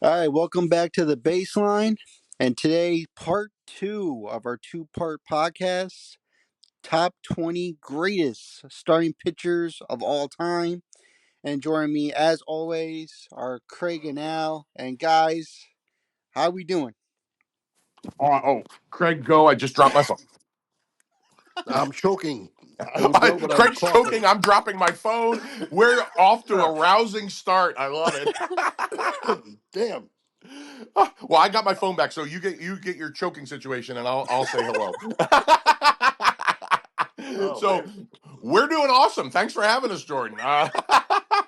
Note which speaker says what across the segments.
Speaker 1: All right, welcome back to the baseline. And today, part two of our two-part podcast, top 20 greatest starting pitchers of all time. And joining me, as always, are Craig and Al. And guys, how we doing?
Speaker 2: Craig, go. I just dropped my phone.
Speaker 3: I'm choking. I would go, but I'm
Speaker 2: Craig's
Speaker 3: coughing.
Speaker 2: choking. I'm dropping my phone. We're off to a rousing start. I love it.
Speaker 3: Damn.
Speaker 2: Well, I got my phone back, so you get your choking situation, and I'll say hello.
Speaker 3: Oh
Speaker 2: So
Speaker 3: man.
Speaker 2: we're doing awesome. Thanks for having us, Jordan.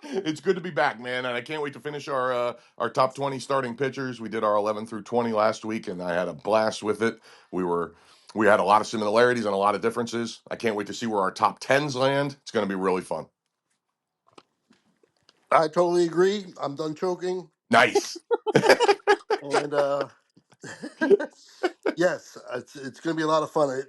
Speaker 2: It's good to be back, man, and I can't wait to finish our top 20 starting pitchers. We did our 11 through 20 last week, and I had a blast with it. We were we had a lot of similarities and a lot of differences. I can't wait to see where our top tens land. It's going to be really fun.
Speaker 3: I totally agree. I'm done choking.
Speaker 2: Nice.
Speaker 3: And yes, it's going to be a lot of fun.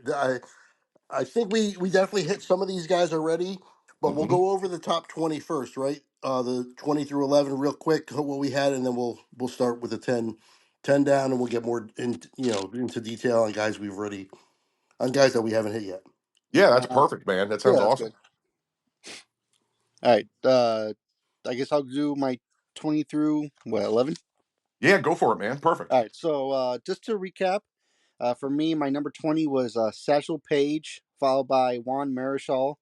Speaker 3: I think we definitely hit some of these guys already, but we'll
Speaker 2: Mhm.
Speaker 3: go over the top 20 first, right? The 20 through 11 real quick, what we had, and then we'll start with the 10 down, and we'll get more into detail on guys that we haven't hit yet.
Speaker 2: Yeah, that's
Speaker 1: Uh,
Speaker 2: perfect, man. That
Speaker 1: yeah,
Speaker 2: sounds
Speaker 1: that's
Speaker 2: awesome.
Speaker 1: good. All right, I guess I'll do my 20 through, 11?
Speaker 2: Yeah, go for it, man. Perfect.
Speaker 1: All right, so just to recap, for me, my number 20 was Satchel Paige, followed by Juan Marichal,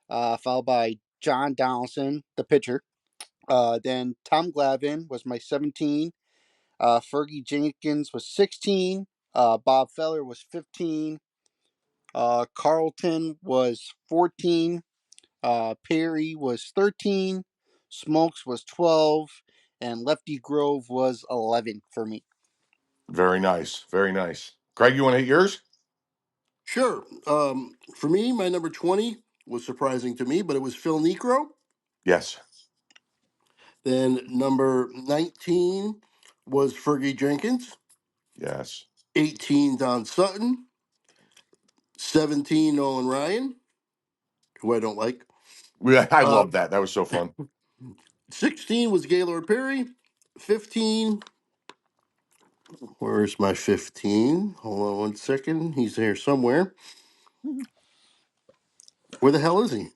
Speaker 1: followed by John Donaldson, the pitcher. Then Tom Glavine was my 17. Fergie Jenkins was 16. Bob Feller was 15. Carlton was 14. Perry was 13. Smokes was 12. And Lefty Grove was 11 for me.
Speaker 2: Very nice. Very nice. Craig, you want to hit yours?
Speaker 3: Sure. For me, my number 20 was surprising to me, but it was Phil Necro.
Speaker 2: Yes.
Speaker 3: Then number 19 was Fergie Jenkins.
Speaker 2: Yes.
Speaker 3: 18, Don Sutton. 17, Nolan Ryan, who I don't like.
Speaker 2: I
Speaker 3: Uh,
Speaker 2: love that. That was so fun.
Speaker 3: 16 was Gaylord Perry. 15, where's my 15? Hold on one second. He's here somewhere. Where the hell is he?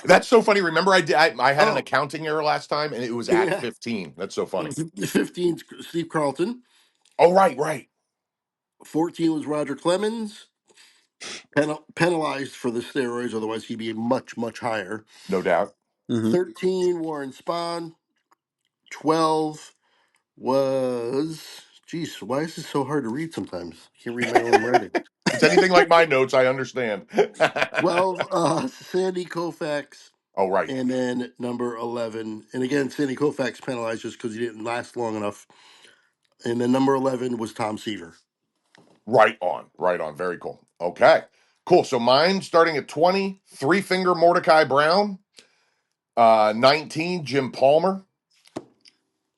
Speaker 2: That's so funny. Remember, I had an
Speaker 3: Oh,
Speaker 2: accounting error last time, and it was at
Speaker 3: yeah.
Speaker 2: 15. That's so funny.
Speaker 3: 15, Steve Carlton.
Speaker 2: Oh, right, right.
Speaker 3: 14 was Roger Clemens. Penalized for the steroids, otherwise he'd be much, much higher.
Speaker 2: No doubt.
Speaker 1: Mm-hmm.
Speaker 3: 13, Warren Spahn. 12 was, geez, why is this so hard to read sometimes? I can't read my own writing.
Speaker 2: If it's anything like my notes, I understand.
Speaker 3: 12, Sandy Koufax.
Speaker 2: Oh, right.
Speaker 3: And then number 11, and again, Sandy Koufax penalized just because he didn't last long enough. And then number 11 was Tom Seaver.
Speaker 2: Right on. Right on. Very cool. Okay. Cool. So mine starting at 20, three finger Mordecai Brown, 19, Jim Palmer,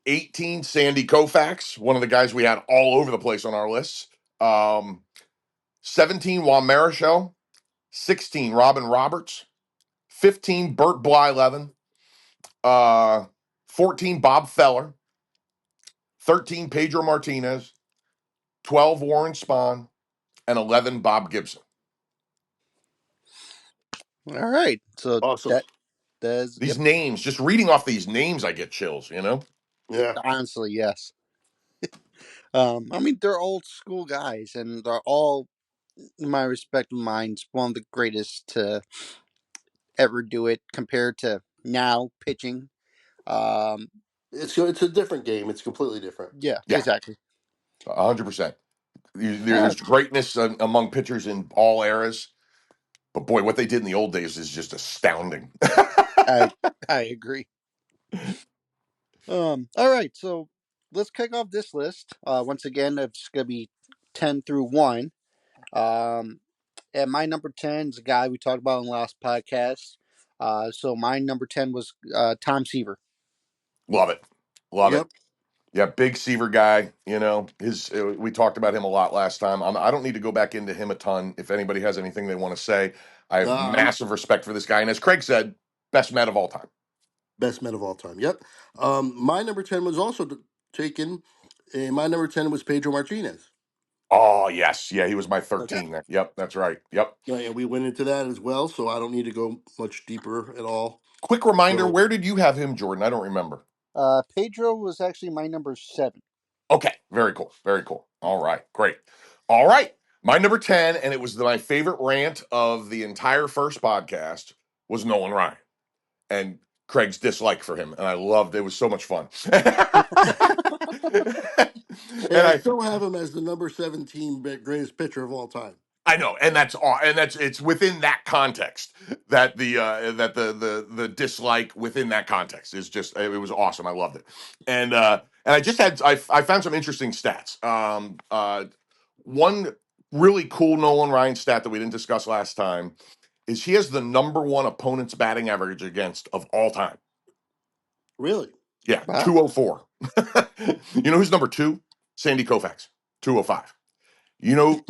Speaker 2: 18, Sandy Koufax, one of the guys we had all over the place on our lists. 17, Juan Marichal, 16, Robin Roberts, 15, Burt Blyleven, uh, 14, Bob Feller, 13, Pedro Martinez, 12, Warren Spahn, and 11, Bob Gibson.
Speaker 1: All right. So
Speaker 3: Awesome.
Speaker 1: that's,
Speaker 2: These
Speaker 1: yep,
Speaker 2: names, just reading off these names, I get chills, you know?
Speaker 3: Yeah.
Speaker 1: honestly, yes. I mean, they're old school guys, and they're all, in my respect of minds, one of the greatest to ever do it compared to now pitching. Um,
Speaker 3: It's a different game. It's completely different.
Speaker 1: yeah,
Speaker 2: Yeah,
Speaker 1: exactly.
Speaker 2: 100%.
Speaker 1: Uh,
Speaker 2: There's greatness among pitchers in all eras, but boy, what they did in the old days is just astounding.
Speaker 1: I I agree. All right, so let's kick off this list. Once again, it's gonna be 10 through 1. Um, and my number 10 is a guy we talked about in the last podcast. So my number 10 was Tom Seaver.
Speaker 2: Love it. Love it.
Speaker 3: Yep.
Speaker 2: Yeah, big Seaver guy. You know, we talked about him a lot last time. I don't need to go back into him a ton. If anybody has anything they want to say, I have
Speaker 3: Um,
Speaker 2: massive respect for this guy. And as Craig said, best Met of all time.
Speaker 3: Best men of all time. Yep. My number 10 was also taken, and my number 10 was Pedro Martinez.
Speaker 2: Oh yes, yeah, he was my
Speaker 3: Okay.
Speaker 2: 13 there. Yep, that's right. Yep.
Speaker 3: Yeah, yeah, we went into that as well, so I don't need to go much deeper at all.
Speaker 2: Quick reminder,
Speaker 3: So
Speaker 2: where did you have him, Jordan? I don't remember.
Speaker 1: Pedro was actually my number 7.
Speaker 2: Okay, very cool. Very cool. All right, great. All right. My number 10, and it was my favorite rant of the entire first podcast, was Nolan Ryan and Craig's dislike for him. And I loved it. It was so much fun.
Speaker 3: and
Speaker 2: And
Speaker 3: I
Speaker 2: I
Speaker 3: still have him as the number 17 greatest pitcher of all time.
Speaker 2: I know, and that's it's within that context that the dislike within that context is just it was awesome. I loved it, and I just had I found some interesting stats. One really cool Nolan Ryan stat that we didn't discuss last time is he has the number one opponent's batting average against of all time.
Speaker 3: Really?
Speaker 2: Yeah,
Speaker 1: Wow.
Speaker 2: 204. You know who's number two? Sandy Koufax, 205. You know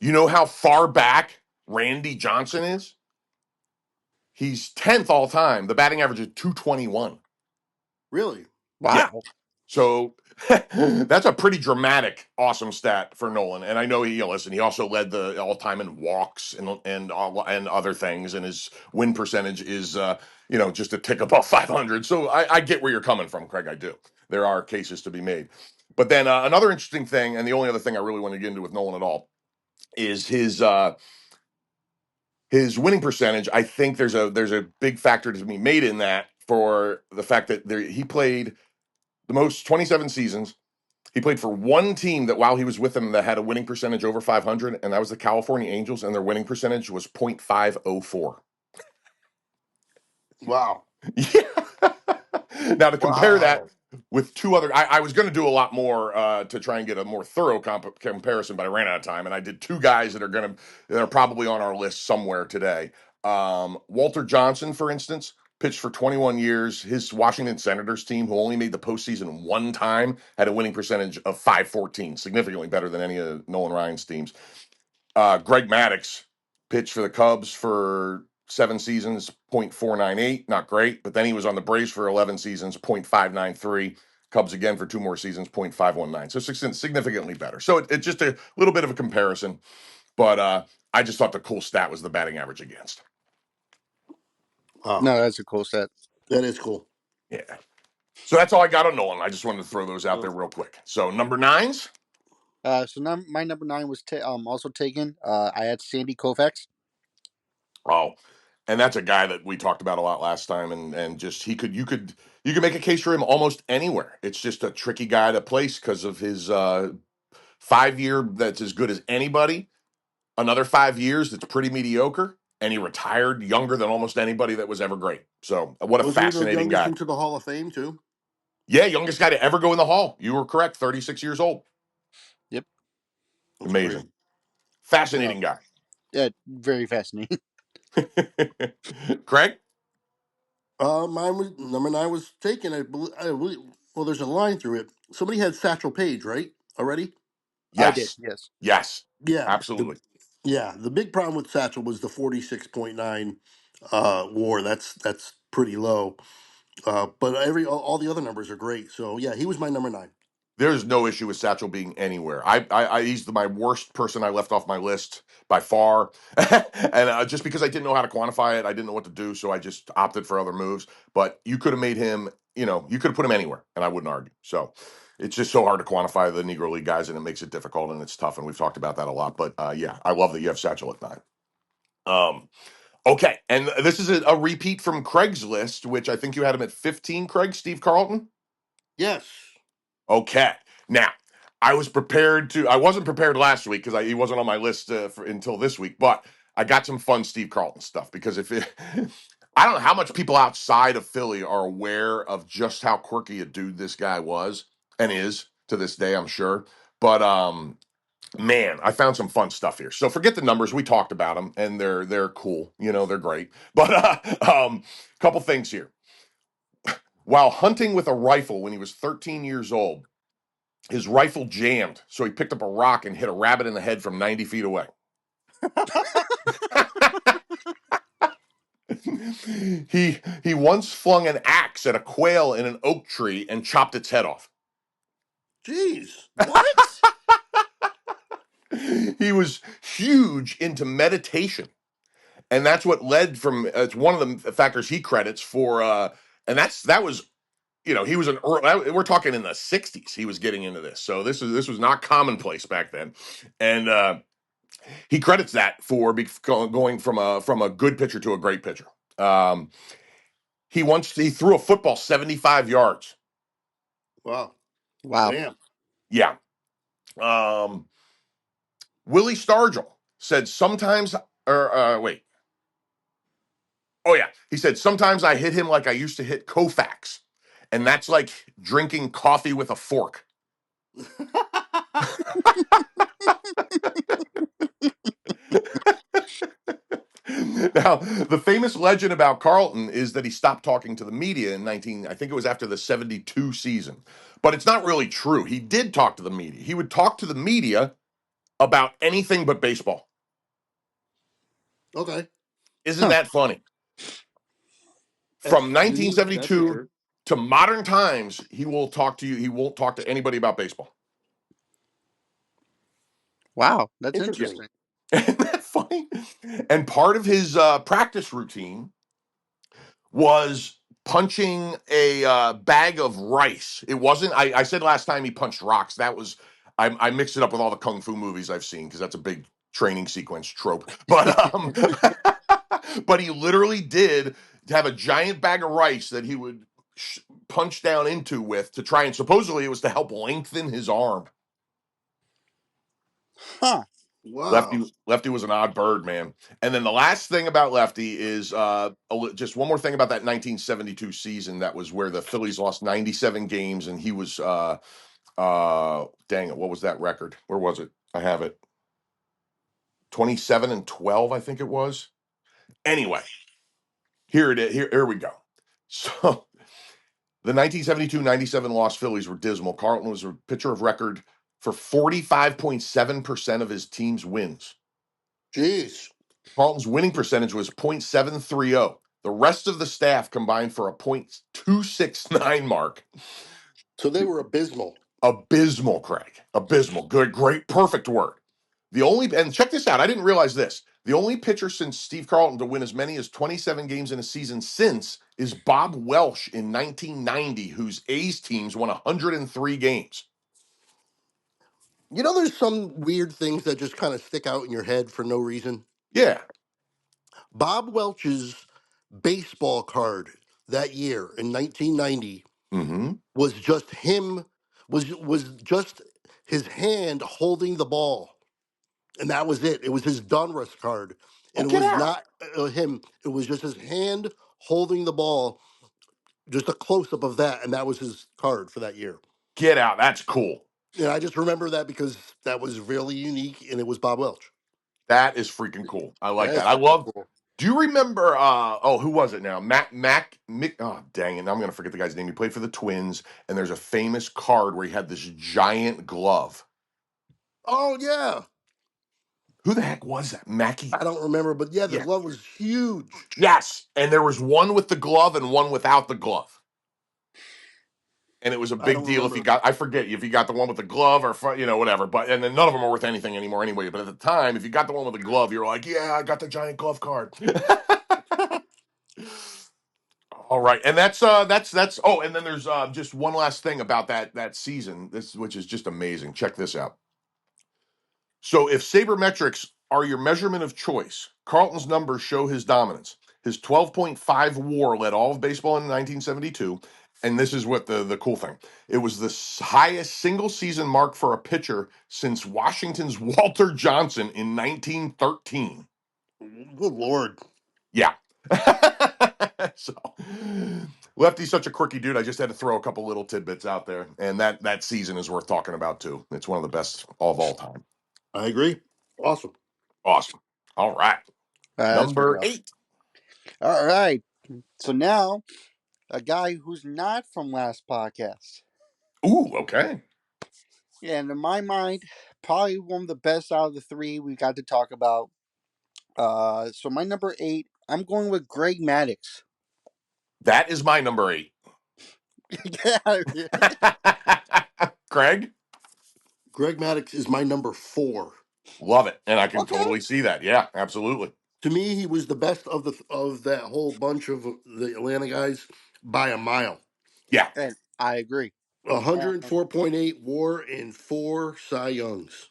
Speaker 2: you know how far back Randy Johnson is? He's 10th all time. The batting average is 221.
Speaker 3: Really?
Speaker 2: Yeah.
Speaker 1: Wow.
Speaker 2: So that's a pretty dramatic, awesome stat for Nolan. And I know listen, he also led the all time in walks and other things, and his win percentage is just a tick above 500. So I get where you're coming from, Craig. I do. There are cases to be made. But then another interesting thing, and the only other thing I really want to get into with Nolan at all, is his winning percentage. I think there's a big factor to be made in that for the fact that he played the most 27 seasons. He played for one team that while he was with them that had a winning percentage over 500, and that was the California Angels, and their winning percentage was .504.
Speaker 3: Wow.
Speaker 2: Yeah. Now to compare that
Speaker 3: Wow.
Speaker 2: with two other, I was going to do a lot more to try and get a more thorough comparison, but I ran out of time, and I did two guys that are probably on our list somewhere today. Walter Johnson, for instance, pitched for 21 years. His Washington Senators team, who only made the postseason one time, had a winning percentage of 514, significantly better than any of Nolan Ryan's teams. Greg Maddux pitched for the Cubs for 7 seasons, .498, not great. But then he was on the Braves for 11 seasons, .593. Cubs again for 2 more seasons, .519. So significantly better. So it's just a little bit of a comparison. But I just thought the cool stat was the batting average against.
Speaker 3: Wow.
Speaker 1: No, that's a cool set.
Speaker 3: That is cool.
Speaker 2: Yeah. So that's all I got on Nolan. I just wanted to throw those out there real quick. So number nines.
Speaker 1: So now my number 9 was also taken. I had Sandy Koufax.
Speaker 2: Oh, and that's a guy that we talked about a lot last time, and just you could make a case for him almost anywhere. It's just a tricky guy to place because of his 5 year that's as good as anybody. Another 5 years that's pretty mediocre, and he retired younger than almost anybody that was ever great. So what a
Speaker 3: Wasn't he the
Speaker 2: fascinating
Speaker 3: youngest
Speaker 2: guy.
Speaker 3: into the Hall of Fame too?
Speaker 2: Yeah, youngest guy to ever go in the Hall. You were correct. 36 years old.
Speaker 1: Yep.
Speaker 3: That's
Speaker 2: Amazing,
Speaker 3: crazy.
Speaker 1: Yeah.
Speaker 2: fascinating guy.
Speaker 1: Yeah. Very fascinating.
Speaker 2: Craig.
Speaker 3: Mine was number 9 was taken. Well, there's a line through it. Somebody had Satchel Paige, right? Already?
Speaker 1: I did.
Speaker 2: Yes,
Speaker 1: Yes.
Speaker 2: yes,
Speaker 3: Yeah.
Speaker 2: absolutely.
Speaker 3: The big problem with Satchel was the 46.9 WAR. That's pretty low. But all the other numbers are great. So yeah, he was my number 9.
Speaker 2: There's no issue with Satchel being anywhere. He's my worst person I left off my list by far, and just because I didn't know how to quantify it, I didn't know what to do, so I just opted for other moves. But you could have made him, you could have put him anywhere, and I wouldn't argue. So it's just so hard to quantify the Negro League guys, and it makes it difficult and it's tough, and we've talked about that a lot. But yeah, I love that you have Satchel at 9. Okay, and this is a repeat from Craig's list, which I think you had him at 15. Craig, Steve Carlton.
Speaker 3: Yes.
Speaker 2: Okay. Now, I wasn't prepared last week because he wasn't on my list until this week, but I got some fun Steve Carlton stuff because I don't know how much people outside of Philly are aware of just how quirky a dude this guy was and is to this day, I'm sure. But man, I found some fun stuff here. So forget the numbers. We talked about them and they're cool. They're great. But couple things here. While hunting with a rifle when he was 13 years old, his rifle jammed, so he picked up a rock and hit a rabbit in the head from 90 feet away. He once flung an axe at a quail in an oak tree and chopped its head off.
Speaker 3: Jeez, what?
Speaker 2: He was huge into meditation, and that's what led from. It's one of the factors he credits for. And that was, he was we're talking in the '60s. He was getting into this, so this was not commonplace back then, and he credits that for going from a good pitcher to a great pitcher. Um, he threw a football 75 yards.
Speaker 3: Wow,
Speaker 1: Wow.
Speaker 3: damn.
Speaker 2: Yeah. Um, Willie Stargell said sometimes, or wait, oh yeah, he said sometimes I hit him like I used to hit Koufax, and that's like drinking coffee with a fork. Now, the famous legend about Carlton is that he stopped talking to the media in 19, I think it was after the 72 season. But it's not really true. He did talk to the media. He would talk to the media about anything but baseball.
Speaker 3: Okay,
Speaker 2: Isn't
Speaker 1: Huh.
Speaker 2: that funny? From
Speaker 3: that's unique. That's for
Speaker 2: 1972
Speaker 3: sure.
Speaker 2: to modern times, he will talk to you. He won't talk to anybody about baseball.
Speaker 1: Wow. That's
Speaker 2: Yeah.
Speaker 3: Interesting.
Speaker 1: interesting.
Speaker 2: Isn't that funny? And part of his practice routine was punching a bag of rice. It wasn't. I said last time he punched rocks. That was. I mixed it up with all the kung fu movies I've seen because that's a big training sequence trope. But but he literally did have a giant bag of rice that he would punch down into with to try and supposedly it was to help lengthen his arm.
Speaker 1: Huh.
Speaker 3: Wow.
Speaker 2: Lefty was an odd bird, man. And then the last thing about Lefty is just one more thing about that 1972 season. That was where the Phillies lost 97 games, and he was dang it, what was that record? Where was it? I have it. 27-12, I think it was. Anyway, here it is. Here we go. So the 1972-97 lost Phillies were dismal. Carlton was a pitcher of record for 45.7% of his team's wins.
Speaker 3: Jeez.
Speaker 2: Carlton's winning percentage was .730. The rest of the staff combined for a .269 mark.
Speaker 3: So they were abysmal.
Speaker 2: Abysmal, Craig. Abysmal. Good, great, perfect word. And check this out. I didn't realize this. The only pitcher since Steve Carlton to win as many as 27 games in a season since is Bob Welsh in 1990, whose A's teams won 103 games.
Speaker 3: You know, there's some weird things that just kind of stick out in your head for no reason.
Speaker 2: Yeah.
Speaker 3: Bob Welch's baseball card that year in 1990
Speaker 2: Mm-hmm.
Speaker 3: was just him, was just his hand holding the ball, and that was it. It was his Donruss card,
Speaker 2: Oh,
Speaker 3: and it
Speaker 2: get
Speaker 3: was
Speaker 2: out.
Speaker 3: not him. It was just his hand holding the ball, just a close up of that, and that was his card for that year.
Speaker 2: Get out. That's cool.
Speaker 3: And I just remember that because that was really unique, and it was Bob Welch.
Speaker 2: That is freaking cool. I like
Speaker 1: That
Speaker 2: that.
Speaker 1: is
Speaker 2: I
Speaker 1: super
Speaker 2: love.
Speaker 1: cool.
Speaker 2: Do you remember? Who was it now? Mick. Oh, dang it! Now I'm gonna forget the guy's name. He played for the Twins, and there's a famous card where he had this giant glove.
Speaker 3: Oh yeah,
Speaker 2: Who the heck was that? Mackey.
Speaker 3: I don't remember, but yeah, the
Speaker 2: Yeah.
Speaker 3: glove was huge.
Speaker 2: Yes. And there was one with the glove and one without the glove. And it was a
Speaker 3: I
Speaker 2: big
Speaker 3: don't
Speaker 2: deal if you
Speaker 3: remember.
Speaker 2: got. I forget if you got the one with the glove or whatever. But and then none of them are worth anything anymore anyway. But at the time, if you got the one with the glove, you're like, yeah, I got the giant glove card. All right, and that's oh, and then there's just one last thing about that season, this which is just amazing. Check this out. So if sabermetrics are your measurement of choice, Carlton's numbers show his dominance. His 12.5 WAR led all of baseball in 1972, and this is what the cool thing. It was the highest single season mark for a pitcher since Washington's Walter Johnson in 1913.
Speaker 3: Good lord.
Speaker 2: Yeah. So Lefty's such a quirky dude. I just had to throw a couple little tidbits out there. And that season is worth talking about too. It's one of the best of all time.
Speaker 3: I agree. Awesome.
Speaker 2: Awesome. All right.
Speaker 1: That's pretty
Speaker 2: Number
Speaker 1: awesome.
Speaker 2: 8.
Speaker 1: All right. So now, a guy who's not from last podcast.
Speaker 2: Ooh, okay.
Speaker 1: And in my mind, probably one of the best out of the three we got to talk about. So my number 8, I'm going with Greg Maddox.
Speaker 2: That is my number 8.
Speaker 1: Yeah.
Speaker 2: Craig,
Speaker 3: Greg Maddox is my number 4.
Speaker 2: love it, and I can
Speaker 1: Okay.
Speaker 2: totally see that. Yeah, absolutely.
Speaker 3: To me, he was the best of that whole bunch of the Atlanta guys by a mile.
Speaker 2: Yeah,
Speaker 1: And I agree. And
Speaker 3: 104.8 WAR and 4 Cy Youngs.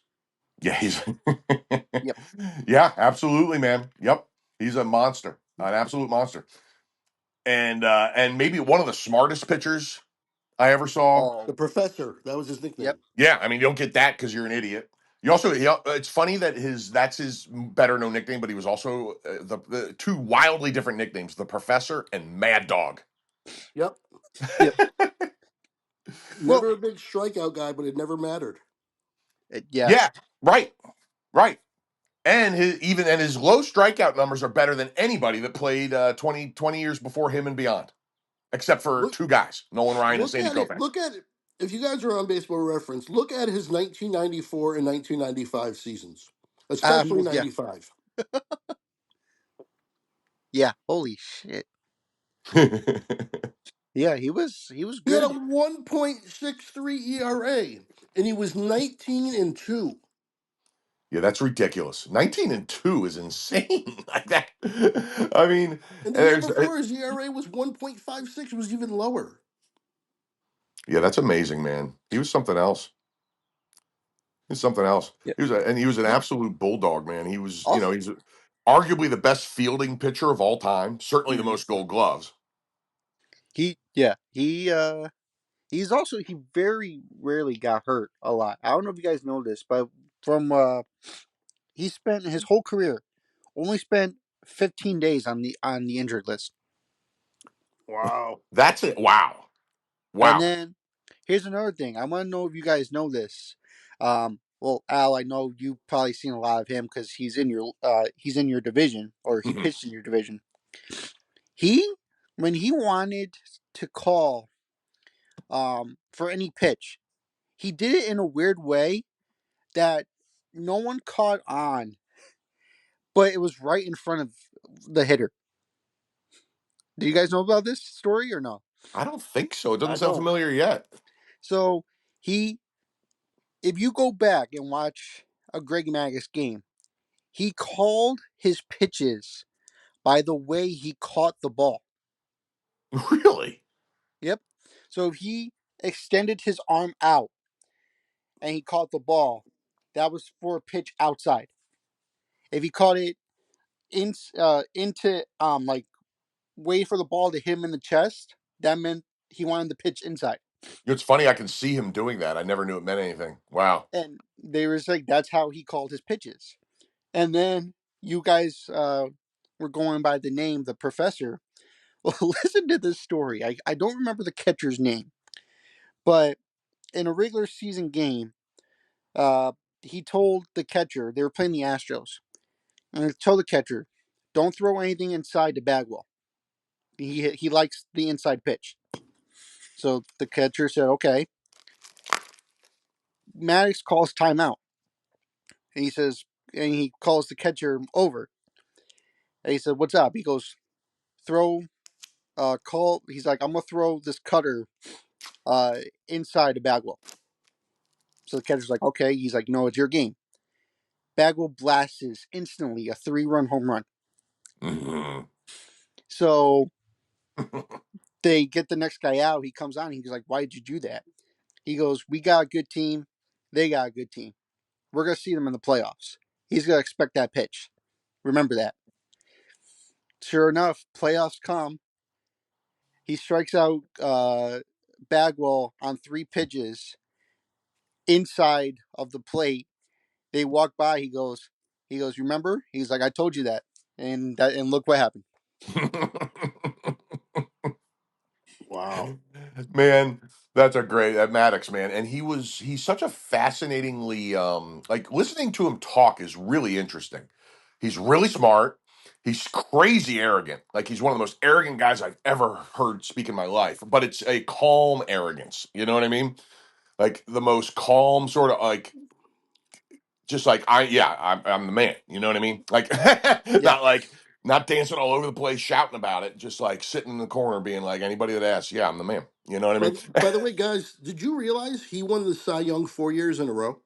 Speaker 2: yeah, he's
Speaker 1: yep.
Speaker 2: yeah, absolutely, man. Yep, he's a monster, an absolute monster, and maybe one of the smartest pitchers I ever saw.
Speaker 1: Oh,
Speaker 3: The Professor, that was his
Speaker 1: yep.
Speaker 3: nickname.
Speaker 2: Yeah, I mean, you don't get that because you're an idiot. You also, it's funny that that's his better known nickname, but he was also the two wildly different nicknames: the Professor and Mad Dog.
Speaker 3: Yep.
Speaker 1: Yep. Well,
Speaker 3: Never a big strikeout guy, but it never mattered.
Speaker 1: yes.
Speaker 2: Yeah, right, right. And his low strikeout numbers are better than anybody that played 20 years before him and beyond, except for
Speaker 3: Look,
Speaker 2: two guys, Nolan Ryan and
Speaker 3: look
Speaker 2: Sandy
Speaker 3: at it.
Speaker 2: Koufax.
Speaker 3: Look at it. If you guys are on Baseball Reference, look at his 1994 and 1995 seasons, especially
Speaker 1: Yeah.
Speaker 3: 95.
Speaker 1: Yeah. Holy shit. Yeah, he was
Speaker 3: He had a
Speaker 1: good.
Speaker 3: 1.63 ERA, and he was 19-2.
Speaker 2: Yeah, that's ridiculous. 19-2 is insane. Like that. I mean, and
Speaker 3: And the year
Speaker 2: there's
Speaker 3: before, his ERA was 1.56. It was even lower.
Speaker 2: yeah, that's amazing, man. He was something else. He's something else.
Speaker 1: Yep.
Speaker 2: He was an
Speaker 1: Well,
Speaker 2: absolute bulldog, man.
Speaker 1: also,
Speaker 2: He's arguably the best fielding pitcher of all time. Certainly the
Speaker 1: mhm.
Speaker 2: most Gold Gloves.
Speaker 1: He's also he very rarely got hurt a lot. I don't know if you guys know this, but from he spent his whole career only spent 15 days on the injured list.
Speaker 3: Wow.
Speaker 2: That's it. Wow,
Speaker 1: And
Speaker 2: wow.
Speaker 1: then here's another thing. I want to know if you guys know this. Well, Al, I know you've probably seen a lot of him because he's in your division or he pitched in your division. He when he wanted to call for any pitch, he did it in a weird way that no one caught on, but it was right in front of the hitter. Do you guys know about this story or no?
Speaker 2: I don't think so. It doesn't
Speaker 3: I
Speaker 2: sound
Speaker 3: don't.
Speaker 2: familiar yet.
Speaker 1: So he, if you go back and watch a Greg Magus game, he called his pitches by the way he caught the ball.
Speaker 2: Really?
Speaker 1: Yep. So if he extended his arm out and he caught the ball, that was for a pitch outside. If he caught it into like wait for the ball to hit him in the chest, that meant he wanted the pitch inside.
Speaker 2: It's funny. I can see him doing that. I never knew it meant anything. Wow.
Speaker 1: And they were like, that's how he called his pitches. And then you guys were going by the name, the professor. Well, listen to this story. I don't remember the catcher's name, but in a regular season game, uh, he told the catcher, they were playing the Astros, and he told the catcher, don't throw anything inside the bag wall. He likes the inside pitch. So the catcher said, okay. Maddox calls timeout. And he says, and he calls the catcher over. And he said, what's up? He goes, throw, call. He's like, I'm going to throw this cutter inside the bag wall. So the catcher's like, okay. He's like, no, it's your game. Bagwell blasts instantly a 3-run home run.
Speaker 2: Mhm.
Speaker 1: So they get the next guy out. He comes on. He's like, why did you do that? He goes, we got a good team. They got a good team. We're going to see them in the playoffs. He's going to expect that pitch. Remember that. Sure enough, playoffs come. He strikes out Bagwell on 3 pitches inside of the plate. They walk by. He goes, remember? He's like, I told you that. And look what happened.
Speaker 3: Wow.
Speaker 2: Man, that's a great that Maddox, man. And he's such a fascinatingly like listening to him talk is really interesting. He's really smart. He's crazy arrogant. Like he's one of the most arrogant guys I've ever heard speak in my life. But it's a calm arrogance. You know what I mean? Like the most calm sort of like just like I'm the man. You know what I mean? Like
Speaker 1: Yeah.
Speaker 2: not like Not dancing all over the place, shouting about it, just like sitting in the corner, being like, anybody that asks, yeah, I'm the man. You know what I mean?
Speaker 3: By the way, guys, did you realize he won the Cy Young 4 years in a row?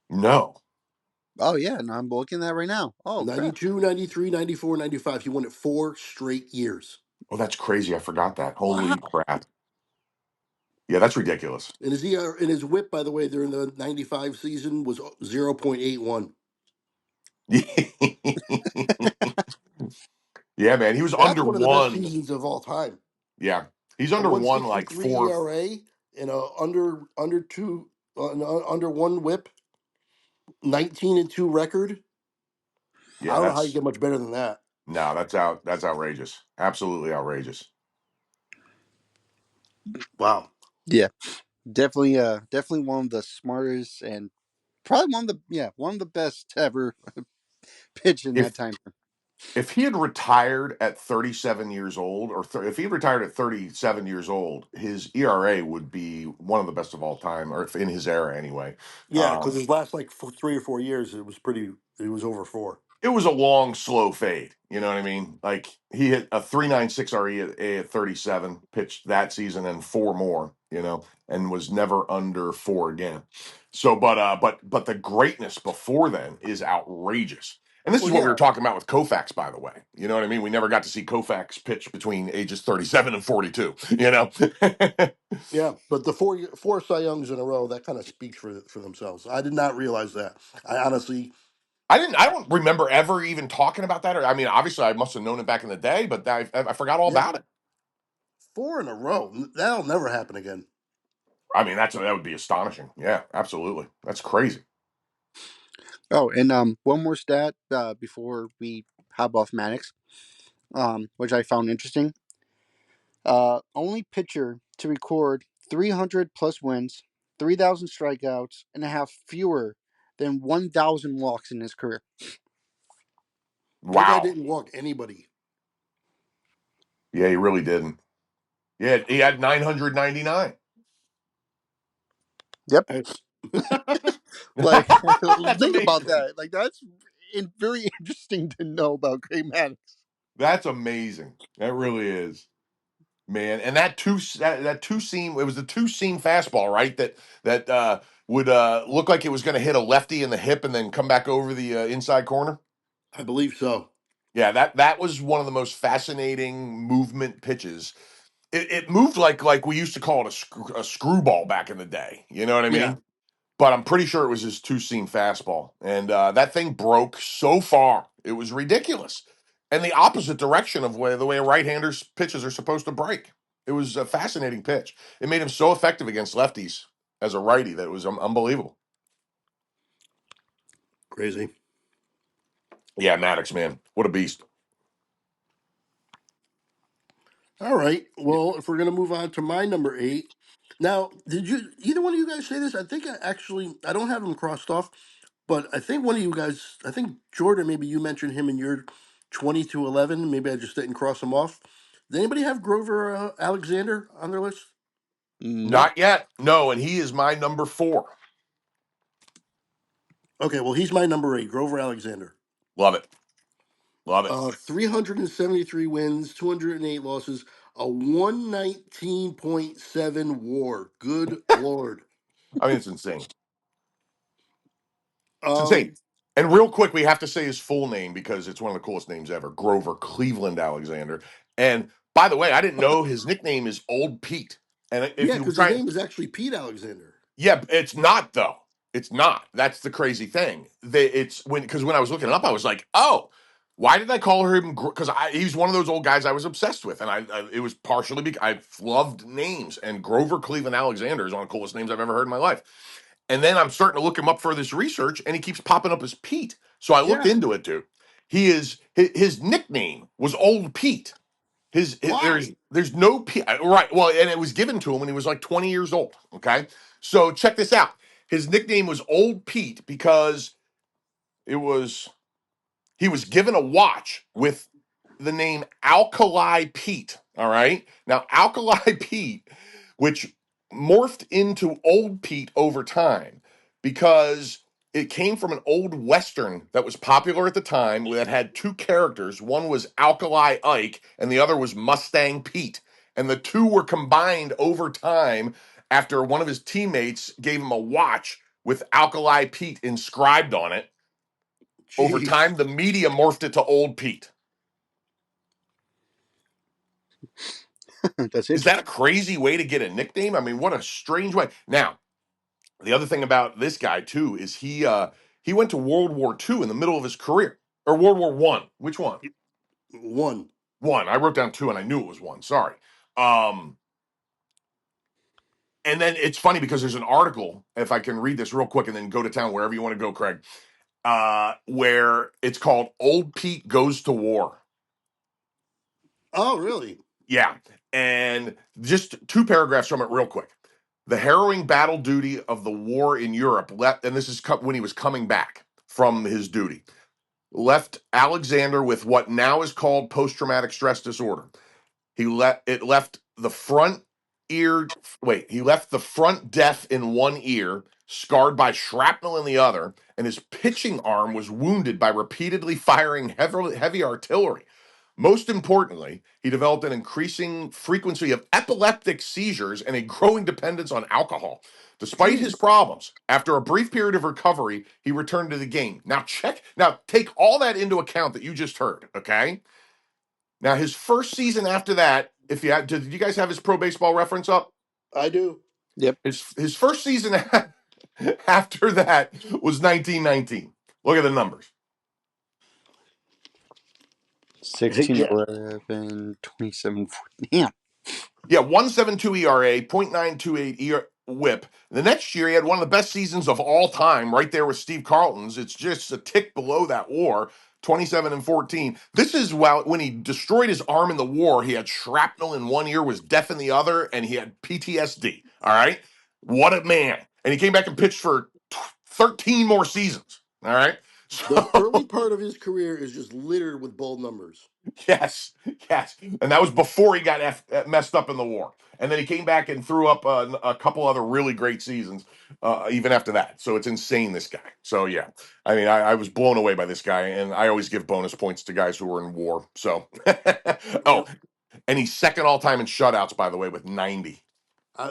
Speaker 2: No.
Speaker 1: Oh yeah, and I'm looking at that right now. Oh crap!
Speaker 3: 92, 93, 94, 95. He won it 4 straight years.
Speaker 2: Oh, that's crazy. I forgot that. Holy
Speaker 1: Wow.
Speaker 2: crap. Yeah, that's ridiculous.
Speaker 3: And his whip, by the way, during the 95 season was 0.81.
Speaker 2: Yeah, man. He was
Speaker 3: That's
Speaker 2: under
Speaker 3: one of the best
Speaker 2: one.
Speaker 3: seasons of all time.
Speaker 2: Yeah. He's
Speaker 3: A
Speaker 2: under one like
Speaker 3: 163
Speaker 2: four.
Speaker 3: ERA and a under two under one whip, 19-2 record. I
Speaker 2: Yeah,
Speaker 3: don't know how you
Speaker 2: that's
Speaker 3: get much better than that.
Speaker 2: no, that's outrageous. Absolutely outrageous.
Speaker 3: Wow.
Speaker 1: Yeah, definitely. Definitely one of the smartest and probably one of the best to ever pitch in that
Speaker 2: If
Speaker 1: time.
Speaker 2: if he had retired at 37 years old, or if he had retired at 37 years old, his ERA would be one of the best of all time, or in his era anyway.
Speaker 3: Yeah, because
Speaker 2: Um,
Speaker 3: his last like 3 or 4 years, it was pretty. It was over four.
Speaker 2: it was a long, slow fade. You know what I mean? Like he hit a 3.96 RE at 37, pitched that season and four more. You know, and was never under four again. So, but the greatness before then is outrageous. And this is
Speaker 3: Well,
Speaker 2: what we were
Speaker 3: yeah,
Speaker 2: talking about with Koufax, by the way. You know what I mean? We never got to see Koufax pitch between ages 37 and 42. You know,
Speaker 3: yeah. But the four Cy Youngs in a row, that kind of speaks for themselves. I did not realize that. I honestly,
Speaker 2: I didn't. I don't remember ever even talking about that. Or I mean, obviously, I must have known it back in the day, but I forgot all
Speaker 3: yeah,
Speaker 2: about it.
Speaker 3: four in a row. That'll never happen again.
Speaker 2: I mean, that would be astonishing. Yeah, absolutely. That's crazy.
Speaker 1: Oh, and one more stat before we hop off Maddox, which I found interesting. Only pitcher to record 300 plus wins, 3,000 strikeouts, and have fewer than 1,000 walks in his career.
Speaker 3: That guy
Speaker 2: Wow.
Speaker 3: didn't walk anybody.
Speaker 2: Yeah, he really didn't. Yeah, he had 999.
Speaker 1: Yep.
Speaker 3: I-
Speaker 1: Like,
Speaker 2: That's
Speaker 1: think about
Speaker 2: amazing.
Speaker 1: that. Like, that's very interesting to know about Craig Maddox.
Speaker 2: That's amazing. That really is, man. And that two seam, it was the two seam fastball, right? That would look like it was going to hit a lefty in the hip and then come back over the inside corner.
Speaker 3: I believe so.
Speaker 2: Yeah, that was one of the most fascinating movement pitches. It moved like we used to call it a screwball back in the day. You know what I
Speaker 3: Yeah,
Speaker 2: mean? But I'm pretty sure it was his two seam fastball, and that thing broke so far it was ridiculous, and the opposite direction of the way a right hander's pitches are supposed to break. It was a fascinating pitch. It made him so effective against lefties as a righty that it was unbelievable.
Speaker 3: crazy.
Speaker 2: Yeah, Maddox, man, what a beast.
Speaker 3: All right. Well, if we're gonna move on to my number eight, now, did you either one of you guys say this? I think I don't have them crossed off, but I think one of you guys, I think Jordan, maybe you mentioned him in your 20 to 11. Maybe I just didn't cross him off. Did anybody have Grover Alexander on their list?
Speaker 1: Nope.
Speaker 2: Not yet, no, and he is my number four.
Speaker 3: Okay, well, he's my number eight, Grover Alexander.
Speaker 2: Love it, love it.
Speaker 3: 373 wins, 208 losses, a 119.7 WAR. Good lord.
Speaker 2: I mean, it's insane. It's insane.
Speaker 3: Um,
Speaker 2: And real quick, we have to say his full name because it's one of the coolest names ever. Grover Cleveland Alexander. And by the way, I didn't know his nickname is Old Pete. And if
Speaker 3: yeah,
Speaker 2: you
Speaker 3: because his
Speaker 2: try,
Speaker 3: name is actually Pete Alexander.
Speaker 2: yeah, it's not though. It's not. That's the crazy thing. It's when I was looking it up, I was like, oh, why did I call him? Because he's one of those old guys I was obsessed with, and it was partially because I loved names, and Grover Cleveland Alexander is one of the coolest names I've ever heard in my life. And then I'm starting to look him up for this research, and he keeps popping up as Pete. So I looked
Speaker 3: Yeah.
Speaker 2: into it, dude. His nickname was Old Pete.
Speaker 3: Why?
Speaker 2: There's no Pete, right? Well, and it was given to him when he was like 20 years old. Okay, so check this out. His nickname was Old Pete because it was he was given a watch with the name Alkali Pete. All right. Now, Alkali Pete, which morphed into Old Pete over time because It came from an old Western that was popular at the time that had two characters. One was Alkali Ike, and the other was Mustang Pete. And the two were combined over time after one of his teammates gave him a watch with Alkali Pete inscribed on it. Over
Speaker 3: Jeez.
Speaker 2: time, the media morphed it to Old Pete.
Speaker 1: That's
Speaker 2: Is that a
Speaker 1: interesting.
Speaker 2: crazy way to get a nickname? I mean, what a strange way. Now, the other thing about this guy too is he went to World War II in the middle of his career, or World War One. Which one?
Speaker 3: One.
Speaker 2: One. I wrote down two, and I knew it was one. Sorry. Um, and then it's funny because there's an article. If I can read this real quick, and then go to town wherever you want to go, Craig. Where it's called "Old Pete Goes to War."
Speaker 3: Oh, really?
Speaker 2: Yeah, and just two paragraphs from it, real quick. The harrowing battle duty of the war in Europe left, and this is when he was coming back from his duty, left Alexander with what now is called post-traumatic stress disorder. It left the front ear. Wait, he left the front deaf in one ear, scarred by shrapnel in the other, and his pitching arm was wounded by repeatedly firing heavy artillery. Most importantly, he developed an increasing frequency of epileptic seizures and a growing dependence on alcohol. Despite his
Speaker 3: Jeez.
Speaker 2: problems, after a brief period of recovery, he returned to the game. Now take all that into account that you just heard, okay? Now, his first season after that, if you had, did you guys have his pro baseball reference up?
Speaker 3: I do.
Speaker 1: Yep.
Speaker 2: His first season after that was 1919. Look at the numbers.
Speaker 1: 16,
Speaker 3: Yeah.
Speaker 1: 11, 27, 14. Damn.
Speaker 2: Yeah, 1.72 ERA, 0.928 WHIP. The next year, he had one of the best seasons of all time, right there with Steve Carlton's. It's just a tick below that WAR, 27 and 14. This is when he destroyed his arm in the war. He had shrapnel in one ear, was deaf in the other, and he had PTSD. All right, what a man! And he came back and pitched for 13 more seasons. All right,
Speaker 3: The early
Speaker 2: so
Speaker 3: part of his career is just littered with bold numbers.
Speaker 2: yes, yes, and that was before he got messed up in the war. And then he came back and threw up a couple other really great seasons, even after that. So it's insane, this guy. So yeah, I mean, I was blown away by this guy, and I always give bonus points to guys who were in war. So, oh,
Speaker 3: Yep.
Speaker 2: and he's second all time in shutouts, by the way, with 90.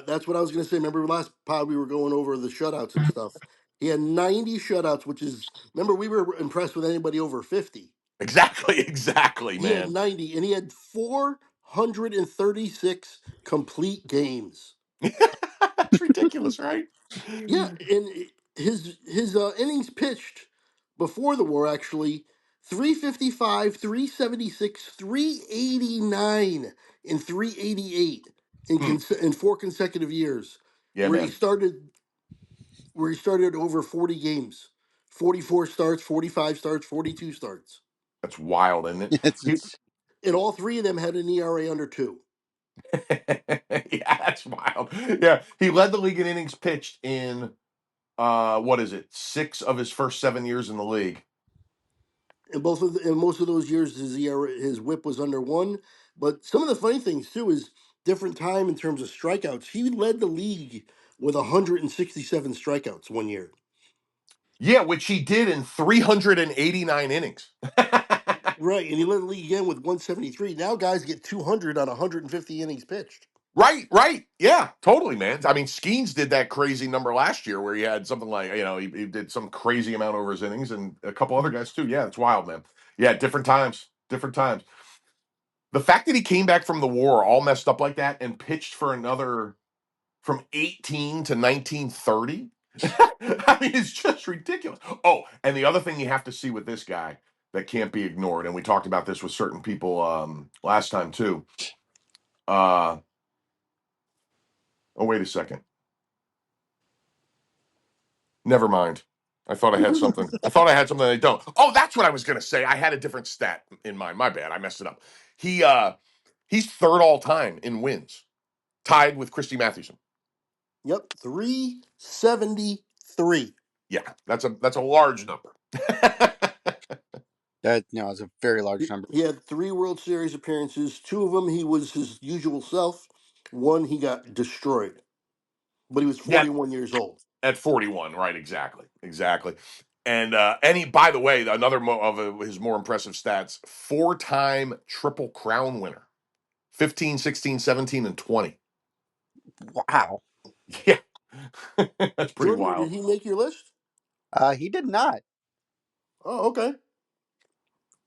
Speaker 3: That's what I was going to say. Remember last pod we were going over the shutouts and stuff. He had 90 shutouts, which is, remember, we were impressed with anybody over 50.
Speaker 2: Exactly, exactly,
Speaker 3: He had
Speaker 2: man.
Speaker 3: 90, and he had 436 complete games.
Speaker 2: That's ridiculous, right?
Speaker 3: Yeah, and his innings pitched before the war actually 355, 376, 389, and 388
Speaker 2: Hmm.
Speaker 3: in four consecutive years,
Speaker 2: Yeah,
Speaker 3: where he
Speaker 2: man,
Speaker 3: started where he started over 40 games, 44 starts, 45 starts, 42 starts,
Speaker 2: that's wild, isn't it?
Speaker 1: It's
Speaker 3: and all three of them had an ERA under two.
Speaker 2: Yeah, that's wild. Yeah, he led the league in innings pitched in what is it? 6 of his first 7 years in the league.
Speaker 3: And in most of those years, his WHIP was under one. But some of the funny things too is different time in terms of strikeouts. He led the league with 167 strikeouts one year.
Speaker 2: Yeah, which he did in 389 innings.
Speaker 3: Right, and he led the league again with 173. Now guys get 200 on 150 innings pitched.
Speaker 2: Right, right. Yeah, totally, man. I mean, Skeens did that crazy number last year where he had something like, he did some crazy amount over his innings, and a couple other guys too. Yeah, it's wild, man. Yeah, different times, different times. The fact that he came back from the war all messed up like that and pitched for another from 18 to 1930. I mean, it's just ridiculous. Oh, and the other thing you have to see with this guy that can't be ignored, and we talked about this with certain people last time too. Uh, oh, wait a second. Never mind. I thought I had something. I thought I had something I don't. Oh, that's what I was going to say. I had a different stat in mind. My bad. I messed it up. He he's third all time in wins, tied with Christy Mathewson.
Speaker 3: Yep, 373.
Speaker 2: Yeah, that's a large number.
Speaker 1: that no, it's a very large number.
Speaker 3: He had three World Series appearances. Two of them he was his usual self. One he got destroyed, but he was
Speaker 2: Yeah,
Speaker 3: 41 years old.
Speaker 2: At 41, right? Exactly, exactly. And he, by the way, another of his more impressive stats: four-time Triple Crown winner, 15, 16, 17, and 20.
Speaker 1: Wow.
Speaker 2: Yeah, that's pretty
Speaker 3: Jordan, did
Speaker 2: wild.
Speaker 3: he make your list?
Speaker 1: He did not.
Speaker 3: Oh, okay.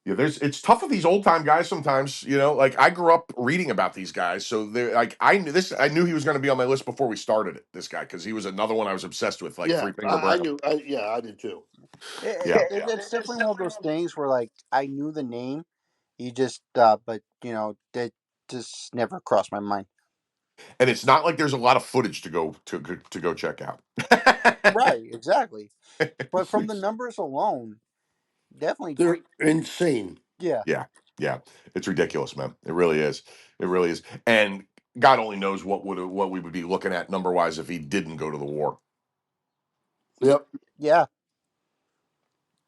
Speaker 2: Yeah, it's tough with these old time guys sometimes. Like I grew up reading about these guys, so they're like I knew he was going to be on my list before we started it. This guy because he was another one I was obsessed with, like
Speaker 3: Yeah,
Speaker 2: Three Finger
Speaker 3: I
Speaker 2: Brown.
Speaker 3: knew. Yeah, I did too.
Speaker 2: Yeah,
Speaker 1: It's definitely one of those things where like I knew the name, you just but that just never crossed my mind.
Speaker 2: and it's not like there's a lot of footage to go check out.
Speaker 1: Right, exactly. But from the numbers alone, definitely
Speaker 3: They're
Speaker 1: great.
Speaker 3: insane.
Speaker 1: Yeah.
Speaker 2: Yeah, yeah, it's ridiculous, man. It really is. It really is. And God only knows what we would be looking at number wise if he didn't go to the war.
Speaker 3: Yep.
Speaker 1: Yeah.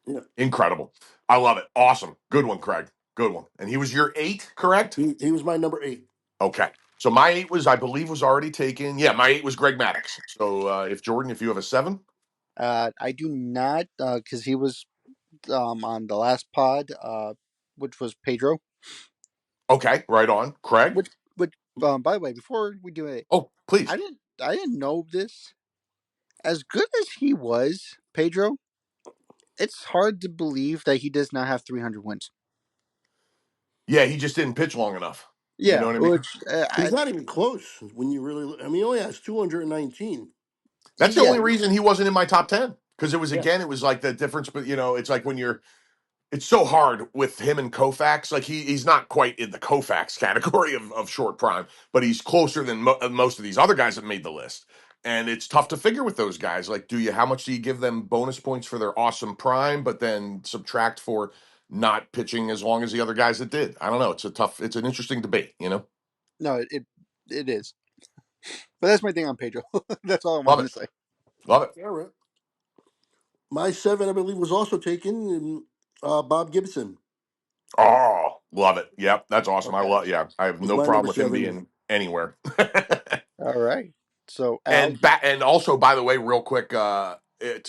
Speaker 3: Yeah.
Speaker 2: Incredible. I love it. Awesome. Good one, Craig. Good one. And he was your eight, correct?
Speaker 3: He was my number 8.
Speaker 2: Okay. So my eight was, I believe, was already taken. Yeah, my eight was Greg Maddox. So if Jordan, if you have a seven,
Speaker 1: I do not because he was on the last pod, which was Pedro.
Speaker 2: okay, right on. Craig.
Speaker 1: Which by the way, before we do it,
Speaker 2: Oh, please.
Speaker 1: I didn't know this. As good as he was, Pedro, it's hard to believe that he does not have 300 wins.
Speaker 2: Yeah, he just didn't pitch long enough. You know
Speaker 1: Yeah,
Speaker 2: what I mean?
Speaker 1: which
Speaker 3: He's not even close when you really. I mean, he only has 219.
Speaker 2: That's the
Speaker 1: yeah,
Speaker 2: only reason he wasn't in my top 10. Because
Speaker 3: Yeah.
Speaker 2: it was like the difference, but it's like when you're it's so hard with him and Koufax. Like he's not quite in the Koufax category of short prime, but he's closer than most of these other guys that made the list. And it's tough to figure with those guys. Like, how much do you give them bonus points for their awesome prime, but then subtract for not pitching as long as the other guys that did? I don't know. It's an interesting debate.
Speaker 1: no, it is. But that's my thing on Pedro. That's all I
Speaker 2: Love
Speaker 1: wanted
Speaker 2: it.
Speaker 1: to say.
Speaker 2: Love it.
Speaker 3: All right. My 7, I believe, was also taken. Bob Gibson.
Speaker 2: Oh, love it. Yep. That's awesome.
Speaker 3: Okay.
Speaker 2: Yeah. I have
Speaker 3: Was
Speaker 2: no
Speaker 3: my
Speaker 2: problem
Speaker 3: number
Speaker 2: with him
Speaker 3: 7.
Speaker 2: being anywhere.
Speaker 1: All right. So Al,
Speaker 2: And also, by the way, real quick, to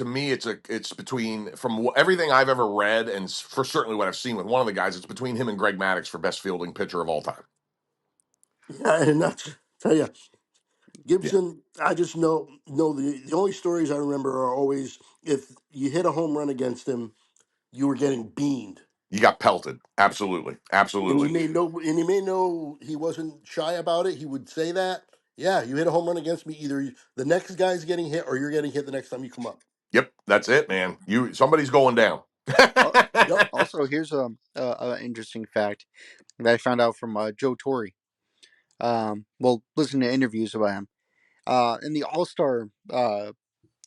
Speaker 2: me, it's between everything I've ever read and for certainly what I've seen with one of the guys, it's between him and Greg Maddox for best fielding pitcher of all time.
Speaker 3: Yeah, and that's tell you,
Speaker 2: Yeah,
Speaker 3: Gibson. I just know the only stories I remember are always if you hit a home run against him, you were getting beamed.
Speaker 2: you got pelted. Absolutely,
Speaker 3: And
Speaker 2: absolutely.
Speaker 3: he may know he wasn't shy about it. He would say that, yeah, you hit a home run against me. Either the next guy's getting hit or you're getting hit the next time you come up.
Speaker 2: Yep, that's it, man. Somebody's going down.
Speaker 3: Yep.
Speaker 1: also here's a interesting fact that I found out from Joe Torre. Well, listen to interviews about him. In the All Star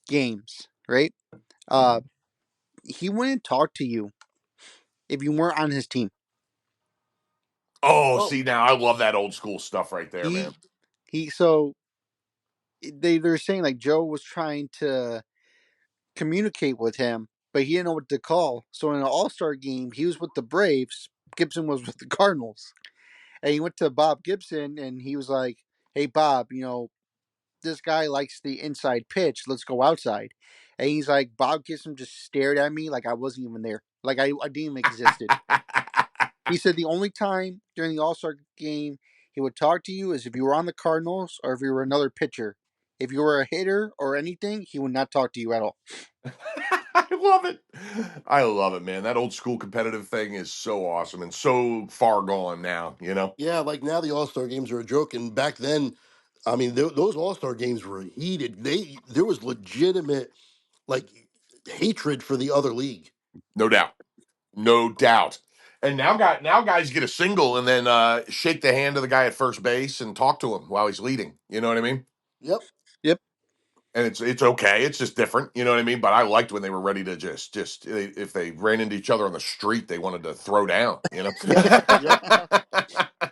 Speaker 1: games, right? Uh, he wouldn't talk to you if you weren't on his team.
Speaker 2: Oh,
Speaker 3: Oh,
Speaker 2: see now, I love that old school stuff right there, man.
Speaker 1: He so they're saying like Joe was trying to communicate with him, but he didn't know what to call. So in an All Star game, he was with the Braves. Gibson was with the Cardinals, and he went to Bob Gibson, and he was like, "Hey Bob, this guy likes the inside pitch. Let's go outside." And he's like, Bob Gibson just stared at me like I wasn't even there, like I didn't even existed. He said the only time during the All Star game he would talk to you is if you were on the Cardinals or if you were another pitcher. If you were a hitter or anything, he would not talk to you at all.
Speaker 2: I love it. I love it, man. That old school competitive thing is so awesome and so far gone now.
Speaker 3: yeah, like now the All Star games are a joke, and back then, I mean, those All Star games were heated. There was legitimate like hatred for the other league.
Speaker 2: No doubt. No doubt. And now guys get a single and then shake the hand of the guy at first base and talk to him while he's leading. You know what I mean?
Speaker 3: Yep.
Speaker 1: Yep.
Speaker 2: And it's okay. It's just different. You know what I mean? But I liked when they were ready to just if they ran into each other on the street, they wanted to throw down.
Speaker 3: Yep. Yep.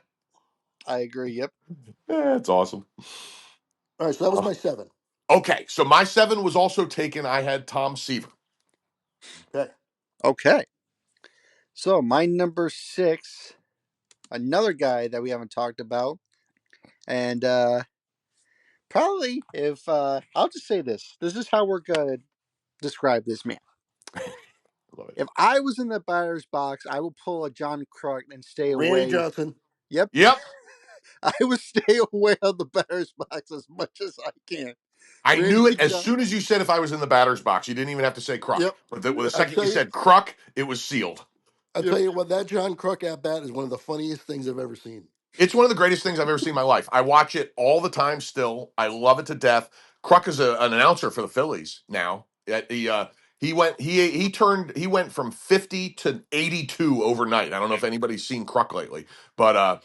Speaker 1: I agree. Yep.
Speaker 2: Yeah, it's awesome.
Speaker 3: All right, so that was
Speaker 2: Oh,
Speaker 3: my 7.
Speaker 2: okay, so my seven was also taken. I had Tom Seaver.
Speaker 3: Okay.
Speaker 1: Okay. So my number 6, another guy that we haven't talked about, and Probably if I'll just say this. This is how we're gonna describe this man.
Speaker 2: Love it.
Speaker 1: If I was in the batter's box, I will pull a John Kruk and stay
Speaker 3: Randy
Speaker 1: away.
Speaker 3: Johnson.
Speaker 1: Yep,
Speaker 2: Yep.
Speaker 1: I would stay away on the batter's box as much as I can.
Speaker 2: I
Speaker 1: Randy
Speaker 2: knew it as
Speaker 1: John.
Speaker 2: soon as you said if I was in the batter's box. You didn't even have to say Cruck.
Speaker 3: Yep.
Speaker 2: But with the
Speaker 3: I
Speaker 2: second
Speaker 3: tell
Speaker 2: you
Speaker 3: you,
Speaker 2: said Cruck, it was sealed.
Speaker 3: I tell
Speaker 1: Yep.
Speaker 3: you what, that John Kruk at bat is one of the funniest things I've ever seen.
Speaker 2: It's one of the greatest things I've ever seen in my life. I watch it all the time still. I love it to death. Cruck is an announcer for the Phillies now. He went from 50 to 82 overnight. I don't know if anybody's seen Cruck lately, but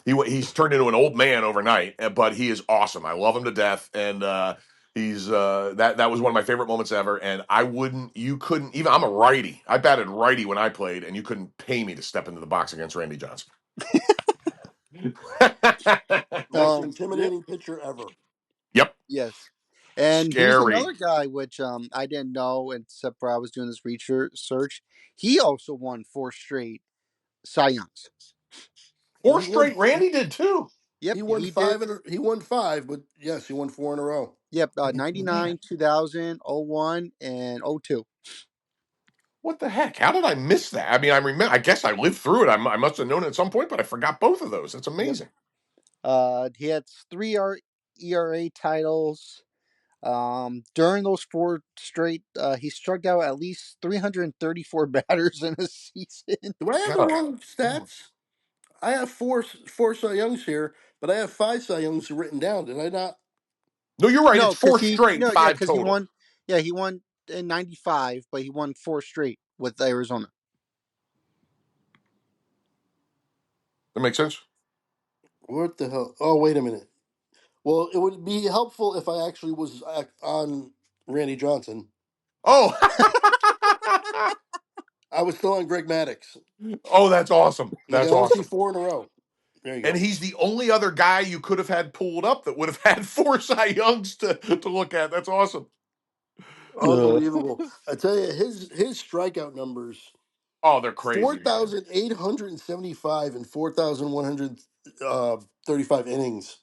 Speaker 2: he's turned into an old man overnight. But he is awesome. I love him to death, and he's that was one of my favorite moments ever. And you couldn't even. I'm a righty. I batted righty when I played, and you couldn't pay me to step into the box against Randy Johnson.
Speaker 3: Most
Speaker 1: Yep.
Speaker 3: intimidating pitcher ever.
Speaker 2: Yep.
Speaker 1: Yes. And here's another
Speaker 2: Scary.
Speaker 1: guy which I didn't know except for I was doing this research. He also won 4 straight Cy Youngs.
Speaker 3: Well,
Speaker 2: Four straight. Randy did too.
Speaker 1: Yep,
Speaker 3: he won
Speaker 1: he did.
Speaker 3: he won five, but yes, he won four in a row.
Speaker 1: Yep,
Speaker 2: Man,
Speaker 1: 99, 2000, 01, and 02.
Speaker 2: what the heck? How did I miss that? I mean, I remember. I guess I lived through it. I must have known it at some point, but I forgot both of those. That's
Speaker 1: Yep.
Speaker 2: amazing.
Speaker 1: He had 3 ERA titles. During those 4 straight, he struck out at least 334 batters in a season.
Speaker 3: Do I have the
Speaker 2: God.
Speaker 3: wrong stats? I have four Cy Youngs here, but I have five Cy Youngs written down. Did I not?
Speaker 2: No, you're right.
Speaker 1: No,
Speaker 2: It's
Speaker 1: because
Speaker 2: four straight,
Speaker 1: yeah,
Speaker 2: five
Speaker 1: because he
Speaker 2: total.
Speaker 1: won. Yeah, he won in '95, but he won 4 straight with Arizona.
Speaker 2: That makes sense.
Speaker 3: What the hell? Oh, wait a minute. Well, it would be helpful if I actually was on Randy Johnson.
Speaker 2: Oh,
Speaker 3: I was still on Greg Maddux.
Speaker 2: oh, that's awesome.
Speaker 3: I can
Speaker 2: That's
Speaker 3: only see
Speaker 2: awesome.
Speaker 3: four in a row. There you
Speaker 2: And
Speaker 3: go.
Speaker 2: he's the only other guy you could have had pulled up that would have had four Cy Youngs to look at. That's awesome.
Speaker 1: Uh,
Speaker 3: Unbelievable. I tell you, his strikeout numbers
Speaker 2: Oh, they're
Speaker 3: four
Speaker 2: crazy, man.
Speaker 3: thousand eight hundred and seventy five and 4,135 innings.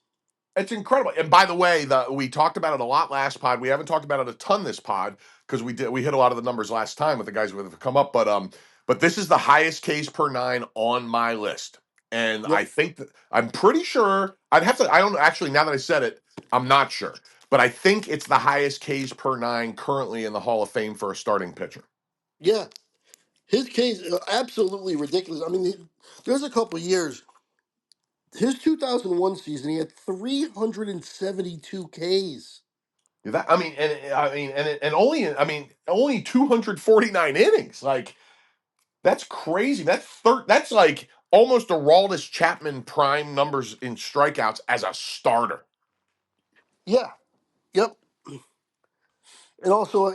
Speaker 2: It's incredible. And by the way, we talked about it a lot last pod. We haven't talked about it a ton this pod because we hit a lot of the numbers last time with the guys who have come up. But this is the highest Ks per nine on my list, and
Speaker 3: Yep.
Speaker 2: I think that I'm pretty sure I'd have to. I don't actually. Now that I said it, I'm not sure, but I think it's the highest Ks per nine currently in the Hall of Fame for a starting pitcher.
Speaker 3: Yeah. His case absolutely ridiculous. I mean, there's a couple years. His 2001 season, he had 372 Ks.
Speaker 2: Only 249 innings. Like that's crazy. That's like almost a Raldis Chapman prime numbers in strikeouts as a starter.
Speaker 3: Yeah. Yep. And also,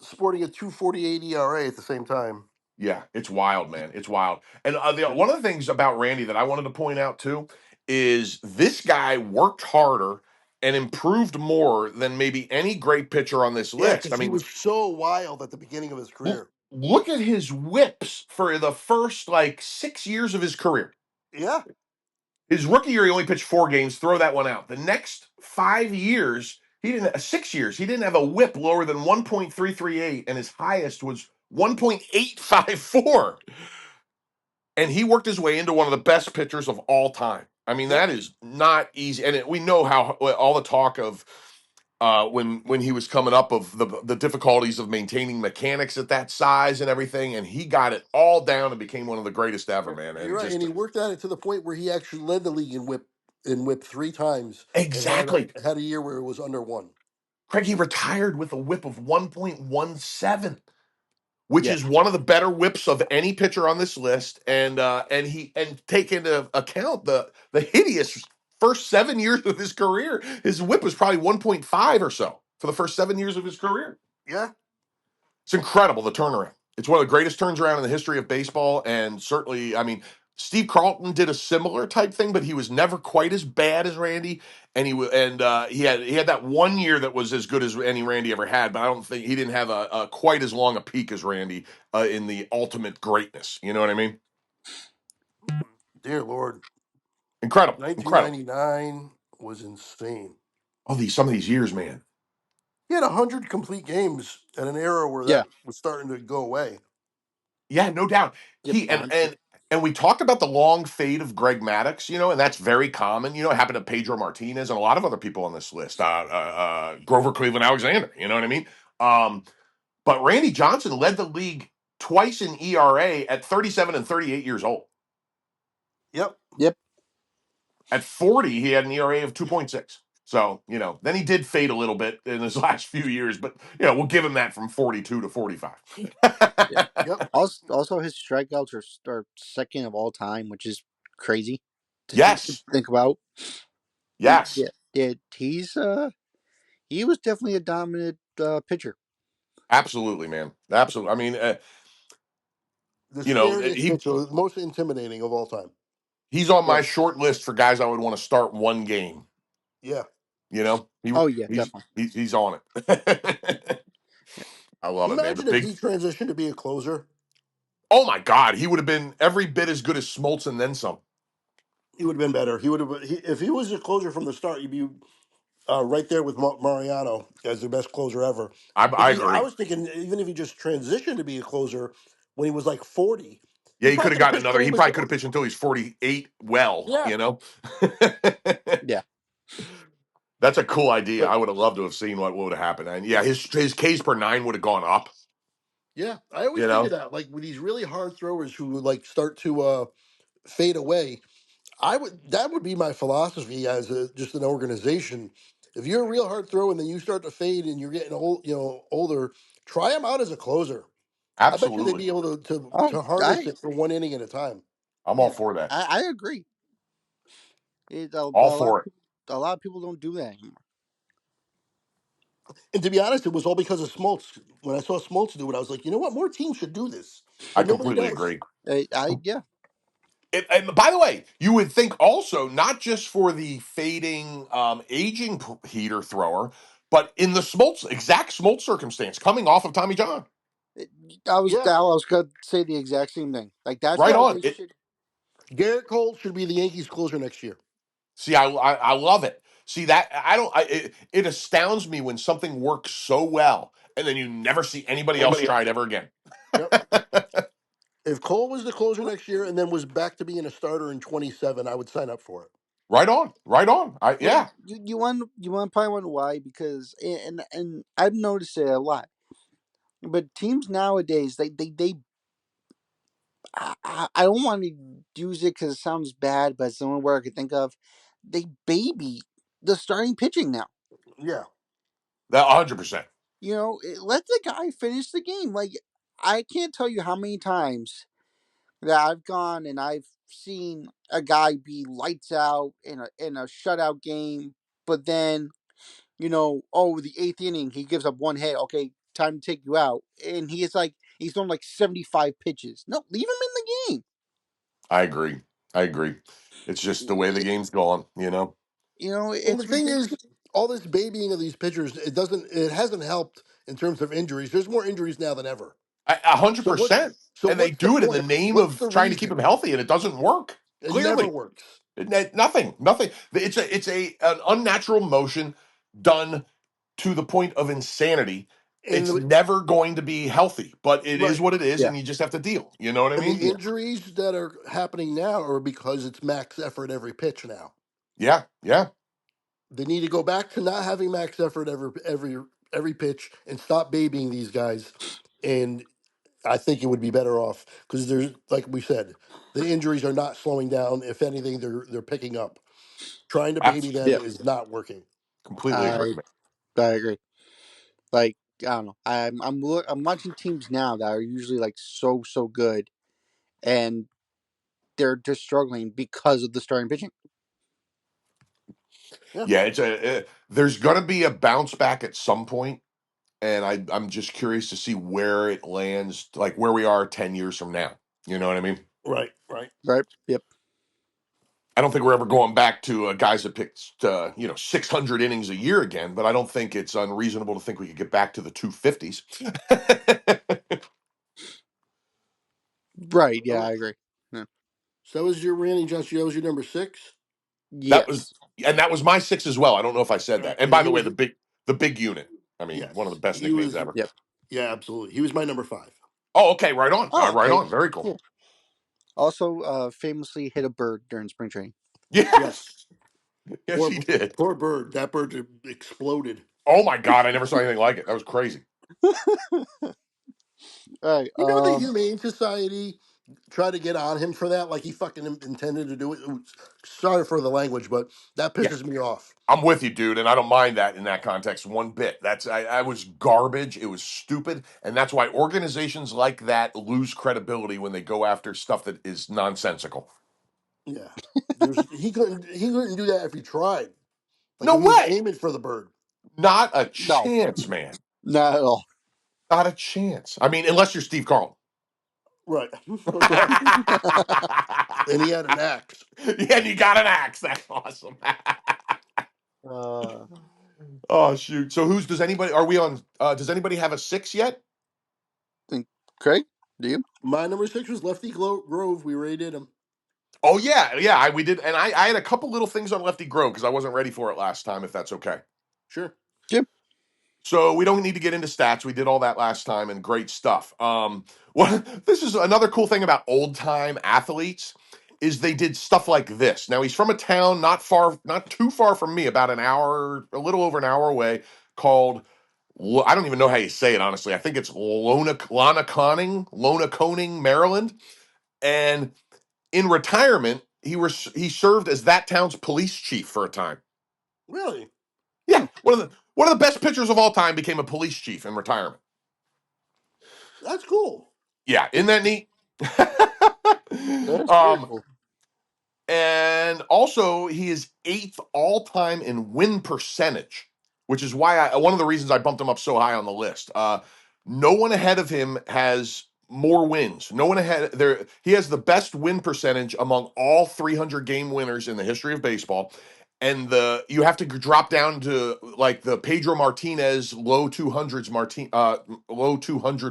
Speaker 3: sporting a 248 ERA at the same time.
Speaker 2: Yeah, it's wild, man. It's wild. And one of the things about Randy that I wanted to point out too is this guy worked harder and improved more than maybe any great pitcher on this
Speaker 3: Yeah,
Speaker 2: list.
Speaker 3: because
Speaker 2: I
Speaker 3: he
Speaker 2: mean,
Speaker 3: was so wild at the beginning of his career.
Speaker 2: look at his whips for the first like 6 years of his career.
Speaker 3: Yeah.
Speaker 2: His rookie year, he only pitched 4 games. Throw that one out. The next 5 years, he didn't. 6 years, he didn't have a WHIP lower than 1.338, and his highest was 1.854. And he worked his way into one of the best pitchers of all time. I mean,
Speaker 3: Yep.
Speaker 2: that is not easy. And we know how all the talk of when he was coming up of the difficulties of maintaining mechanics at that size and everything, and he got it all down and became one of the greatest ever, man.
Speaker 3: You're
Speaker 2: And
Speaker 3: right. And
Speaker 2: just
Speaker 3: he worked at it to the point where he actually led the league in whip three times and
Speaker 2: exactly.
Speaker 3: had a year where it was under one.
Speaker 2: Craig, he retired with a whip of 1.17, which
Speaker 1: yeah,
Speaker 2: is one of the better whips of any pitcher on this list. And take into account the hideous first 7 years of his career, his whip was probably 1.5 or so for the first 7 years of his career.
Speaker 3: Yeah.
Speaker 2: It's incredible the turnaround. It's one of the greatest turns around in the history of baseball, and certainly, I mean, Steve Carlton did a similar type thing, but he was never quite as bad as Randy. And he had that 1 year that was as good as any Randy ever had, but I don't think he didn't have a quite as long a peak as Randy in the ultimate greatness. You know what I mean?
Speaker 3: Dear Lord.
Speaker 2: Incredible, incredible.
Speaker 3: 1999 was insane.
Speaker 2: Oh, these some of these years, man.
Speaker 3: He had 100 complete games in an era where
Speaker 1: Yeah.
Speaker 3: that was starting to go away.
Speaker 2: Yeah, no doubt.
Speaker 1: Yep.
Speaker 2: He
Speaker 1: 100.
Speaker 2: and we talked about the long fade of Greg Maddux, and that's very common. It happened to Pedro Martinez and a lot of other people on this list. Grover Cleveland Alexander. You know what I mean? Um, but Randy Johnson led the league twice in ERA at 37 and 38 years old.
Speaker 3: Yep.
Speaker 1: Yep.
Speaker 2: At 40, he had an ERA of 2.6. So, then he did fade a little bit in his last few years, but we'll give him that from 42 to 45.
Speaker 1: Yeah.
Speaker 3: Yep.
Speaker 1: Also, his strikeouts are second of all time, which is crazy to
Speaker 2: Yes.
Speaker 1: think about.
Speaker 2: Yes.
Speaker 1: Yeah. Yeah. He was definitely a dominant pitcher.
Speaker 2: Absolutely, man. Absolutely. I mean,
Speaker 3: The scariest
Speaker 2: he
Speaker 3: pitcher, the most intimidating of all time.
Speaker 2: he's on
Speaker 1: Yep.
Speaker 2: my short list for guys I would want to start one game.
Speaker 3: Yeah.
Speaker 2: He
Speaker 1: Oh yeah,
Speaker 2: he's
Speaker 1: definitely.
Speaker 2: he's on it.
Speaker 1: Yeah.
Speaker 2: I love it, man. The
Speaker 3: Imagine if
Speaker 2: big
Speaker 3: he transitioned to be a closer.
Speaker 2: Oh my God, he would have been every bit as good as Smoltz and then some.
Speaker 3: He would have been better. He would have. If he was a closer from the start, he'd be right there with Mariano as the best closer ever.
Speaker 2: I
Speaker 3: I
Speaker 2: agree.
Speaker 3: was thinking even if he just transitioned to be a closer when he was like 40,
Speaker 2: Yeah,
Speaker 3: he
Speaker 2: he could
Speaker 3: probably
Speaker 2: have
Speaker 3: could have
Speaker 2: gotten
Speaker 3: pitched
Speaker 2: another.
Speaker 3: till he
Speaker 2: He
Speaker 3: was
Speaker 2: probably could have pitched until he's 48 well,
Speaker 3: yeah.
Speaker 1: Yeah.
Speaker 2: That's a cool idea.
Speaker 3: But
Speaker 2: I would have loved to have seen what would have happened. And yeah, his Ks per nine would have gone up,
Speaker 3: yeah, I always
Speaker 2: you
Speaker 3: think of
Speaker 2: know?
Speaker 3: that like with these really hard throwers who like start to fade away. I would that would be my philosophy as just an organization. If you're a real hard thrower and then you start to fade and you're getting older, try them out as a closer. I bet you they'd
Speaker 2: Absolutely.
Speaker 3: be able to to,
Speaker 1: Oh,
Speaker 3: to harness it for one inning at a time.
Speaker 2: I'm all
Speaker 1: yeah.
Speaker 2: for that.
Speaker 1: I agree.
Speaker 2: All for it.
Speaker 1: A lot of people don't do that anymore.
Speaker 3: And to be honest, it was all because of Smoltz. When I saw Smoltz do it, I was like, you know what? More teams should do this,
Speaker 2: I
Speaker 3: but nobody
Speaker 2: completely
Speaker 3: does.
Speaker 2: agree.
Speaker 1: Yeah.
Speaker 2: And by the way, you would think also not just for the fading, aging heater thrower, but in the Smoltz exact Smoltz circumstance, coming off of Tommy John,
Speaker 1: It-
Speaker 3: Yeah,
Speaker 1: I was gonna say the exact same thing. Like that's
Speaker 2: right
Speaker 1: how
Speaker 2: on.
Speaker 1: they should.
Speaker 3: Garrett Cole should be the Yankees closer next year.
Speaker 2: See, I love it. See that I don't. It astounds me when something works so well, and then you never see anybody else
Speaker 3: Anybody
Speaker 2: try it
Speaker 3: else?
Speaker 2: ever again.
Speaker 3: Yep. If Cole was the closer next year and then was back to being a starter in 27, I would sign up for it.
Speaker 2: Right on, right on. I
Speaker 1: Well,
Speaker 2: Yeah,
Speaker 1: you want probably wonder why because and I've noticed it a lot. But teams nowadays, they I don't want to use it because it sounds bad, but it's the only word I could think of. They baby the starting pitching now.
Speaker 3: Yeah.
Speaker 2: that 100%.
Speaker 1: Let the guy finish the game. Like I can't tell you how many times that I've gone and I've seen a guy be lights out in a shutout game, but then the eighth inning he gives up one hit. Okay, time to take you out, and he's thrown like 75 pitches. No, leave him in the game.
Speaker 2: I agree. I agree. It's just the way the
Speaker 1: It,
Speaker 2: game's gone.
Speaker 3: And the
Speaker 1: it's
Speaker 3: thing
Speaker 1: ridiculous.
Speaker 3: is, all this babying of these pitchers, it hasn't helped in terms of injuries. There's more injuries now than ever.
Speaker 2: A hundred
Speaker 3: So what's
Speaker 2: percent.
Speaker 3: so
Speaker 2: And they
Speaker 3: what's the
Speaker 2: do it in the
Speaker 3: point?
Speaker 2: name
Speaker 3: What's
Speaker 2: of
Speaker 3: the
Speaker 2: trying to keep
Speaker 3: reason?
Speaker 2: him healthy, and it doesn't work.
Speaker 3: It never
Speaker 2: Clearly,
Speaker 3: works.
Speaker 2: nothing. It's an unnatural motion done to the point of insanity.
Speaker 3: And
Speaker 2: It's
Speaker 3: the,
Speaker 2: never going to be healthy, but it is
Speaker 3: right.
Speaker 2: what it is,
Speaker 1: Yeah,
Speaker 2: and you just have to deal. You know what I
Speaker 3: And the
Speaker 2: mean?
Speaker 1: yeah,
Speaker 3: injuries that are happening now are because it's max effort every pitch now.
Speaker 2: Yeah, yeah.
Speaker 3: They need to go back to not having max effort every pitch and stop babying these guys. And I think it would be better off because there's like we said, the injuries are not slowing down. If anything, they're picking up. Trying to baby them
Speaker 1: yeah.
Speaker 3: is not working.
Speaker 2: Completely agree,
Speaker 1: I
Speaker 2: man.
Speaker 1: I agree. Like I don't know. I'm watching teams now that are usually like so good, and they're just struggling because of the starting pitching.
Speaker 3: Yeah,
Speaker 2: Yeah, there's going to be a bounce back at some point, and I'm just curious to see where it lands, like where we are 10 years from now. You know what I mean?
Speaker 3: right, right.
Speaker 1: Right. Yep.
Speaker 2: I don't think we're ever going back to guys that pitched 600 innings a year again, but I don't think it's unreasonable to think we could get back to the 250s.
Speaker 1: Right. Yeah,
Speaker 3: Oh,
Speaker 1: I agree. Yeah.
Speaker 3: so that was your Randy Johnson. That was your number 6.
Speaker 2: that was
Speaker 1: Yes.
Speaker 2: And that was my 6 as well. I don't know if I said that. And
Speaker 3: And
Speaker 2: by
Speaker 3: he
Speaker 2: the way,
Speaker 3: was
Speaker 2: the big unit. I mean, one of the
Speaker 3: yes,
Speaker 2: best
Speaker 3: he
Speaker 2: nicknames
Speaker 3: was.
Speaker 2: ever.
Speaker 1: Yep.
Speaker 3: Yeah, absolutely. He was my number 5.
Speaker 2: Oh, okay, right on.
Speaker 3: Oh,
Speaker 2: Right
Speaker 3: okay.
Speaker 2: on. Very cool.
Speaker 1: Yeah. Also, famously hit a bird during spring training.
Speaker 2: Yes.
Speaker 3: Yes.
Speaker 2: Yes, she did.
Speaker 3: Poor bird. That bird exploded.
Speaker 2: Oh my God, I never saw anything like it. That was crazy.
Speaker 1: All right.
Speaker 3: You know the Humane Society tried to get on him for that, like he fucking intended to do it. Ooh, sorry for the language, but that
Speaker 2: Yeah.
Speaker 3: pisses me off.
Speaker 2: I'm with you, dude, and I don't mind that in that context one bit. I was garbage. It was stupid, and that's why organizations like that lose credibility when they go after stuff that is nonsensical.
Speaker 3: Yeah, he couldn't do that if he tried. Like
Speaker 2: No
Speaker 3: if he was
Speaker 2: way.
Speaker 3: aiming for the bird.
Speaker 2: Not a
Speaker 1: No,
Speaker 2: chance, man.
Speaker 1: not at all.
Speaker 2: Not a chance. I mean, unless you're Steve Carlton.
Speaker 3: Right. Well, and he had an axe.
Speaker 2: Yeah, and you got an axe. That's awesome.
Speaker 1: I
Speaker 2: Oh shoot. So who's does anybody are we on does anybody have a 6 yet?
Speaker 1: think Craig, do you?
Speaker 3: My number 6 was Lefty Grove. We rated him.
Speaker 2: Oh yeah, we did, and I had a couple little things on Lefty Grove because I wasn't ready for it last time. If that's okay.
Speaker 3: Sure.
Speaker 1: Jim.
Speaker 2: So we don't need to get into stats. We did all that last time, and great stuff. Well, this is another cool thing about old time athletes is they did stuff like this. Now he's from a town not too far from me, about an hour, a little over an hour away, called. I don't even know how you say it honestly. I think it's Lona Coning, Maryland, and in retirement, he served as that town's police chief for a time.
Speaker 3: Really?
Speaker 2: Yeah,
Speaker 1: Hmm,
Speaker 2: one of the best pitchers of all time became a police chief in retirement.
Speaker 3: That's cool.
Speaker 2: Yeah, isn't that neat?
Speaker 1: that's very
Speaker 2: um,
Speaker 1: cool.
Speaker 2: and also he is eighth all time in win percentage, which is why one of the reasons I bumped him up so high on the list. No one ahead of him has more wins. No one ahead there. He has the best win percentage among all 300 game winners in the history of baseball. And you have to drop down to like the Pedro Martinez low 200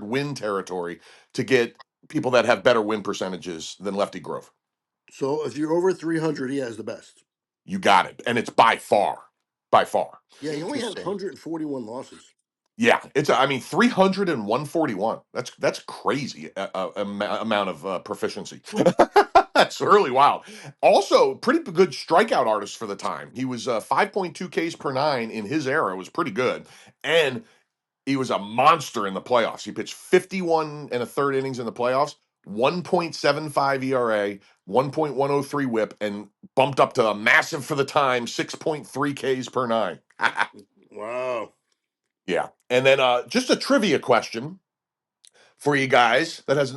Speaker 2: win territory to get people that have better win percentages than Lefty Grove.
Speaker 3: So if you're over 300, he has the best.
Speaker 2: You got it. And it's by far, by far.
Speaker 3: Yeah, he only has
Speaker 1: Interesting.
Speaker 3: 141 losses.
Speaker 2: Yeah, I mean 300 and 141. That's crazy amount of proficiency. That's really wild. Also, pretty good strikeout artist for the time. He was 5.2 Ks per 9 in his era. It was pretty good. And he was a monster in the playoffs. He pitched 51 and a third innings in the playoffs, 1.75 ERA, 1.103 whip, and bumped up to a massive for the time 6.3 Ks per 9.
Speaker 3: Wow.
Speaker 2: Yeah. And then just a trivia question for you guys that has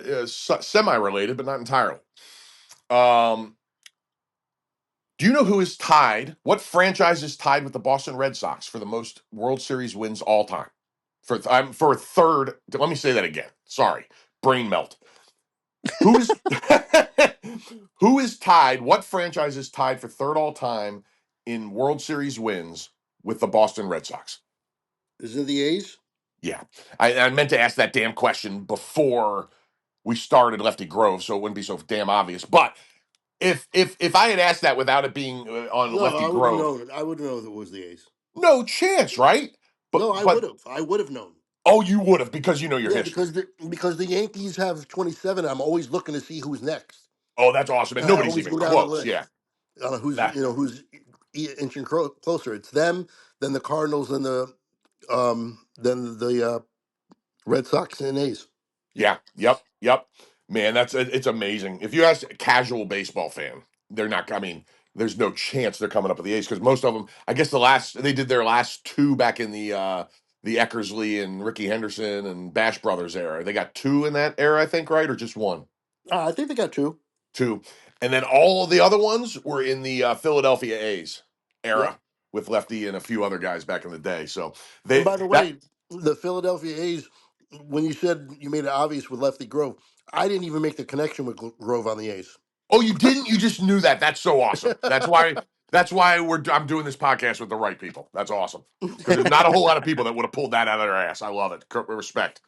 Speaker 2: is semi related, but not entirely. Um, do you know who is tied? What franchise is tied with the Boston Red Sox for the most World Series wins all time? For a third. Let me say that again. Sorry, brain melt. Who is who is tied? What franchise is tied for third all time in World Series wins with the Boston Red Sox?
Speaker 3: Is it the A's?
Speaker 2: Yeah, I meant to ask that damn question before we started Lefty Grove, so it wouldn't be so damn obvious. But if I had asked that without it being on
Speaker 3: No,
Speaker 2: Lefty
Speaker 3: I would have
Speaker 2: Grove,
Speaker 3: known it. I would have known it was the A's.
Speaker 2: no chance, right?
Speaker 3: No, I
Speaker 2: But
Speaker 3: would have. I would have known.
Speaker 2: oh, you would have because you know your
Speaker 3: Yeah,
Speaker 2: history.
Speaker 3: because the Yankees have 27. I'm always looking to see who's next.
Speaker 2: Oh, that's awesome, and
Speaker 3: And I
Speaker 2: nobody's
Speaker 3: always
Speaker 2: even
Speaker 3: go down the
Speaker 2: close.
Speaker 3: list.
Speaker 2: Yeah,
Speaker 3: Who's
Speaker 2: that
Speaker 3: inching closer? It's them, then the Cardinals, then the Red Sox and A's.
Speaker 2: yeah, yep. Man, it's amazing. If you ask a casual baseball fan, they're not. I mean, there's no chance they're coming up with the A's because most of them. I guess they did their last two back in the Eckersley and Ricky Henderson and Bash Brothers era. They got two in that era, I think, right, or just one,
Speaker 3: I think they got two.
Speaker 2: two, and then all of the other ones were in the Philadelphia A's
Speaker 3: Yep.
Speaker 2: era with Lefty and a few other guys back in the day. So
Speaker 3: And
Speaker 2: they
Speaker 3: by the
Speaker 2: that
Speaker 3: way, the Philadelphia A's, when you said you made it obvious with Lefty Grove, I didn't even make the connection with Grove on the A's.
Speaker 2: Oh, you didn't? You just knew that. That's so awesome. That's why I'm doing this podcast with the right people. That's awesome. Because there's not a whole lot of people that would have pulled that out of their ass. I love it. Respect.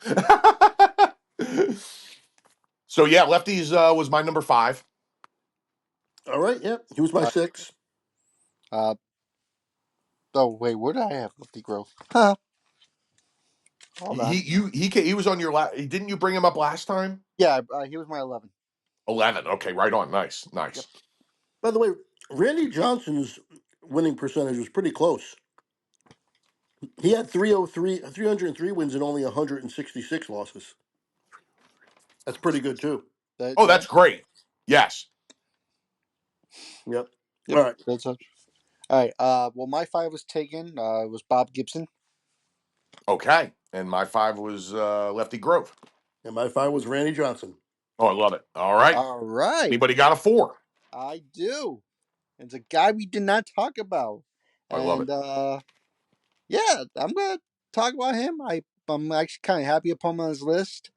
Speaker 2: So yeah, lefties was my number 5.
Speaker 3: All right, yeah. He was my
Speaker 1: Uh,
Speaker 3: six.
Speaker 1: Uh, oh wait, where did I have Lefty Grove? Huh? Hold on.
Speaker 2: He was on your last. Didn't you bring him up last time?
Speaker 1: Yeah, he was my 11.
Speaker 2: 11. Okay, right on. Nice,
Speaker 1: Yep.
Speaker 2: nice.
Speaker 3: By the way, Randy Johnson's winning percentage was pretty close. He had 303 wins and only 166 losses. That's pretty good too.
Speaker 2: Oh,
Speaker 1: That
Speaker 2: that's great. Yes.
Speaker 3: Yep.
Speaker 1: yep.
Speaker 3: All right.
Speaker 1: That's all right. Well, my 5 was taken. It was Bob Gibson.
Speaker 2: Okay. And my 5 was Lefty Grove.
Speaker 3: And my 5 was Randy Johnson.
Speaker 2: Oh, I love it. All right.
Speaker 1: All right,
Speaker 2: Anybody got a 4?
Speaker 1: I do. It's a guy we did not talk about,
Speaker 2: I love it.
Speaker 1: and yeah, I'm gonna talk about him. I'm actually kind of happy to put him on his list.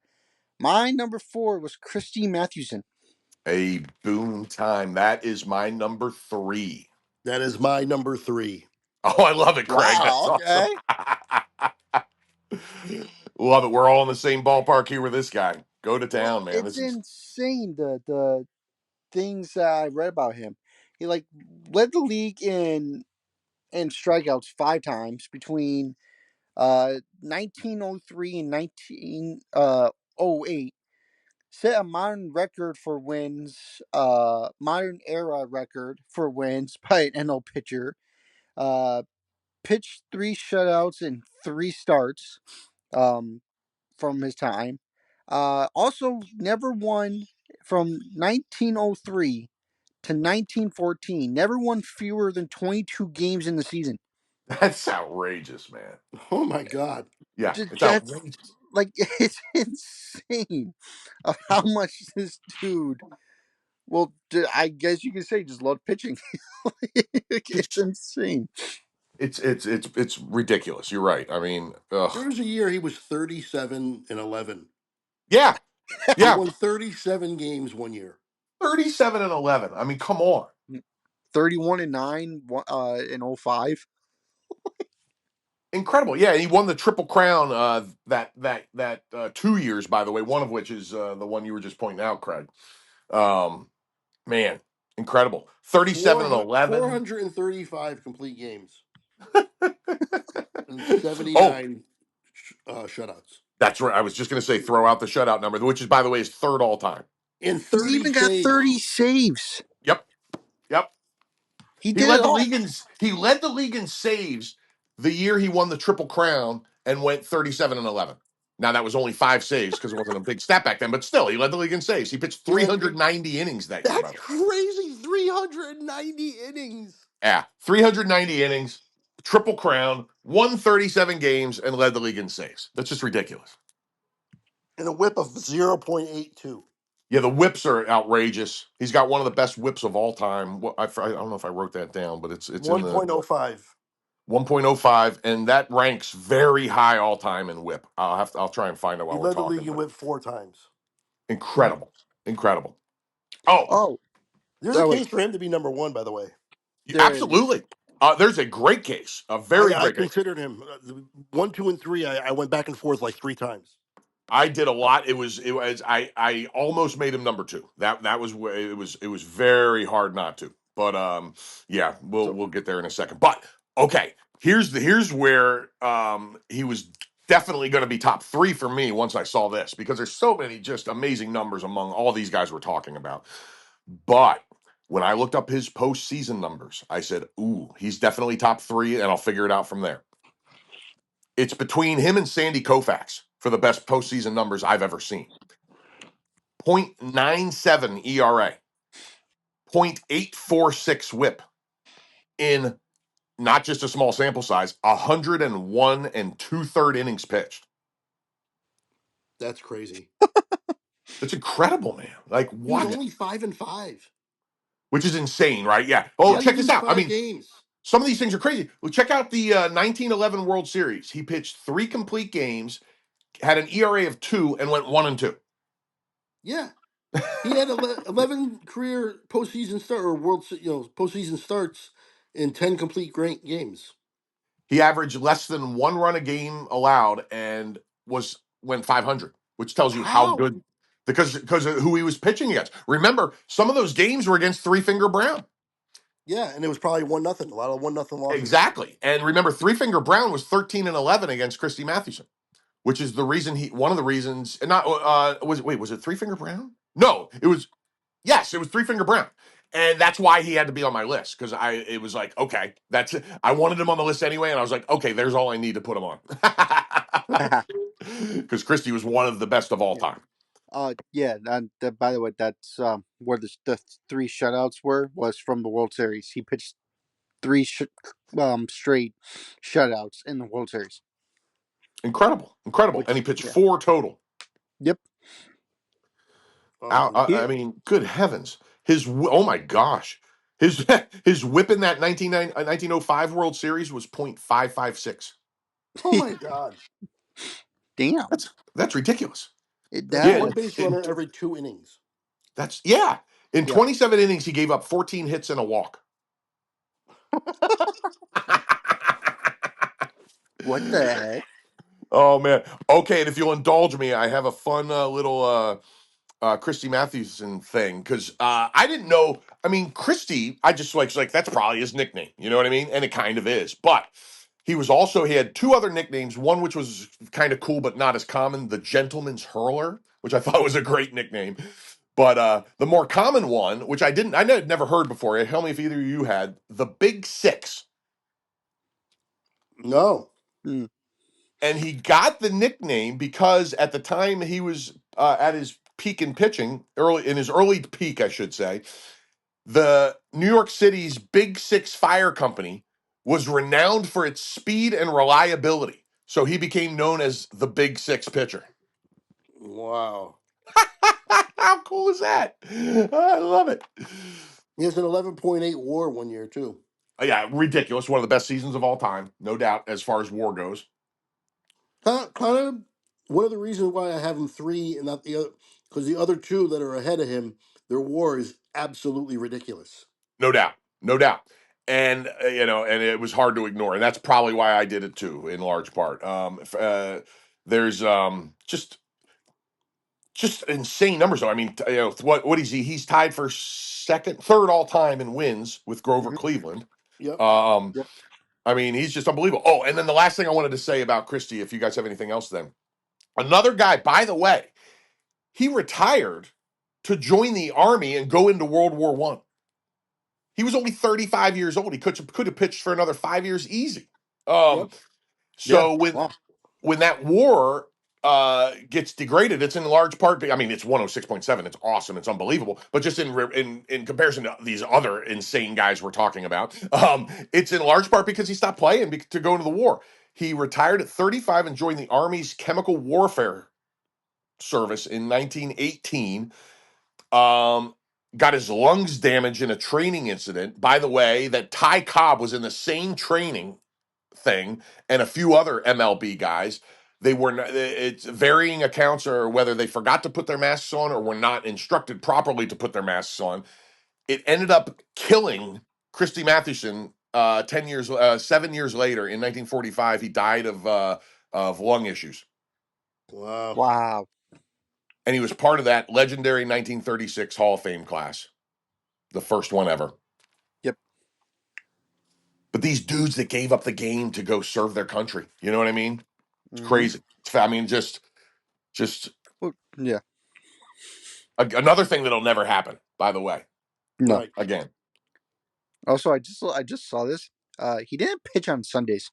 Speaker 1: My number 4 was Christy Mathewson.
Speaker 2: A boom time. That is my number 3.
Speaker 3: That is my number 3.
Speaker 2: Oh, I love it, Craig. That's
Speaker 1: Wow.
Speaker 2: awesome.
Speaker 1: Okay.
Speaker 2: Love it. We're all in the same ballpark here with this guy. Go to
Speaker 1: Well,
Speaker 2: town, man.
Speaker 1: it's
Speaker 2: This is
Speaker 1: insane the things that I read about him. He like led the league in strikeouts 5 times between 1903 and 1908. Set a modern record for wins, modern era record for wins by an NL pitcher. Uh, Pitched 3 shutouts in 3 starts um, from his time. Also, never won from 1903 to 1914. Never won fewer than 22 games in the season.
Speaker 2: that's outrageous, man.
Speaker 3: Oh my God.
Speaker 2: Yeah, it's
Speaker 1: That's
Speaker 2: outrageous.
Speaker 1: like it's insane of how much this dude. Well, I guess you could say just loved pitching. It's
Speaker 2: Just
Speaker 1: insane.
Speaker 2: it's ridiculous. You're right. I mean,
Speaker 3: There
Speaker 2: ugh.
Speaker 3: was a year he was 37 and 11.
Speaker 2: Yeah,
Speaker 3: He
Speaker 2: yeah.
Speaker 3: won 37 games one year.
Speaker 2: 37 and 11. I mean, come on.
Speaker 1: 31-9 in '05.
Speaker 2: Incredible. Yeah, and he won the Triple Crown that 2 years, by the way, one of which is the one you were just pointing out, Craig. Um, man, incredible. 37 and 11.
Speaker 3: 435 complete games and
Speaker 2: Oh,
Speaker 3: 79 shutouts
Speaker 2: that's right. I was just going to say throw out the shutout number, which is, by the way, is third all time.
Speaker 3: and
Speaker 1: He's
Speaker 3: 30
Speaker 1: even got 30
Speaker 3: saves.
Speaker 1: saves.
Speaker 2: Yep. Yep.
Speaker 1: He
Speaker 2: He
Speaker 1: did it
Speaker 2: led the
Speaker 1: all.
Speaker 2: league in he led the league in saves the year he won the Triple Crown and went 37 and 11. Now that was only 5 saves because it wasn't a big stat back then, but still he led the league in saves. He pitched
Speaker 3: He led.
Speaker 2: 390 innings that year, by
Speaker 3: That's
Speaker 2: the way.
Speaker 3: crazy. 390 innings
Speaker 2: Yeah, 390 innings, Triple Crown, won 37 games, and led the league in saves. That's just ridiculous.
Speaker 3: and a whip of 0.82.
Speaker 2: Yeah, the whips are outrageous. He's got one of the best whips of all time. I don't know if I wrote that down, but it's in the
Speaker 3: 1.05.
Speaker 2: 1.05, and that ranks very high all time in whip. I'll try and find it
Speaker 3: He
Speaker 2: while we're
Speaker 3: led the
Speaker 2: talking,
Speaker 3: league in
Speaker 2: but
Speaker 3: whip 4 times.
Speaker 2: incredible, incredible. Oh,
Speaker 1: Oh,
Speaker 3: There's a
Speaker 1: oh wait,
Speaker 3: case for him to be number one, by the way.
Speaker 1: there is.
Speaker 2: absolutely. There's a great case, a very
Speaker 3: I
Speaker 2: great case.
Speaker 3: considered him 1, 2, and 3. I went back and forth like 3 times.
Speaker 2: I did a lot. It was I almost made him number 2. That was where it was very hard not to. But yeah, we'll
Speaker 3: So
Speaker 2: we'll get there in a second. But okay, here's where he was definitely going to be top 3 for me once I saw this because there's so many just amazing numbers among all these guys we're talking about. But when I looked up his postseason numbers, I said, "Ooh, he's definitely top 3," and I'll figure it out from there. It's between him and Sandy Koufax for the best postseason numbers I've ever seen. 0.97 ERA, 0.846 whip in not just a small sample size, 101 and two-third innings pitched.
Speaker 3: that's crazy.
Speaker 2: That's incredible, man. Like,
Speaker 3: He was
Speaker 2: what?
Speaker 3: only 5-5.
Speaker 2: Which is insane, right? Yeah. Oh,
Speaker 3: How do you
Speaker 2: check this
Speaker 3: lose
Speaker 2: out. I
Speaker 3: 5
Speaker 2: mean,
Speaker 3: games?
Speaker 2: some of these things are crazy. Well, check out the 1911 World Series. He pitched 3 complete games, had an ERA of 2, and went 1-2.
Speaker 3: Yeah. He had 11 career postseason start or postseason starts in 10 complete great games.
Speaker 2: He averaged less than 1 run a game allowed and went 500, which tells you how
Speaker 3: How?
Speaker 2: good because of who he was pitching against. Remember, some of those games were against Three Finger Brown.
Speaker 3: Yeah, and it was probably 1-0. A lot of 1-0 losses.
Speaker 2: Exactly. And remember, Three Finger Brown was 13-11 against Christy Mathewson, which is the reason one of the reasons. And not was it Three Finger Brown? No, it was. Yes, it was Three Finger Brown. And that's why he had to be on my list, because it was like, okay, that's it. I wanted him on the list anyway, and I was like, okay, there's all I need to put him on. Because Christie was one of the best of all
Speaker 1: Yeah.
Speaker 2: time.
Speaker 1: Yeah. And by the way, that's where the three shutouts was from the World Series. He pitched three straight shutouts in the World Series.
Speaker 2: Incredible, incredible. And
Speaker 1: Which
Speaker 2: he pitched
Speaker 1: yeah.
Speaker 2: four total.
Speaker 1: Yep.
Speaker 2: I
Speaker 1: Here.
Speaker 2: mean, good heavens. Oh my gosh. His his whip in that 1905 World Series was .556.
Speaker 3: Oh my God,
Speaker 1: Damn.
Speaker 2: That's ridiculous.
Speaker 3: that's
Speaker 2: Yeah,
Speaker 3: one
Speaker 1: That's
Speaker 3: base runner every 2 innings.
Speaker 2: that's yeah. In
Speaker 1: yep.
Speaker 2: 27 innings, he gave up 14 hits and a walk.
Speaker 1: What the heck?
Speaker 2: Oh man. Okay, and if you'll indulge me, I have a fun little Christy Mathewson thing, because I didn't know. I mean, Christy, I just like that's probably his nickname. You know what I mean? And it kind of is. But he had two other nicknames. One which was kind of cool but not as common, the Gentleman's Hurler, which I thought was a great nickname. But the more common one, which I had never heard before. Tell me if either of you had the Big Six.
Speaker 3: No.
Speaker 1: Hmm.
Speaker 2: And he got the nickname because at the time he was at his peak in pitching, early peak, I should say, the New York City's Big Six Fire Company was renowned for its speed and reliability. So he became known as the Big Six pitcher.
Speaker 3: Wow.
Speaker 2: How cool is that? I love it.
Speaker 3: He has an 11.8 WAR 1 year too.
Speaker 2: Yeah, ridiculous. One of the best seasons of all time, no doubt, as far as WAR goes.
Speaker 3: Kind of one of the reasons why I have him three and not the other, because the other two that are ahead of him, their WAR is absolutely ridiculous.
Speaker 2: No doubt, no doubt. And and it was hard to ignore, and that's probably why I did it too, in large part. There's just insane numbers, though. I mean, what is he? He's tied for third all time in wins with Grover
Speaker 1: Hmm.
Speaker 2: Cleveland.
Speaker 3: Yep.
Speaker 2: Um,
Speaker 1: Yep.
Speaker 2: I mean, he's just unbelievable. Oh, and then the last thing I wanted to say about Christie, if you guys have anything else, then another guy. By the way, he retired to join the army and go into World War One. He was only 35 years old. He could have pitched for another 5 years easy. Um,
Speaker 3: Yep.
Speaker 1: Yeah.
Speaker 2: so
Speaker 1: Wow.
Speaker 2: when that war gets degraded, it's in large part. I mean, it's 106.7. It's awesome. It's unbelievable. But just in comparison to these other insane guys we're talking about, it's in large part because he stopped playing to go into the war. He retired at 35 and joined the Army's chemical warfare service in 1918. Um, got his lungs damaged in a training incident. By the way, that Ty Cobb was in the same training thing, and a few other MLB guys. They were not, it's varying accounts, or whether they forgot to put their masks on or were not instructed properly to put their masks on. It ended up killing Christy Mathewson 7 years later in 1945. He died of lung issues,
Speaker 3: Wow.
Speaker 1: Wow.
Speaker 2: and he was part of that legendary 1936 Hall of Fame class, the first one ever.
Speaker 1: Yep.
Speaker 2: But these dudes that gave up the game to go serve their country, you know what I mean? It's
Speaker 1: Hmm.
Speaker 2: crazy. I mean, just
Speaker 1: Well, yeah.
Speaker 2: another thing that'll never happen. By the way,
Speaker 1: No.
Speaker 3: Right.
Speaker 2: again.
Speaker 1: Also, I just saw this. He didn't pitch on Sundays.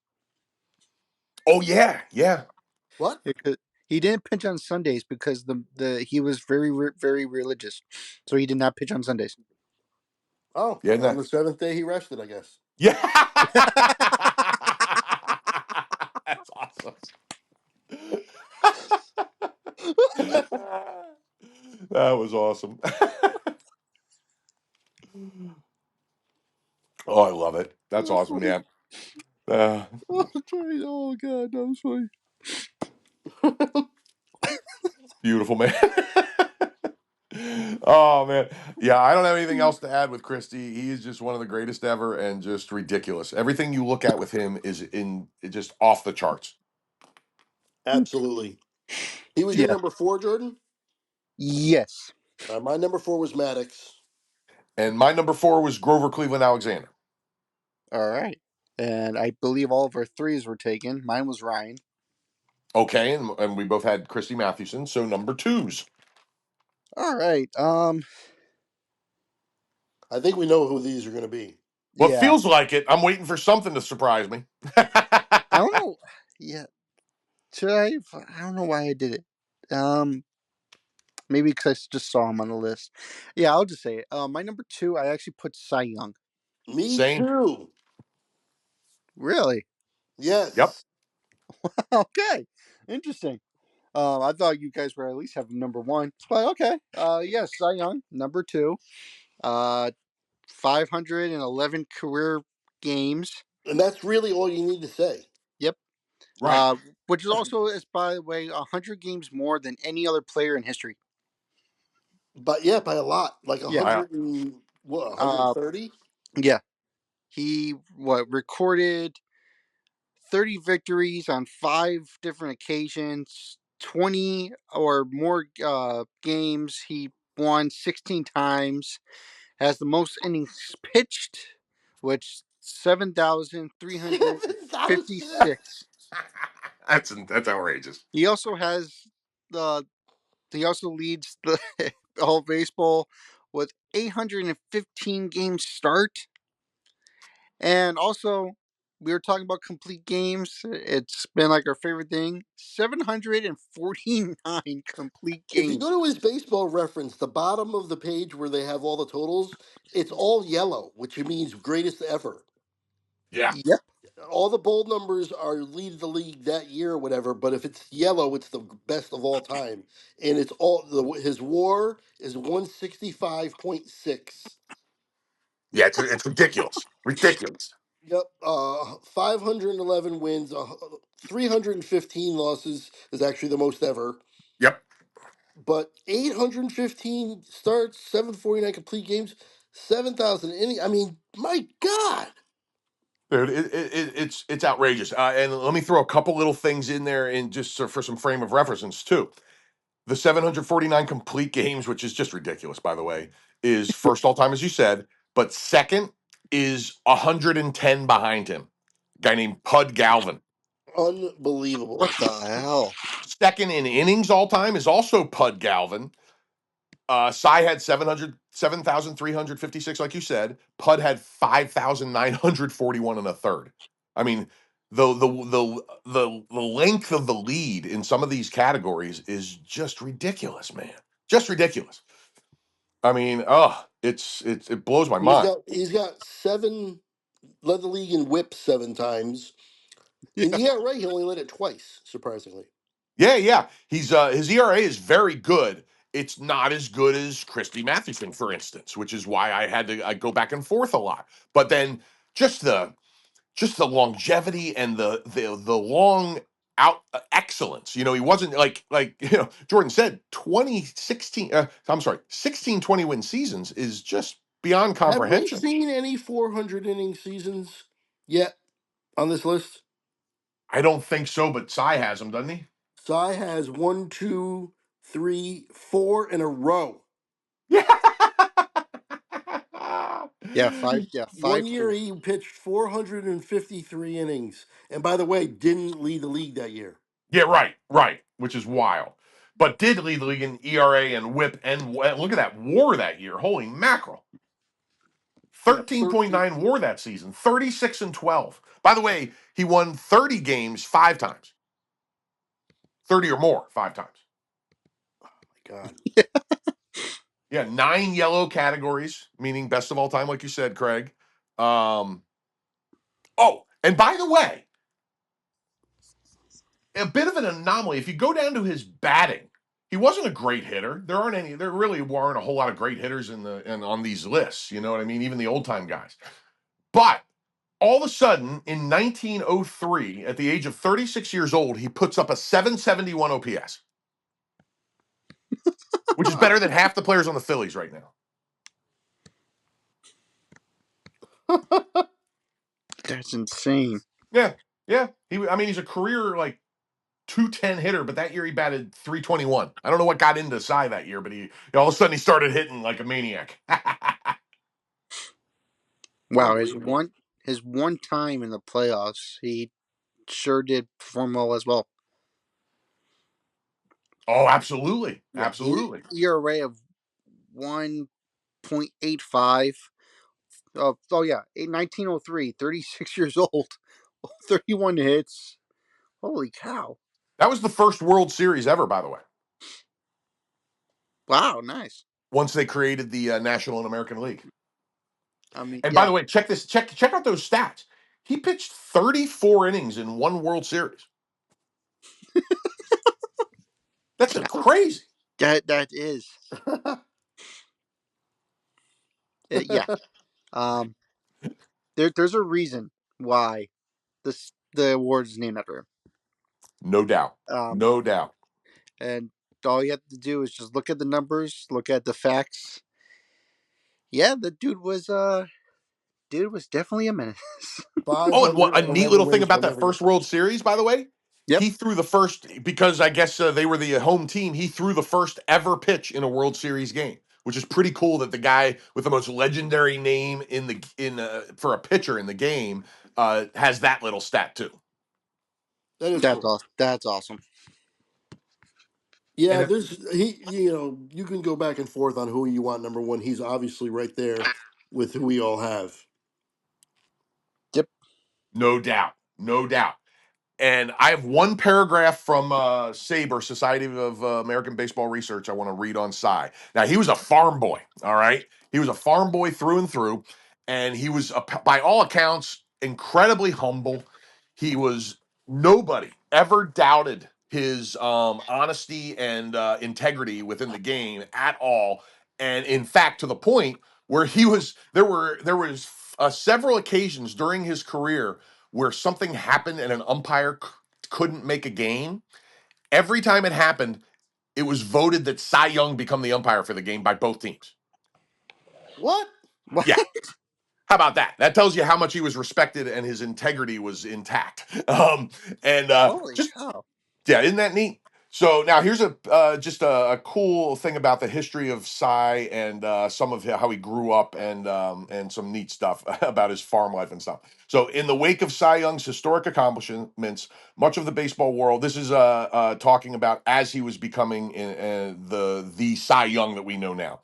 Speaker 2: Oh yeah, yeah,
Speaker 3: What?
Speaker 1: He didn't pitch on Sundays because the he was very religious, so he did not pitch on Sundays.
Speaker 3: Oh,
Speaker 2: yeah,
Speaker 3: on
Speaker 2: that,
Speaker 3: the seventh day he rested, I guess.
Speaker 2: yeah. That's awesome. That was awesome. Oh, I love it. That's
Speaker 1: That's
Speaker 2: awesome.
Speaker 1: funny.
Speaker 2: Yeah. Uh,
Speaker 1: Oh, sorry. Oh God, that was funny.
Speaker 2: Beautiful man. Oh man, yeah. I don't have anything else to add with Christie. He is just one of the greatest ever, and just ridiculous. Everything you look at with him is just off the charts.
Speaker 3: Absolutely. He was your
Speaker 1: Yeah.
Speaker 3: number four, Jordan.
Speaker 1: Yes.
Speaker 3: My number four was Maddox.
Speaker 2: And my number 4 was Grover Cleveland Alexander.
Speaker 1: All right. And I believe all of our threes were taken. Mine was Ryan.
Speaker 2: Okay, and we both had Christy Mathewson. So number 2s.
Speaker 1: All right.
Speaker 3: I think we know who these are going to be.
Speaker 2: Well, it
Speaker 1: Yeah.
Speaker 2: feels like it. I'm waiting for something to surprise me.
Speaker 1: I don't know. Yeah. Should I? I don't know why I did it. Maybe because I just saw him on the list. Yeah, I'll just say it. My number two, I actually put Cy Young.
Speaker 3: Me
Speaker 2: Same.
Speaker 3: too.
Speaker 1: Really?
Speaker 2: Yep.
Speaker 3: Yes.
Speaker 1: Okay. Interesting. I thought you guys were at least having number one, but okay. Yes, Cy Young, number two. Uh, 511 career games.
Speaker 3: And that's really all you need to say.
Speaker 1: Yep.
Speaker 2: Right.
Speaker 1: Which is also, is by the way, 100 games more than any other player in history.
Speaker 3: But yeah, by a lot. Like a
Speaker 1: Yeah.
Speaker 2: I,
Speaker 3: hundred and what,
Speaker 1: Uh,
Speaker 3: 130?
Speaker 1: yeah. He recorded 30 victories on five different occasions, 20 or more games. He won 16 times, has the most innings pitched, which
Speaker 3: 7,000.
Speaker 1: 7,356.
Speaker 2: that's outrageous.
Speaker 1: He also has the he also leads the whole baseball with 815 games start. And also, we were talking about complete games. It's been like our favorite thing. 749 complete
Speaker 3: If you go
Speaker 1: games.
Speaker 3: to his baseball reference, the bottom of the page where they have all the totals, it's all yellow, which means greatest ever.
Speaker 2: Yeah.
Speaker 1: Yep.
Speaker 3: All the bold numbers are lead the league that year or whatever, but if it's yellow, it's the best of all time. And it's all his WAR is 165.6.
Speaker 2: Yeah, it's ridiculous. Ridiculous.
Speaker 3: Yep, 511 wins, 315 losses is actually the most ever.
Speaker 2: Yep.
Speaker 3: But 815 starts, 749 complete games, 7,000 innings. I mean, my God.
Speaker 2: Dude, it's outrageous. And let me throw a couple little things in there, in just for some frame of reference too. The 749 complete games, which is just ridiculous, by the way, is first all time, as you said, but second is 110 behind him. A guy named Pud Galvin.
Speaker 3: Unbelievable.
Speaker 1: What the hell?
Speaker 2: Second in innings all time is also Pud Galvin. Cy had 7,356, like you said. Pud had 5,941 and a third. I mean, the length of the lead in some of these categories is just ridiculous, man. Just ridiculous. I mean, it blows my
Speaker 3: He's
Speaker 2: mind.
Speaker 3: got he's got seven led the league in whip seven times. In
Speaker 1: Yeah.
Speaker 3: ERA, he only led it twice, surprisingly.
Speaker 2: Yeah, yeah. He's his ERA is very good. It's not as good as Christy Mathewson, for instance, which is why I go back and forth a lot. But then just the just the longevity and the long out excellence. You know, he wasn't like Jordan said, 2016 I'm sorry, 16 win seasons is just beyond
Speaker 3: Have we
Speaker 2: comprehension.
Speaker 3: seen any 400 inning seasons yet on this list?
Speaker 2: I don't think so, but Cy has him, doesn't he?
Speaker 3: Cy has one, two, three, four in a row.
Speaker 2: Yeah.
Speaker 1: Yeah, five. Yeah,
Speaker 3: One
Speaker 1: five.
Speaker 3: year he pitched 453 innings. And by the way, didn't lead the league that year.
Speaker 2: Yeah, right, right, which is wild. But did lead the league in ERA and WHIP, and look at that WAR that year. Holy mackerel!
Speaker 3: Yeah, 13.
Speaker 2: 13.9 WAR that season. 36 and 12. By the way, he won 30 games 5 times. 30 or more 5 times.
Speaker 3: My God.
Speaker 2: Yeah, 9 yellow categories, meaning best of all time, like you said, Craig. Um, oh, and by the way, a bit of an anomaly. If you go down to his batting, he wasn't a great hitter. There really weren't a whole lot of great hitters on these lists. You know what I mean? Even the old time guys. But all of a sudden, in 1903, at the age of 36 years old, he puts up a 771 OPS, which is better than half the players on the Phillies right now.
Speaker 1: That's insane.
Speaker 2: Yeah, yeah. I mean, he's a career like 210 hitter, but that year he batted 321. I don't know what got into Cy that year, but he all of a sudden he started hitting like a maniac.
Speaker 1: Wow,
Speaker 3: Unbelievable.
Speaker 1: his one time in the playoffs, he sure did perform well as well.
Speaker 2: Oh, absolutely,
Speaker 1: Yeah,
Speaker 2: absolutely.
Speaker 1: ERA of 1.85. Oh yeah, 1903, 36 years old, 31 hits. Holy cow!
Speaker 2: That was the first World Series ever, by the way.
Speaker 1: Wow, nice.
Speaker 2: Once they created the National and American League.
Speaker 1: I mean,
Speaker 2: And by
Speaker 1: yeah,
Speaker 2: the way, check this. Check out those stats. He pitched 34 innings in one World Series. That's a crazy.
Speaker 1: that is yeah. Um, there's a reason why the award is named after him.
Speaker 2: No doubt.
Speaker 1: Um,
Speaker 2: No doubt.
Speaker 1: and all you have to do is just look at the numbers, look at the facts. Yeah, the dude was definitely a menace.
Speaker 2: Oh, and what a neat
Speaker 3: 511
Speaker 2: little thing
Speaker 3: wins, but
Speaker 2: about that
Speaker 3: never.
Speaker 2: first World Series, by the way,
Speaker 1: Yep,
Speaker 2: he threw the first because I guess they were the home team. He threw the first ever pitch in a World Series game, which is pretty cool. That the guy with the most legendary name in the in for a pitcher in the game has that little stat too.
Speaker 3: That is cool.
Speaker 1: that's awesome.
Speaker 2: And
Speaker 3: Yeah,
Speaker 2: if,
Speaker 3: there's he. You know, you can go back and forth on who you want number one. He's obviously right there with who we all have.
Speaker 1: Yep,
Speaker 2: no doubt, no doubt. And I have one paragraph from SABR, Society of American Baseball Research, I want to read on Cy. Now, he was a farm boy, all right? He was a farm boy through and through. And he was, by all accounts, incredibly humble. He was, nobody ever doubted his honesty and integrity within the game at all. And in fact, to the point where there was several occasions during his career where something happened and an umpire couldn't make a game. Every time it happened, it was voted that Cy Young become the umpire for the game by both teams.
Speaker 3: What?
Speaker 2: Yeah. How about that? That tells you how much he was respected and his integrity was intact. And
Speaker 1: holy
Speaker 2: just
Speaker 1: cow!
Speaker 2: yeah, isn't that neat? So now here's a just a cool thing about the history of Cy and some of how he grew up and some neat stuff about his farm life and stuff. So in the wake of Cy Young's historic accomplishments, much of the baseball world, this is talking about as he was becoming the Cy Young that we know now.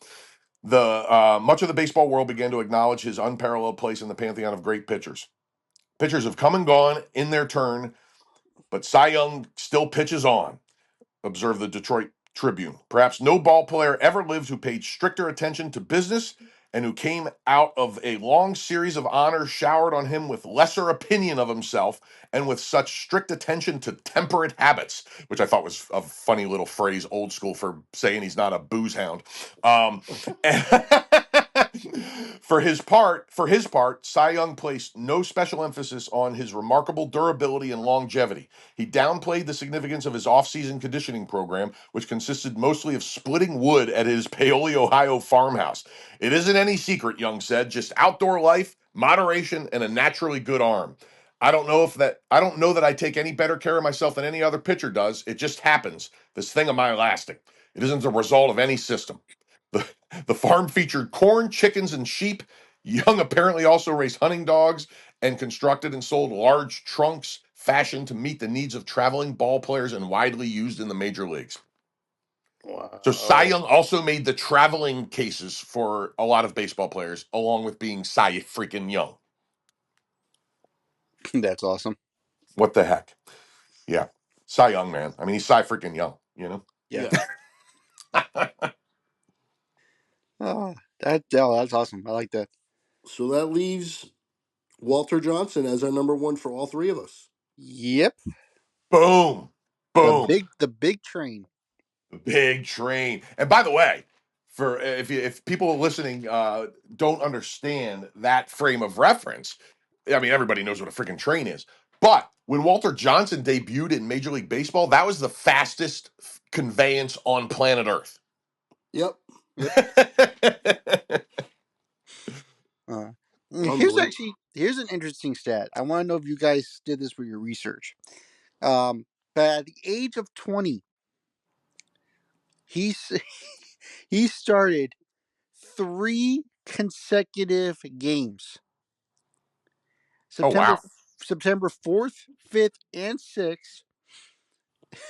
Speaker 2: The much of the baseball world began to acknowledge his unparalleled place in the pantheon of great pitchers. Pitchers have come and gone in their turn, but Cy Young still pitches on, observed the Detroit Tribune. Perhaps no ball player ever lived who paid stricter attention to business and who came out of a long series of honors showered on him with lesser opinion of himself and with such strict attention to temperate habits, which I thought was a funny little phrase, old school for saying he's not a booze hound. And for his part, Cy Young placed no special emphasis on his remarkable durability and longevity. He downplayed the significance of his off-season conditioning program, which consisted mostly of splitting wood at his Paoli, Ohio farmhouse. It isn't any secret, Young said, just outdoor life, moderation, and a naturally good arm. I don't know that I take any better care of myself than any other pitcher does. It just happens. This thing of my lasting. It isn't a result of any system. The, the farm featured corn, chickens, and sheep. Young apparently also raised hunting dogs and constructed and sold large trunks fashioned to meet the needs of traveling ball players and widely used in the major leagues. So Cy
Speaker 3: Wow.
Speaker 2: Young also made the traveling cases for a lot of baseball players, along with being Cy freaking Young.
Speaker 1: That's awesome.
Speaker 2: What the heck? Yeah. Cy Young, man. I mean, he's Cy freaking Young, you know?
Speaker 1: Yeah.
Speaker 3: Yeah.
Speaker 1: That's awesome. I like that.
Speaker 3: So that leaves Walter Johnson as our number one for all three of us.
Speaker 1: Yep,
Speaker 2: Boom. Boom.
Speaker 1: the big train.
Speaker 2: Big train. And by the way, for if people listening don't understand that frame of reference, I mean everybody knows what a freaking train is. But when Walter Johnson debuted in Major League Baseball, that was the fastest conveyance on planet Earth.
Speaker 3: Yep.
Speaker 1: Yep. Uh,
Speaker 3: Unbelievable.
Speaker 1: here's an interesting stat. I want to know if you guys did this for your research. Um, but at the age of 20, he's he started 3 consecutive games.
Speaker 2: Oh
Speaker 1: September
Speaker 2: wow.
Speaker 1: September 4th, 5th, and 6th.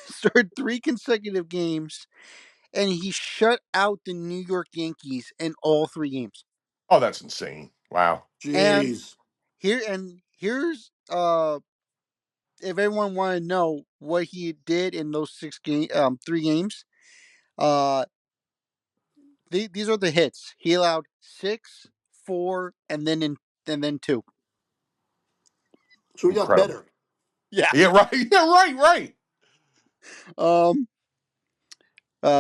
Speaker 1: Started 3 consecutive games, and he shut out the New York Yankees in all 3 games.
Speaker 2: Oh, that's insane. Wow.
Speaker 1: And
Speaker 3: Jeez.
Speaker 1: here's if everyone want to know what he did in those 3 games, uh, these are the hits. He allowed 6, 4, and then 2.
Speaker 3: So he got
Speaker 2: Incredible.
Speaker 3: better.
Speaker 1: Yeah.
Speaker 2: Yeah, right. Yeah, right, right.
Speaker 1: Um.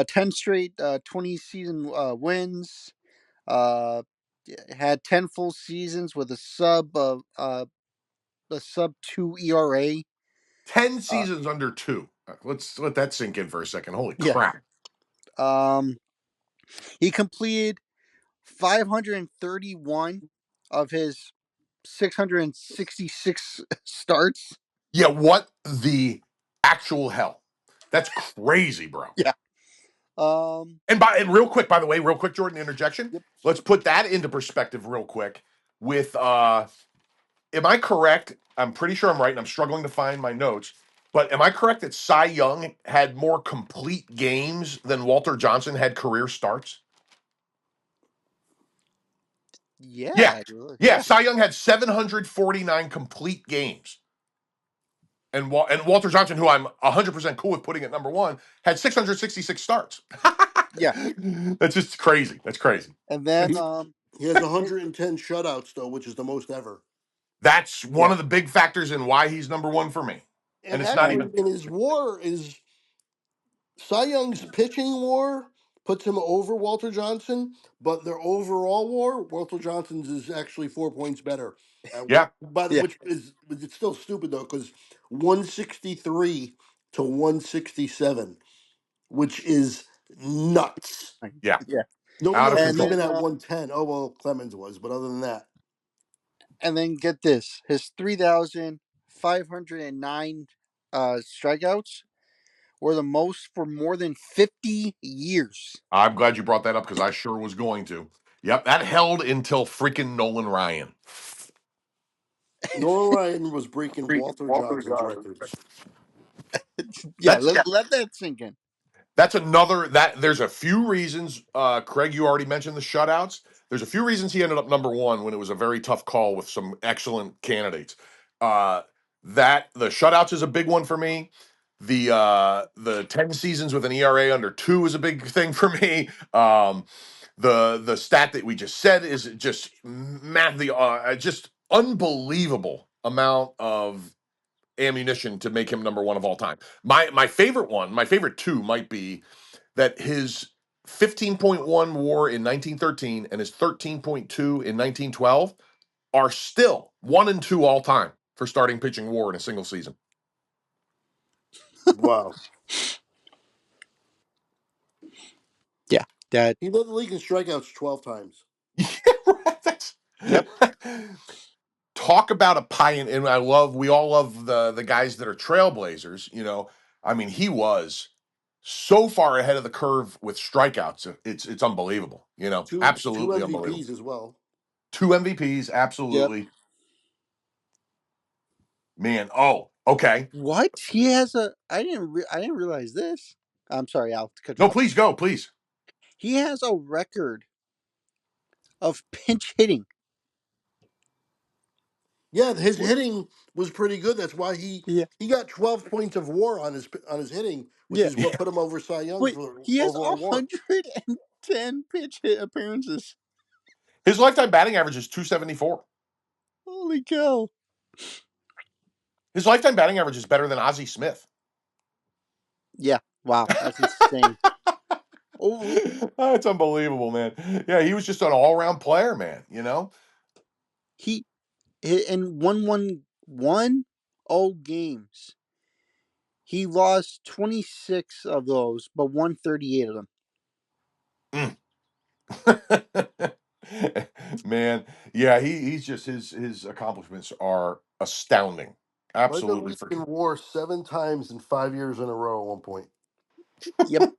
Speaker 1: 10 straight 20 season wins. Uh, had 10 full seasons with a sub 2 ERA.
Speaker 2: 10
Speaker 1: Uh,
Speaker 2: seasons under two. Let's let that sink in for a second. Holy
Speaker 1: yeah.
Speaker 2: crap.
Speaker 1: Um. He completed 531 of his 666 starts.
Speaker 2: Yeah, what the actual hell? That's crazy, bro.
Speaker 1: Yeah. Um.
Speaker 2: And real quick, by the way, real quick, Jordan, interjection.
Speaker 1: Yep.
Speaker 2: Let's put that into perspective real quick with am I correct? I'm pretty sure I'm right, and I'm struggling to find my notes. But am I correct that Cy Young had more complete games than Walter Johnson had career starts? Yeah.
Speaker 1: Yeah.
Speaker 2: Yeah.
Speaker 1: Yeah.
Speaker 2: Cy Young had 749 complete games. And Walter Johnson, who I'm 100% cool with putting at number one, had 666 starts.
Speaker 1: Yeah.
Speaker 2: That's just crazy. That's crazy.
Speaker 1: And then
Speaker 3: He has 110 shutouts though, which is the most ever.
Speaker 2: That's one
Speaker 1: yeah.
Speaker 2: of the big factors in why he's number one for me. And
Speaker 3: And
Speaker 2: it's not
Speaker 1: And
Speaker 3: actually,
Speaker 2: even,
Speaker 3: in his WAR is Cy Young's pitching WAR puts him over Walter Johnson, but their overall WAR, Walter Johnson's is actually 4 points better.
Speaker 2: yeah,
Speaker 3: By the
Speaker 1: yeah.
Speaker 3: which is it's still stupid though, because 163 to 167, which is nuts.
Speaker 2: yeah,
Speaker 1: Yeah.
Speaker 3: Nobody
Speaker 2: out of
Speaker 3: else is
Speaker 1: And
Speaker 2: control.
Speaker 3: even
Speaker 1: then
Speaker 3: at 110. Oh well, Clemens was, but other than that,
Speaker 1: get this: his 3,509 strikeouts were the most for more than 50 years.
Speaker 2: I'm glad you brought that up because I sure was going to. Yep, that held until freaking Nolan Ryan.
Speaker 3: Nolan Ryan was breaking Walter Johnson's records.
Speaker 1: Yeah,
Speaker 2: That's
Speaker 1: let that sink in.
Speaker 2: That's another that there's a few reasons. Craig, you already mentioned the shutouts. There's a few reasons he ended up number one when it was a very tough call with some excellent candidates. Uh, that the shutouts is a big one for me. The 10 seasons with an ERA under two is a big thing for me. The stat that we just said is just the just unbelievable amount of ammunition to make him number one of all time. My favorite one, my favorite two might be that his 15.1 WAR in 1913 and his 13.2 in 1912 are still one and two all time for starting pitching WAR in a single season.
Speaker 3: Wow.
Speaker 1: Yeah, that.
Speaker 3: He led the league in strikeouts 12 times.
Speaker 2: Yeah, right. That's
Speaker 1: Yep.
Speaker 2: talk about a pioneer. And I love we all love the guys that are trailblazers. I mean, he was so far ahead of the curve with strikeouts. It's unbelievable.
Speaker 3: Two
Speaker 2: Absolutely unbelievable.
Speaker 3: MVPs as well.
Speaker 2: Two MVPs,
Speaker 1: Yep.
Speaker 2: absolutely. Man, oh, okay.
Speaker 1: What he has a? I didn't realize this. I'm sorry, Al, to cut you
Speaker 2: No,
Speaker 1: off.
Speaker 2: please go, please.
Speaker 1: He has a record of pinch hitting.
Speaker 3: Yeah, his
Speaker 1: Wh-
Speaker 3: hitting was pretty good. That's why
Speaker 1: Yeah.
Speaker 3: he got 12 points of WAR on his hitting, which
Speaker 1: Yeah.
Speaker 3: is what put him over Cy Young
Speaker 1: Wait,
Speaker 3: for
Speaker 1: he has
Speaker 3: overall WAR.
Speaker 1: 110 pitch hit appearances.
Speaker 2: His lifetime batting average is 274.
Speaker 1: Holy cow!
Speaker 2: His lifetime batting average is better than Ozzie Smith.
Speaker 1: Yeah. Wow, that's insane. Oh,
Speaker 2: Oh, it's unbelievable, man. Yeah, he was just an all-around player, man.
Speaker 1: he in 1-1-1-0 games. He lost 26 of those, but won 38 of them.
Speaker 2: Mm. Man, yeah, he's just his accomplishments are astounding.
Speaker 3: Led the
Speaker 2: Absolutely
Speaker 3: league in
Speaker 2: freaking.
Speaker 3: WAR 7 times in 5 years in a row at one point.
Speaker 1: Yep.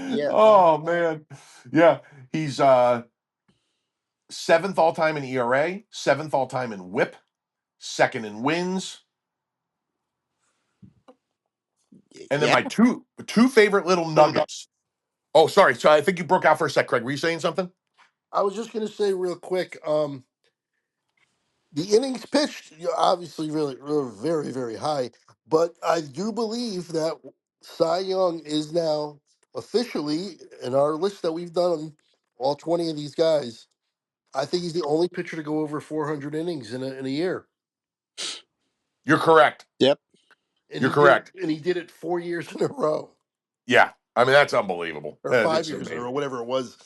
Speaker 1: Yeah.
Speaker 2: Oh man. Yeah, he's seventh all time in ERA, seventh all time in WHIP, second in wins, and then
Speaker 1: Yeah.
Speaker 2: my two favorite little nuggets. Oh, sorry. So I think you broke out for a sec, Craig. Were you saying something?
Speaker 3: I was just going to say real quick. The innings pitched, obviously, really very, very high. But I do believe that Cy Young is now officially in our list that we've done. All 20 of these guys. I think he's the only pitcher to go over 400 innings in a year,
Speaker 2: You're correct.
Speaker 1: Yep.
Speaker 3: and
Speaker 2: You're
Speaker 3: he did it.
Speaker 2: correct.
Speaker 3: And he did it 4 years in a row,
Speaker 2: Yeah. I mean, that's unbelievable.
Speaker 3: or five
Speaker 2: It's
Speaker 3: years in a
Speaker 2: amazing.
Speaker 3: row, whatever it was.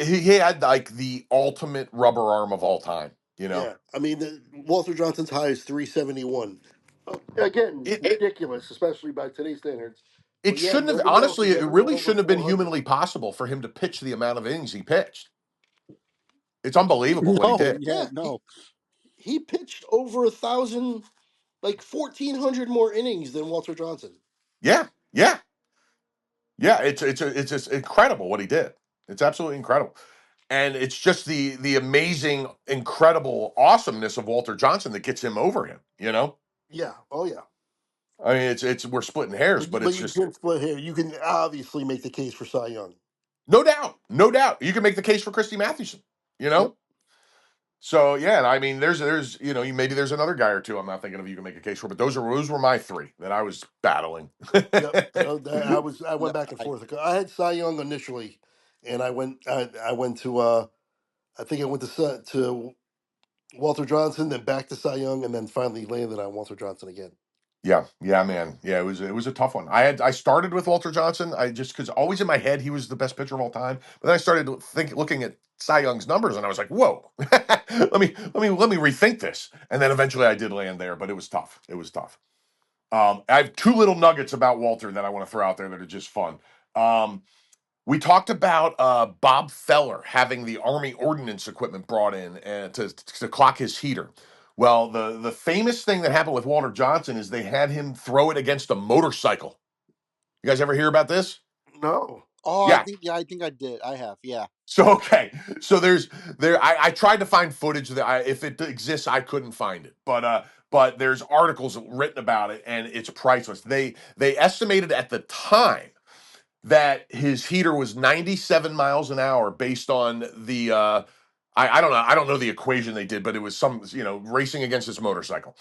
Speaker 2: He had like the ultimate rubber arm of all time. You know,
Speaker 3: Yeah, I mean, Walter Johnson's high is 371. Again,
Speaker 2: it
Speaker 3: ridiculous, especially by today's standards.
Speaker 2: it
Speaker 3: But yeah,
Speaker 2: shouldn't have
Speaker 3: nobody else
Speaker 2: honestly.
Speaker 3: has
Speaker 2: It
Speaker 3: ever gone
Speaker 2: really
Speaker 3: over
Speaker 2: shouldn't have been
Speaker 3: 400.
Speaker 2: humanly possible for him to pitch the amount of innings he pitched. It's unbelievable what he
Speaker 1: No.
Speaker 2: did.
Speaker 1: Yeah.
Speaker 3: Yeah,
Speaker 1: No.
Speaker 3: he pitched over 1,000, like 1,400 more innings than Walter Johnson.
Speaker 2: Yeah, yeah, yeah. It's just incredible what he did. It's absolutely incredible, and it's just the amazing, incredible awesomeness of Walter Johnson that gets him over him. You know,
Speaker 3: Yeah, oh yeah.
Speaker 2: I mean, it's we're splitting hairs,
Speaker 3: But
Speaker 2: but
Speaker 3: but
Speaker 2: it's
Speaker 3: you
Speaker 2: just
Speaker 3: can split here. You can obviously make the case for Cy Young.
Speaker 2: no doubt, no doubt. You can make the case for Christy Mathewson. You
Speaker 3: Yep,
Speaker 2: know, so yeah, and I mean, there's maybe there's another guy or two I'm not thinking of you can make a case for, but those were my three that I was battling.
Speaker 3: yep. I
Speaker 1: No.
Speaker 3: went back and forth. I had Cy Young initially, and I went to I think I went to Walter Johnson, then back to Cy Young, and then finally landed on Walter Johnson again.
Speaker 2: Yeah, yeah, man. Yeah, it was a tough one. I started with Walter Johnson. I just because always in my head he was the best pitcher of all time. But then I started looking at Cy Young's numbers, and I was like, whoa, let me rethink this. And then eventually I did land there, but it was tough. It was tough. I have two little nuggets about Walter that I want to throw out there that are just fun. Um, we talked about Bob Feller having the Army Ordnance equipment brought in to clock his heater. Well, the famous thing that happened with Walter Johnson is they had him throw it against a motorcycle. You guys ever hear about this?
Speaker 3: No,
Speaker 1: Oh, I
Speaker 2: Yeah.
Speaker 1: think. Yeah, I think I did. I have. Yeah.
Speaker 2: So okay. So I tried to find footage that if it exists, I couldn't find it. But there's articles written about it and it's priceless. They estimated at the time that his heater was 97 miles an hour based on the I don't know the equation they did, but it was some racing against this motorcycle.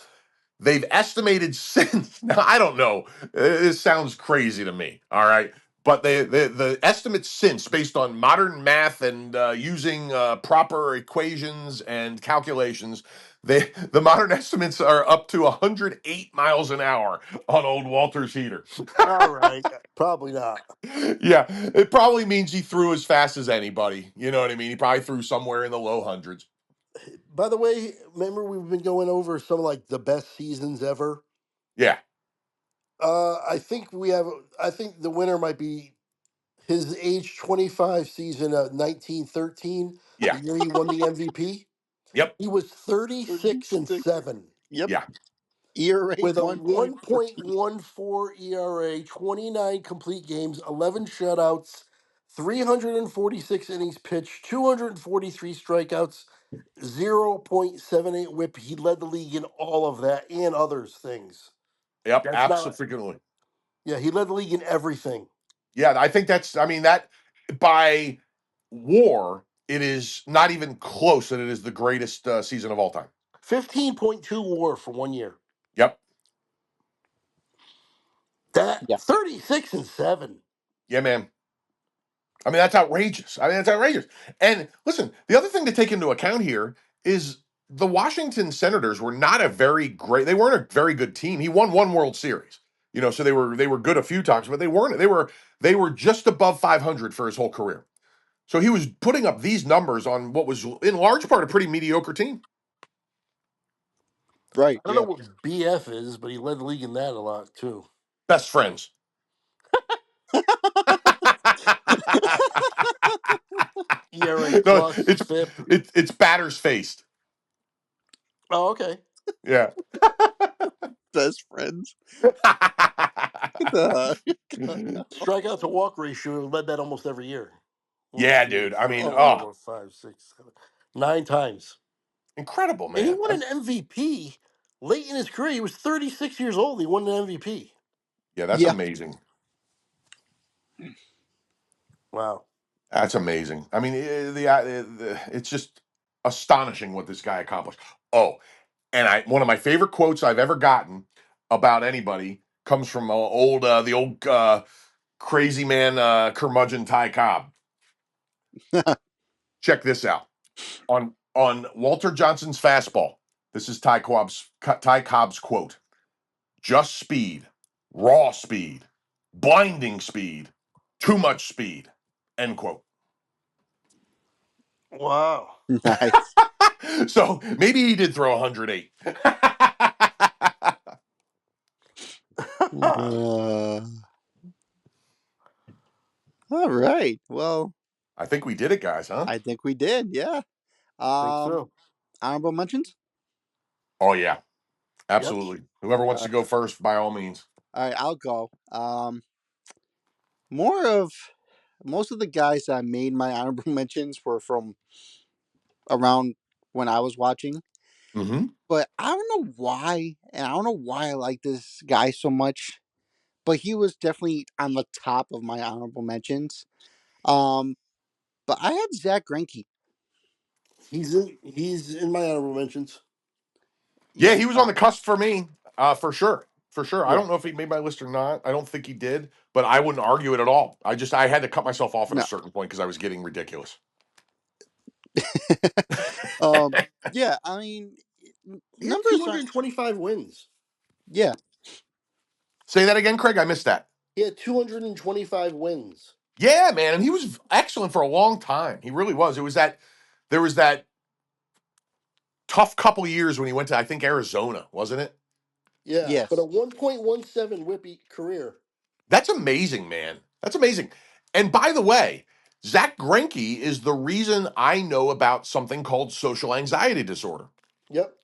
Speaker 2: They've estimated since now I don't know. This sounds crazy to me. All right. But the estimates since, based on modern math and using proper equations and calculations, the modern estimates are up to 108 miles an hour on old Walter's heater.
Speaker 3: all right, probably not.
Speaker 2: Yeah, it probably means he threw as fast as anybody. You know what I mean? He probably threw somewhere in the low hundreds.
Speaker 3: By the way, remember we've been going over some like the best seasons ever.
Speaker 2: Yeah,
Speaker 3: I think we have. I think the winner might be his age 25 season of 1913, the
Speaker 2: yeah,
Speaker 3: year he won the MVP.
Speaker 2: yep,
Speaker 3: He was 36 and
Speaker 1: 36.
Speaker 3: 7
Speaker 1: Yep.
Speaker 2: yeah,
Speaker 1: ERA
Speaker 3: with a
Speaker 1: 1.14.
Speaker 3: 1.14 ERA, 29 complete games, 11 shutouts, 346 innings pitched, 243 strikeouts, 0.78 whip. He led the league in all of that and others things.
Speaker 2: yep,
Speaker 3: That's not,
Speaker 2: absolutely.
Speaker 3: yeah, he led the league in everything.
Speaker 2: Yeah, I think that's. I mean, that by WAR, it is not even close that it is the greatest season of all time.
Speaker 3: 15.2 WAR for 1 year.
Speaker 2: Yep.
Speaker 3: That
Speaker 1: Yeah.
Speaker 3: 36 and 7.
Speaker 2: Yeah, man. I mean, that's outrageous. I mean, that's outrageous. And listen, the other thing to take into account here is the Washington Senators were not a very great. They weren't a very good team. He won one World Series, so they were good a few times, but they weren't. They were just above 500 for his whole career. So he was putting up these numbers on what was in large part a pretty mediocre team.
Speaker 1: Right.
Speaker 3: I don't know
Speaker 1: Yeah.
Speaker 3: what BF is, but he led the league in that a lot too.
Speaker 2: Best friends.
Speaker 3: ERA
Speaker 2: No,
Speaker 3: plus,
Speaker 2: it's
Speaker 3: FIP.
Speaker 2: it's batters faced.
Speaker 3: Oh, okay.
Speaker 2: Yeah.
Speaker 1: Best friends. Uh,
Speaker 3: Strikeout to walk ratio led that almost every year. One,
Speaker 2: Yeah,
Speaker 3: two,
Speaker 2: dude. I mean,
Speaker 3: oh,
Speaker 2: oh,
Speaker 3: 4, 5, 6, 7, 9 times.
Speaker 2: incredible,
Speaker 3: And he
Speaker 2: man.
Speaker 3: won an MVP late in his career. He was 36 years old. He won an MVP.
Speaker 2: Yeah, that's
Speaker 1: Yeah.
Speaker 2: amazing.
Speaker 3: Wow.
Speaker 2: That's amazing. I mean, it's just astonishing what this guy accomplished. Oh, and I one of my favorite quotes I've ever gotten about anybody comes from the old crazy man curmudgeon Ty Cobb. Check this out on Walter Johnson's fastball. This is Ty Cobb's quote: "Just speed, raw speed, blinding speed, too much speed." End quote.
Speaker 3: Wow.
Speaker 1: Nice.
Speaker 2: So maybe he did throw 108.
Speaker 1: Uh, all right. Well,
Speaker 2: I think we did it, guys, huh?
Speaker 1: I think we did. Yeah.
Speaker 3: Think
Speaker 1: Um,
Speaker 3: so.
Speaker 1: honorable mentions.
Speaker 2: Oh yeah,
Speaker 3: Yep.
Speaker 2: absolutely. Whoever wants
Speaker 1: Uh,
Speaker 2: to go first, by all means.
Speaker 1: all right, I'll go. More of most of the guys that made my honorable mentions were from around when I was watching,
Speaker 2: Hmm.
Speaker 1: but I don't know why, and I don't know why I like this guy so much. But he was definitely on the top of my honorable mentions. Um, but I had Zach Greinke.
Speaker 3: He's in my honorable mentions.
Speaker 2: Yeah,
Speaker 1: Yeah,
Speaker 2: he was on the cusp for me, for sure, for sure. I
Speaker 1: yeah,
Speaker 2: don't know if he made my list or not. I don't think he did, but I wouldn't argue it at all. I had to cut myself off at a
Speaker 1: no,
Speaker 2: certain point because I was getting ridiculous.
Speaker 1: um, yeah. I mean,
Speaker 3: He had
Speaker 1: numbers aren't.
Speaker 3: 225 wins.
Speaker 1: Yeah,
Speaker 2: Say that again, Craig. I missed that.
Speaker 3: He had 225 wins.
Speaker 2: Yeah, man, and he was excellent for a long time. He really was. It was that there was that tough couple of years when he went to I think Arizona, wasn't it?
Speaker 3: Yeah, but a
Speaker 1: yes,
Speaker 3: 1.17 whippy career.
Speaker 2: That's amazing, man. That's amazing. And by the way, Zach Greinke is the reason I know about something called social anxiety disorder.
Speaker 3: Yep,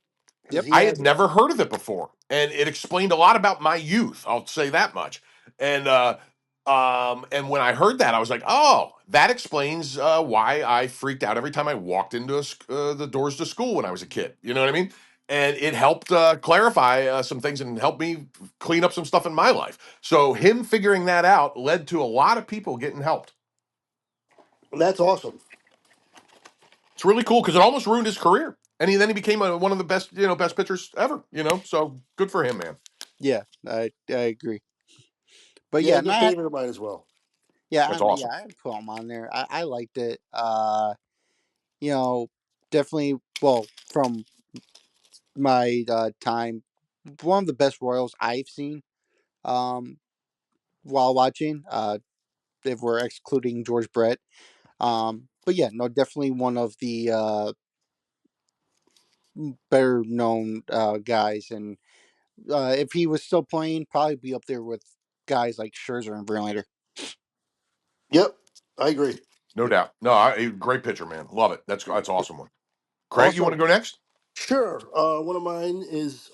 Speaker 3: because
Speaker 1: yep,
Speaker 3: he
Speaker 2: I had
Speaker 3: has it.
Speaker 2: never heard of it before, and it explained a lot about my youth. I'll say that much. And when I heard that, I was like, "Oh, that explains why I freaked out every time I walked into the doors to school when I was a kid." You know what I mean? And it helped clarify some things and help me clean up some stuff in my life. So him figuring that out led to a lot of people getting helped.
Speaker 3: That's awesome.
Speaker 2: It's really cool because it almost ruined his career, and then he became one of the best best pitchers ever. So good for him, man.
Speaker 1: yeah. I agree. But
Speaker 3: Yeah,
Speaker 1: yeah,
Speaker 3: he's a
Speaker 1: not
Speaker 3: favorite of mine as well.
Speaker 2: That's
Speaker 1: yeah.
Speaker 2: awesome.
Speaker 1: I put him on there. I liked it. You know, definitely. Well, from my time, one of the best Royals I've seen. Um, while watching. If we're excluding George Brett. But yeah, no, definitely one of the better known guys. And if he was still playing, probably be up there with guys like Scherzer and Verlander.
Speaker 3: Yep, I agree.
Speaker 2: No doubt. No, great pitcher, man. Love it. That's awesome one. Craig, you want to
Speaker 3: Also,
Speaker 2: go next?
Speaker 3: sure. One of mine is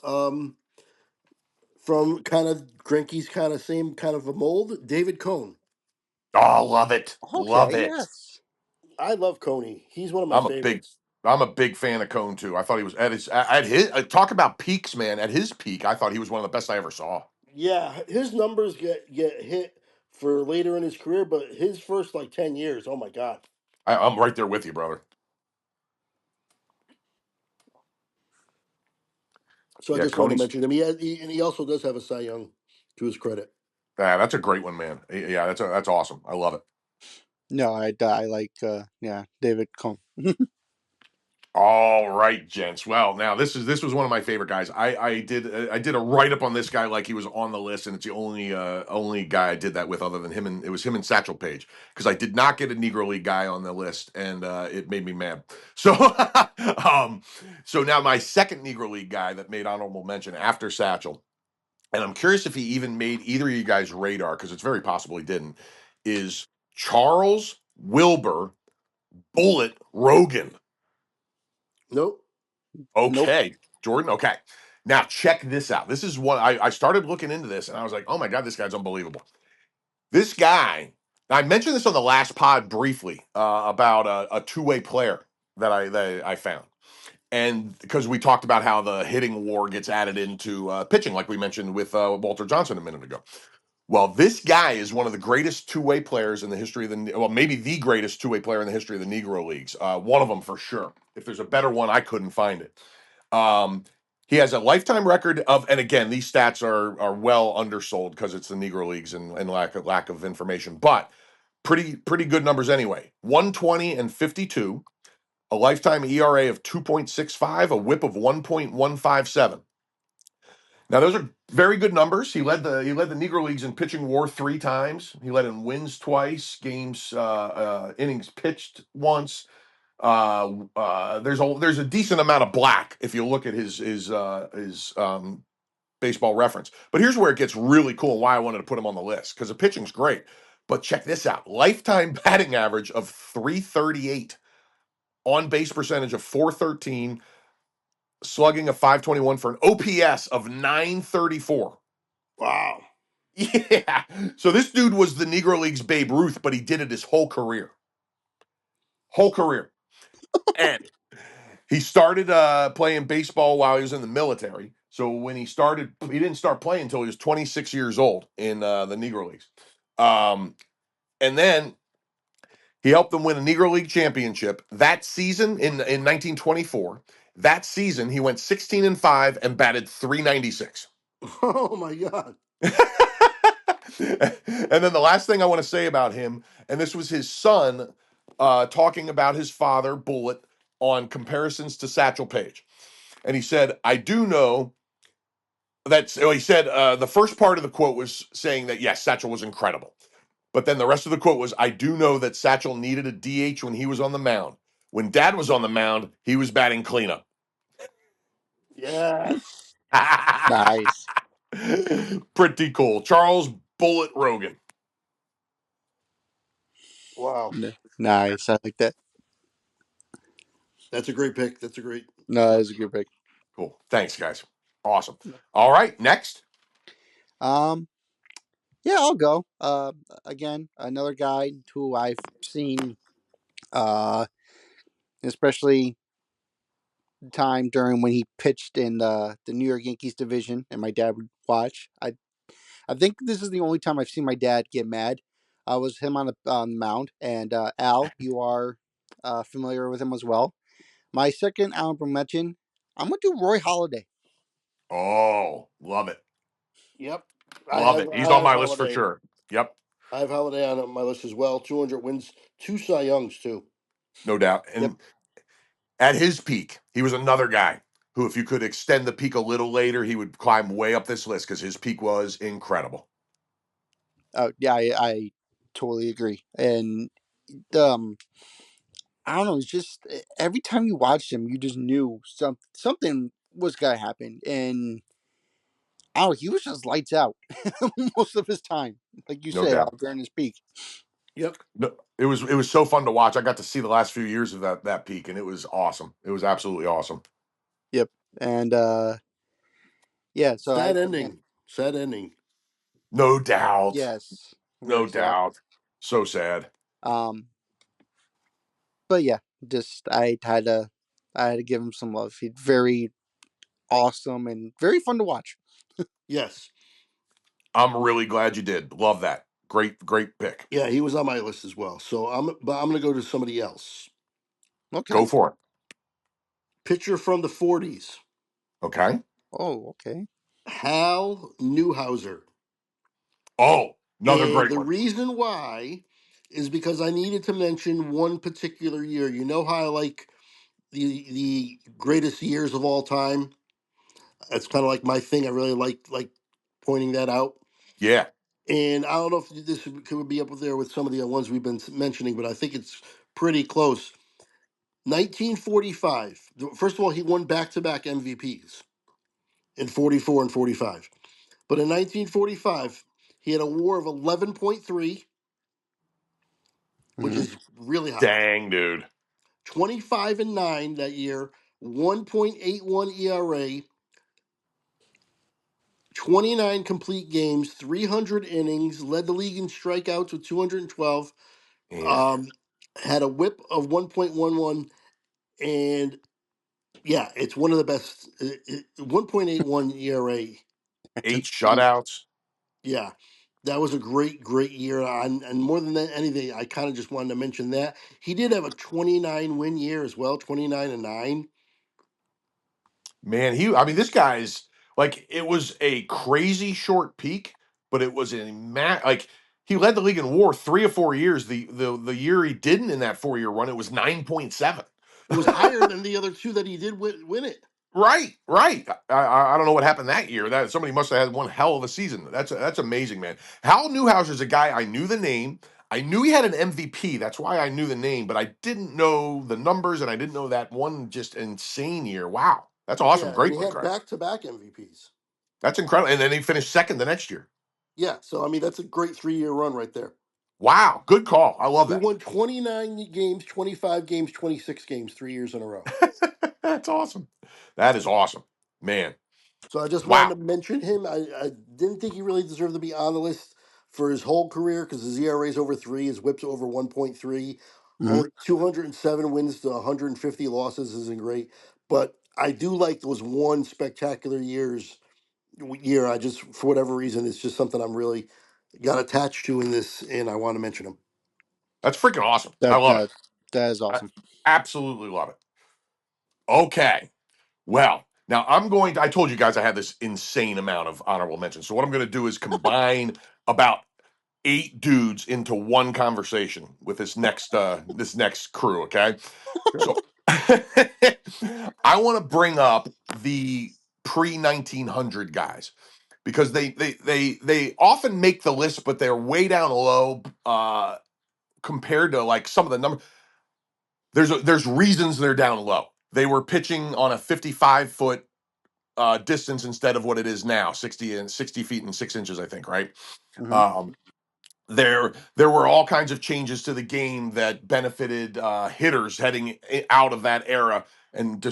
Speaker 3: from kind of Grinky's kind of same kind of a mold. David Cohn.
Speaker 2: Oh, love it.
Speaker 1: Okay,
Speaker 2: Love it.
Speaker 1: yes.
Speaker 3: I love Coney. He's one of my
Speaker 2: I'm a big
Speaker 3: favorites.
Speaker 2: I'm a big fan of Cone too. I thought he was at his talk about peaks, man. At his peak, I thought he was one of the best I ever saw.
Speaker 3: Yeah, his numbers get hit for later in his career, but his first like 10 years, oh my god!
Speaker 2: I'm right there with you, brother.
Speaker 3: So I
Speaker 2: Yeah,
Speaker 3: just wanted to
Speaker 2: Coney's
Speaker 3: mention him. And he also does have a Cy Young to his credit.
Speaker 2: that's a great one, man. Yeah, that's awesome. I love it.
Speaker 1: No, I like yeah, David Cohn.
Speaker 2: All right, gents. Well, now this was one of my favorite guys. I did a write up on this guy like he was on the list, and it's the only guy I did that with other than him, and it was him and Satchel Paige because I did not get a Negro League guy on the list, and it made me mad. So so now my second Negro League guy that made honorable mention after Satchel, and I'm curious if he even made either of you guys' radar because it's very possible he didn't. Is Charles Wilbur Bullet Rogan?
Speaker 3: Nope.
Speaker 1: Nope.
Speaker 2: Okay, Jordan. Okay. Now check this out. This is what I started looking into this and I was like, oh my God, this guy's unbelievable. This guy I mentioned this on the last pod briefly about a two-way player that I found, and because we talked about how the hitting war gets added into pitching, like we mentioned with Walter Johnson a minute ago. Well, this guy is one of the greatest two-way players in the history of maybe the greatest two-way player in the history of the Negro Leagues. One of them for sure. If there's a better one, I couldn't find it. Um, he has a lifetime record of, and again, these stats are well undersold because it's the Negro Leagues and lack of information, but pretty good numbers anyway. 120 and 52, a lifetime ERA of 2.65, a WHIP of 1.157. Now those are very good numbers. He led the Negro Leagues in pitching WAR 3 times. He led in wins twice, games innings pitched once. There's a decent amount of black if you look at his baseball reference. But here's where it gets really cool and why I wanted to put him on the list because the pitching's great. But check this out: lifetime batting average of 338, on base percentage of 413, slugging of 521 for an OPS of 934.
Speaker 3: Wow.
Speaker 2: Yeah. So this dude was the Negro League's Babe Ruth, but he did it his whole career. Whole career. And he started playing baseball while he was in the military. So when he didn't start playing until he was 26 years old in the Negro Leagues. And then he helped them win a Negro League championship that season in 1924. That season, he went 16-5 and batted 396.
Speaker 3: Oh my God.
Speaker 2: And then the last thing I want to say about him, and this was his son talking about his father, Bullet, on comparisons to Satchel Paige. And he said, I do know that, so he said, the first part of the quote was saying that, yes, Satchel was incredible. But then the rest of the quote was, I do know that Satchel needed a DH when he was on the mound. When Dad was on the mound, he was batting cleanup.
Speaker 3: Yes.
Speaker 1: Nice.
Speaker 2: Pretty cool. Charles Bullet Rogan.
Speaker 3: Wow.
Speaker 1: Nice. I like that.
Speaker 3: That's a great pick. That's a great.
Speaker 1: No, that was a good pick.
Speaker 2: Cool. Thanks, guys. Awesome. All right, next.
Speaker 1: Um, yeah, I'll go. Again, another guy who I've seen, uh, especially the time during when he pitched in the New York Yankees division, and my dad would watch. I think this is the only time I've seen my dad get mad. Was him on the mound, and Al, you are familiar with him as well. My second honorable mention, I'm gonna do Roy Halladay.
Speaker 2: Oh, love it.
Speaker 3: Yep. I
Speaker 2: Love
Speaker 3: have.
Speaker 2: it. He's
Speaker 3: I
Speaker 2: on
Speaker 3: have
Speaker 2: my list for
Speaker 3: Holiday.
Speaker 2: sure. Yep,
Speaker 3: I have Holiday on my list as well. 200 wins, two Cy Youngs too.
Speaker 2: no doubt.
Speaker 3: Yep.
Speaker 2: And at his peak, he was another guy who, if you could extend the peak a little later, he would climb way up this list because his peak was incredible.
Speaker 1: Yeah, I totally agree. And um, I don't know. It's just every time you watched him, you just knew something was gonna happen, and I don't know, he was just lights out most of his time, like you
Speaker 2: No
Speaker 1: said,
Speaker 2: doubt.
Speaker 1: out during his peak.
Speaker 3: Yep.
Speaker 2: No, it was so fun to watch. I got to see the last few years of that peak, and it was awesome. It was absolutely awesome.
Speaker 1: Yep. And yeah, so I
Speaker 3: Sad
Speaker 1: again,
Speaker 3: ending. Sad ending.
Speaker 2: No doubt.
Speaker 1: yes,
Speaker 2: No
Speaker 1: very sad.
Speaker 2: doubt. So sad.
Speaker 1: Um, but yeah, just I had to give him some love. He's very awesome and very fun to watch.
Speaker 3: Yes.
Speaker 2: I'm really glad you did. Love that. Great pick.
Speaker 3: Yeah, he was on my list as well. But I'm gonna go to somebody else.
Speaker 1: Okay.
Speaker 2: Go for it.
Speaker 3: Pitcher from the 40s,
Speaker 2: Okay.
Speaker 1: Oh, okay.
Speaker 3: Hal Newhouser.
Speaker 2: Oh, another
Speaker 3: And
Speaker 2: great
Speaker 3: the
Speaker 2: one.
Speaker 3: reason why is because I needed to mention one particular year. You know how I like the greatest years of all time? That's kind of like my thing. I really like pointing that out.
Speaker 2: Yeah.
Speaker 3: And I don't know if this could be up there with some of the ones we've been mentioning, but I think it's pretty close. 1945. First of all, he won back-to-back MVPs in 44 and 45. But in 1945, he had a WAR of 11.3, which
Speaker 1: Mm-hmm.
Speaker 3: is really high.
Speaker 2: Dang, dude.
Speaker 3: 25 and 9 that year, 1.81 ERA, 29 complete games, 300 innings, led the league in strikeouts with 212.
Speaker 2: Man,
Speaker 3: Um, had a WHIP of 1.11, and yeah, it's one of the best. 1.81 ERA.
Speaker 2: 8 shutouts.
Speaker 3: Yeah, that was a great year. And more than that, anything, I kind of just wanted to mention that he did have a 29 win year as well, 29-9.
Speaker 2: Man, I mean, this guy's like, it was a crazy short peak, but it was like, he led the league in WAR 3 or 4 years. The year he didn't in that 4 year run, it was 9.7.
Speaker 3: It was higher than the other two that he did win it.
Speaker 2: Right, right. I don't know what happened that year. That somebody must have had one hell of a season. That's amazing, man. Hal Newhouser's a guy I knew the name. I knew he had an MVP. That's why I knew the name, but I didn't know the numbers, and I didn't know that one just insane year. Wow, that's awesome.
Speaker 3: Yeah, and
Speaker 2: Great
Speaker 3: he
Speaker 2: one,
Speaker 3: had
Speaker 2: Craig.
Speaker 3: back-to-back MVPs.
Speaker 2: That's incredible. And then he finished second the next year.
Speaker 3: Yeah, so I mean that's a great 3 year run right there.
Speaker 2: Wow, good call. I love
Speaker 3: He
Speaker 2: that.
Speaker 3: won 29 games, 25 games, 26 games, 3 years in a row.
Speaker 2: That's awesome. That is awesome, man.
Speaker 3: So I just wanted
Speaker 2: Wow.
Speaker 3: to mention him. I didn't think he really deserved to be on the list for his whole career because his ERA is over 3, his WHIP's over 1.3.
Speaker 1: Hmm.
Speaker 3: Only 207 wins to 150 losses isn't great, but I do like those one spectacular year. I just for whatever reason it's just something I'm really got attached to in this, and I want to mention him.
Speaker 2: That's freaking awesome. I
Speaker 1: That
Speaker 2: love it.
Speaker 1: that that is
Speaker 2: I
Speaker 1: awesome.
Speaker 2: absolutely love it. Okay. Well, now I told you guys I had this insane amount of honorable mentions. So what I'm going to do is combine about 8 dudes into one conversation with this next crew, okay?
Speaker 3: Sure.
Speaker 2: So I want to bring up the pre-1900 guys because they often make the list, but they're way down low compared to like some of the numbers. There's reasons they're down low. They were pitching on a 55-foot distance instead of what it is now, 60 feet and 6 inches, I think, right?
Speaker 1: Hmm.
Speaker 2: Um, there were all kinds of changes to the game that benefited hitters heading out of that era and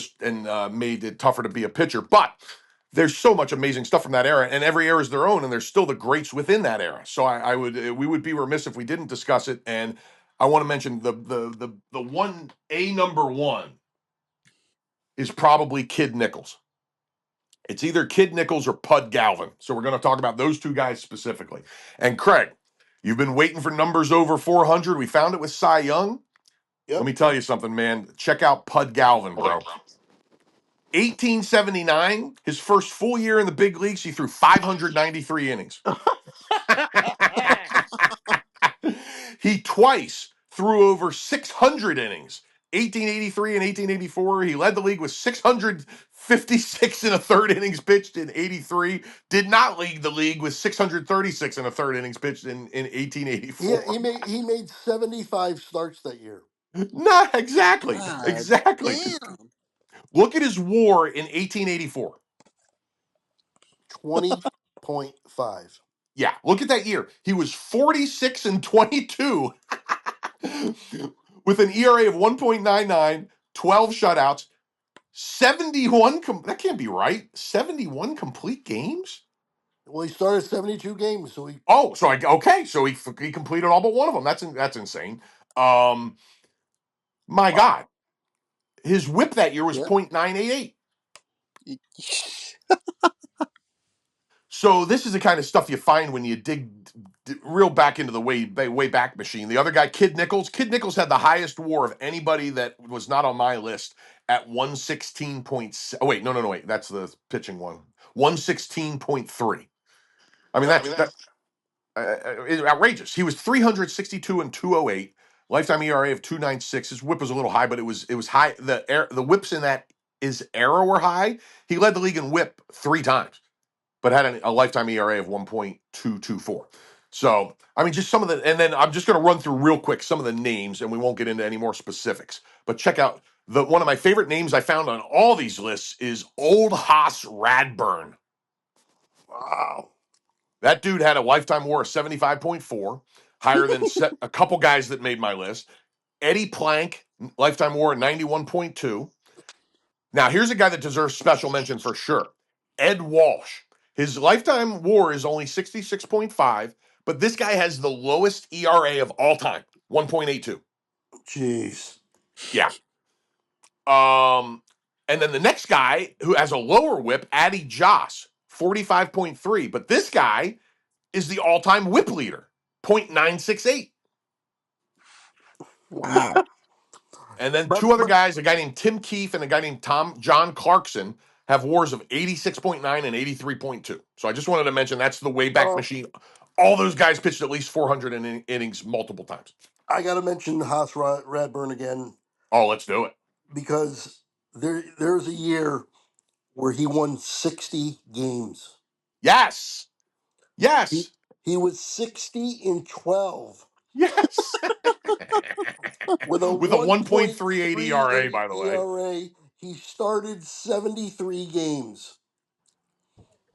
Speaker 2: made it tougher to be a pitcher. But there's so much amazing stuff from that era, and every era is their own, and there's still the greats within that era. So we would be remiss if we didn't discuss it. And I want to mention the one a number one is probably Kid Nichols. It's either Kid Nichols or Pud Galvin. So we're going to talk about those two guys specifically. And Craig, you've been waiting for numbers over 400. We found it with Cy Young. Let
Speaker 3: Yep.
Speaker 2: me tell you something, man. Check out Pud Galvin, bro. 1879, his first full year in the big leagues, he threw 593 innings. He twice threw over 600 innings. 1883 and 1884, he led the league with 656 and a third innings pitched in 83. Did not lead the league with 636 and a third innings pitched in
Speaker 3: he
Speaker 2: 1884.
Speaker 3: he made he made 75 starts that year.
Speaker 2: Not exactly.
Speaker 1: God
Speaker 2: Exactly.
Speaker 1: damn.
Speaker 2: Look at his WAR in 1884.
Speaker 3: 20.5.
Speaker 2: Yeah, look at that year. He was 46 and 22 with an ERA of 1.99, 12 shutouts, 71 that can't be right. 71 complete games?
Speaker 3: Well, he started 72 games, so he
Speaker 2: Oh, so he completed all but one of them. That's insane. Um my
Speaker 3: wow.
Speaker 2: god. His whip that year was
Speaker 1: Yeah.
Speaker 2: .988. So this is the kind of stuff you find when you dig real back into the way back machine. The other guy, Kid Nichols. Kid Nichols had the highest WAR of anybody that was not on my list at 116 points. Oh wait, no, wait. That's the pitching one. 116.3. I mean is outrageous. He was 362 and 208. Lifetime ERA of 296. His whip was a little high, but it was high. The whips in that his era were high. He led the league in whip 3 times but had a lifetime ERA of 1.224. So, I mean, just some of the, and then I'm just going to run through real quick some of the names, and we won't get into any more specifics. But check out one of my favorite names I found on all these lists is Old Hoss Radburn.
Speaker 3: Wow.
Speaker 2: That dude had a lifetime WAR of 75.4, higher than a couple guys that made my list. Eddie Plank, lifetime WAR of 91.2. Now, here's a guy that deserves special mention for sure. Ed Walsh. His lifetime WAR is only 66.5, but this guy has the lowest ERA of all time, 1.82.
Speaker 3: Jeez.
Speaker 2: Yeah. Um, and then the next guy who has a lower whip, Addy Joss, 45.3. But this guy is the all-time whip leader, 0.968.
Speaker 1: Wow.
Speaker 2: And then
Speaker 3: But
Speaker 2: two other guys, a guy named Tim Keefe and a guy named John Clarkson, have wars of 86.9 and 83.2. So I just wanted to mention that's the Wayback
Speaker 3: uh,
Speaker 2: Machine. All those guys pitched at least 400 innings multiple times.
Speaker 3: I got to mention Radburn again
Speaker 2: Oh, let's do it.
Speaker 3: because there's a year where he won 60 games.
Speaker 2: Yes.
Speaker 3: He
Speaker 2: Yes.
Speaker 3: he was 60 in 12
Speaker 2: Yes.
Speaker 3: with a
Speaker 2: With a 1.38 ERA,
Speaker 3: 1.38
Speaker 2: by the way.
Speaker 3: ERA. He started 73 games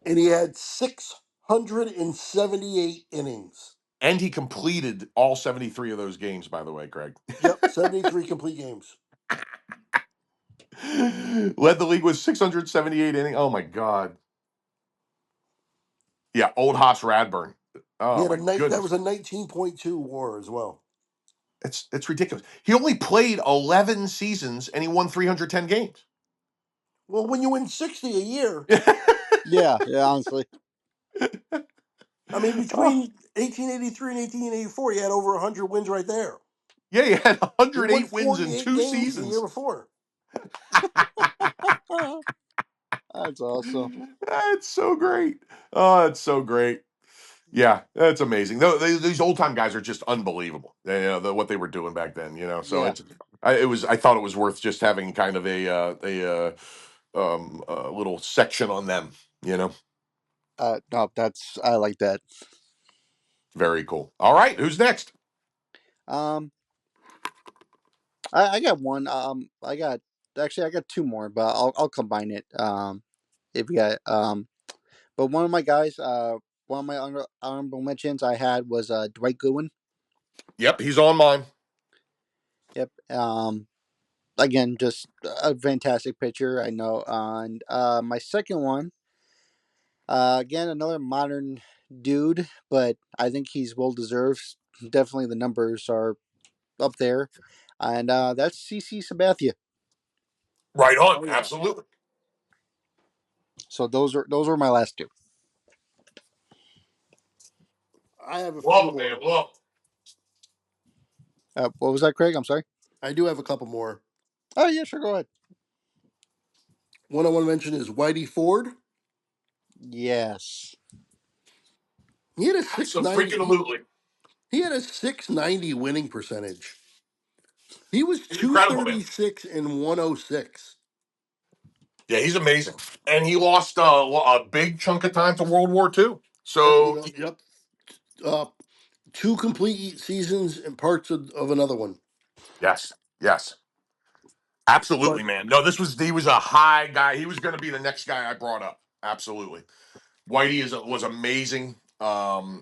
Speaker 3: and he had 678 innings.
Speaker 2: And he completed all 73 of those games, by the way, Greg.
Speaker 3: Yep, 73 complete games.
Speaker 2: Led the league with 678 innings. Oh my God. Yeah, old Haas Radburn.
Speaker 3: He
Speaker 2: Oh
Speaker 3: had a
Speaker 2: my
Speaker 3: night that was
Speaker 2: goodness.
Speaker 3: a 19.2 WAR as well.
Speaker 2: It's ridiculous. He only played 11 seasons and he won 310 games.
Speaker 3: Well, when you win 60 a year,
Speaker 1: Yeah, yeah, honestly.
Speaker 3: I mean,
Speaker 2: Oh,
Speaker 3: between 1883 and 1884, he had over 100 wins right there.
Speaker 2: yeah, he had
Speaker 3: He won
Speaker 2: 108 wins in
Speaker 3: 48
Speaker 2: two
Speaker 3: games the year
Speaker 2: seasons.
Speaker 3: before.
Speaker 1: That's awesome.
Speaker 2: That's so great. Oh, that's so great. Yeah, that's amazing. These old time guys are just unbelievable. What they were doing back then. So
Speaker 1: Yeah.
Speaker 2: I thought it was worth just having kind of a little section on them.
Speaker 1: No, that's I like that.
Speaker 2: Very cool. All right, who's next?
Speaker 1: Um, I got one. I got two more, but I'll combine it. If you got but one of my guys, one of my honorable mentions I had was Dwight Goodwin.
Speaker 2: Yep, he's on mine.
Speaker 1: Yep. Again, just a fantastic pitcher. I know. And my second one, again, another modern dude, but I think he's well deserved. Definitely, the numbers are up there, and that's CC Sabathia.
Speaker 2: Right on.
Speaker 3: Oh, yeah.
Speaker 2: Absolutely.
Speaker 1: So those are my last two.
Speaker 3: I have a few
Speaker 2: Love it, man.
Speaker 3: more.
Speaker 2: Love it.
Speaker 1: What was that, Craig? I'm sorry.
Speaker 3: I do have a couple more.
Speaker 1: Oh yeah, sure. Go ahead.
Speaker 3: One I want to mention is Whitey Ford.
Speaker 1: Yes.
Speaker 3: He had a 690.
Speaker 2: Absolutely.
Speaker 3: He had a 690 winning percentage. He was
Speaker 2: He's incredible, man.
Speaker 3: 236 and 106.
Speaker 2: Yeah, he's amazing. And he lost a big chunk of time to World War II. So,
Speaker 3: Yep. Uh, two complete seasons and parts of another one.
Speaker 2: yes, yes.
Speaker 3: But
Speaker 2: Absolutely, man. No, he was a high guy. He was going to be the next guy I brought up. Absolutely. Whitey was amazing.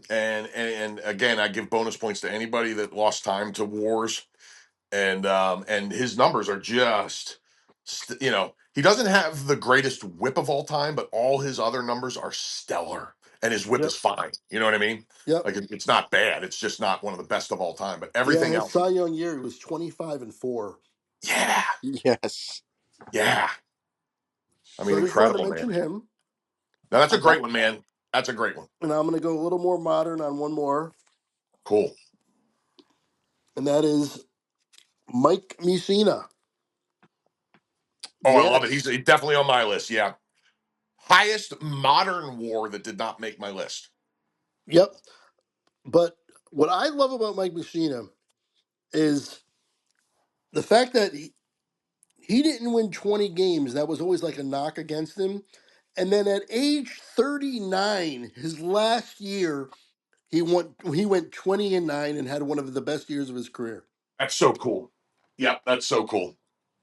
Speaker 2: And again, I give bonus points to anybody that lost time to wars. And his numbers are just he doesn't have the greatest whip of all time, but all his other numbers are stellar, and his whip is
Speaker 3: yep,
Speaker 2: fine. You know what I mean?
Speaker 3: yep.
Speaker 2: Like it's not bad. It's just not one of the best of all time. But
Speaker 3: Yeah,
Speaker 2: everything
Speaker 3: his
Speaker 2: else,
Speaker 3: Cy Young year he was 25 and 4.
Speaker 2: yeah,
Speaker 1: Yes.
Speaker 2: yeah. I
Speaker 3: So
Speaker 2: mean,
Speaker 3: I just wanted to
Speaker 2: incredible,
Speaker 3: mention
Speaker 2: man.
Speaker 3: him.
Speaker 2: Now that's a
Speaker 1: Okay.
Speaker 2: great one, man. That's a great one.
Speaker 3: And I'm going to go a little more modern on one more,
Speaker 2: Cool.
Speaker 3: and that is Mike Mussina.
Speaker 2: Oh, I love it. He's
Speaker 1: Yes.
Speaker 2: definitely on my list. Yeah, highest modern war that did not make my list.
Speaker 3: Yep. But what I love about Mike Mussina is the fact that he didn't win 20 games. That was always like a knock against him. And then at age 39, his last year, he went 20 and 9 and had one of the best years of his career.
Speaker 2: That's so cool. Yeah, that's so cool.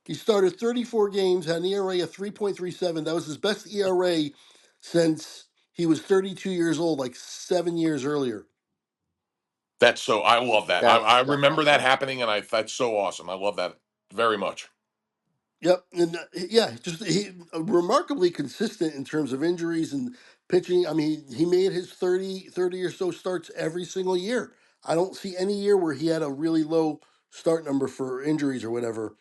Speaker 3: He started 34 games, had an ERA of 3.37. That was his best ERA since he was 32 years old, like 7 years earlier.
Speaker 2: That's so. I love that. I
Speaker 1: That's
Speaker 2: remember that
Speaker 1: awesome.
Speaker 2: happening, and that's so awesome. I love that very much.
Speaker 3: Yep, and yeah, just remarkably consistent in terms of injuries and pitching. I mean, he made his 30 or so starts every single year. I don't see any year where he had a really low start number for injuries or whatever.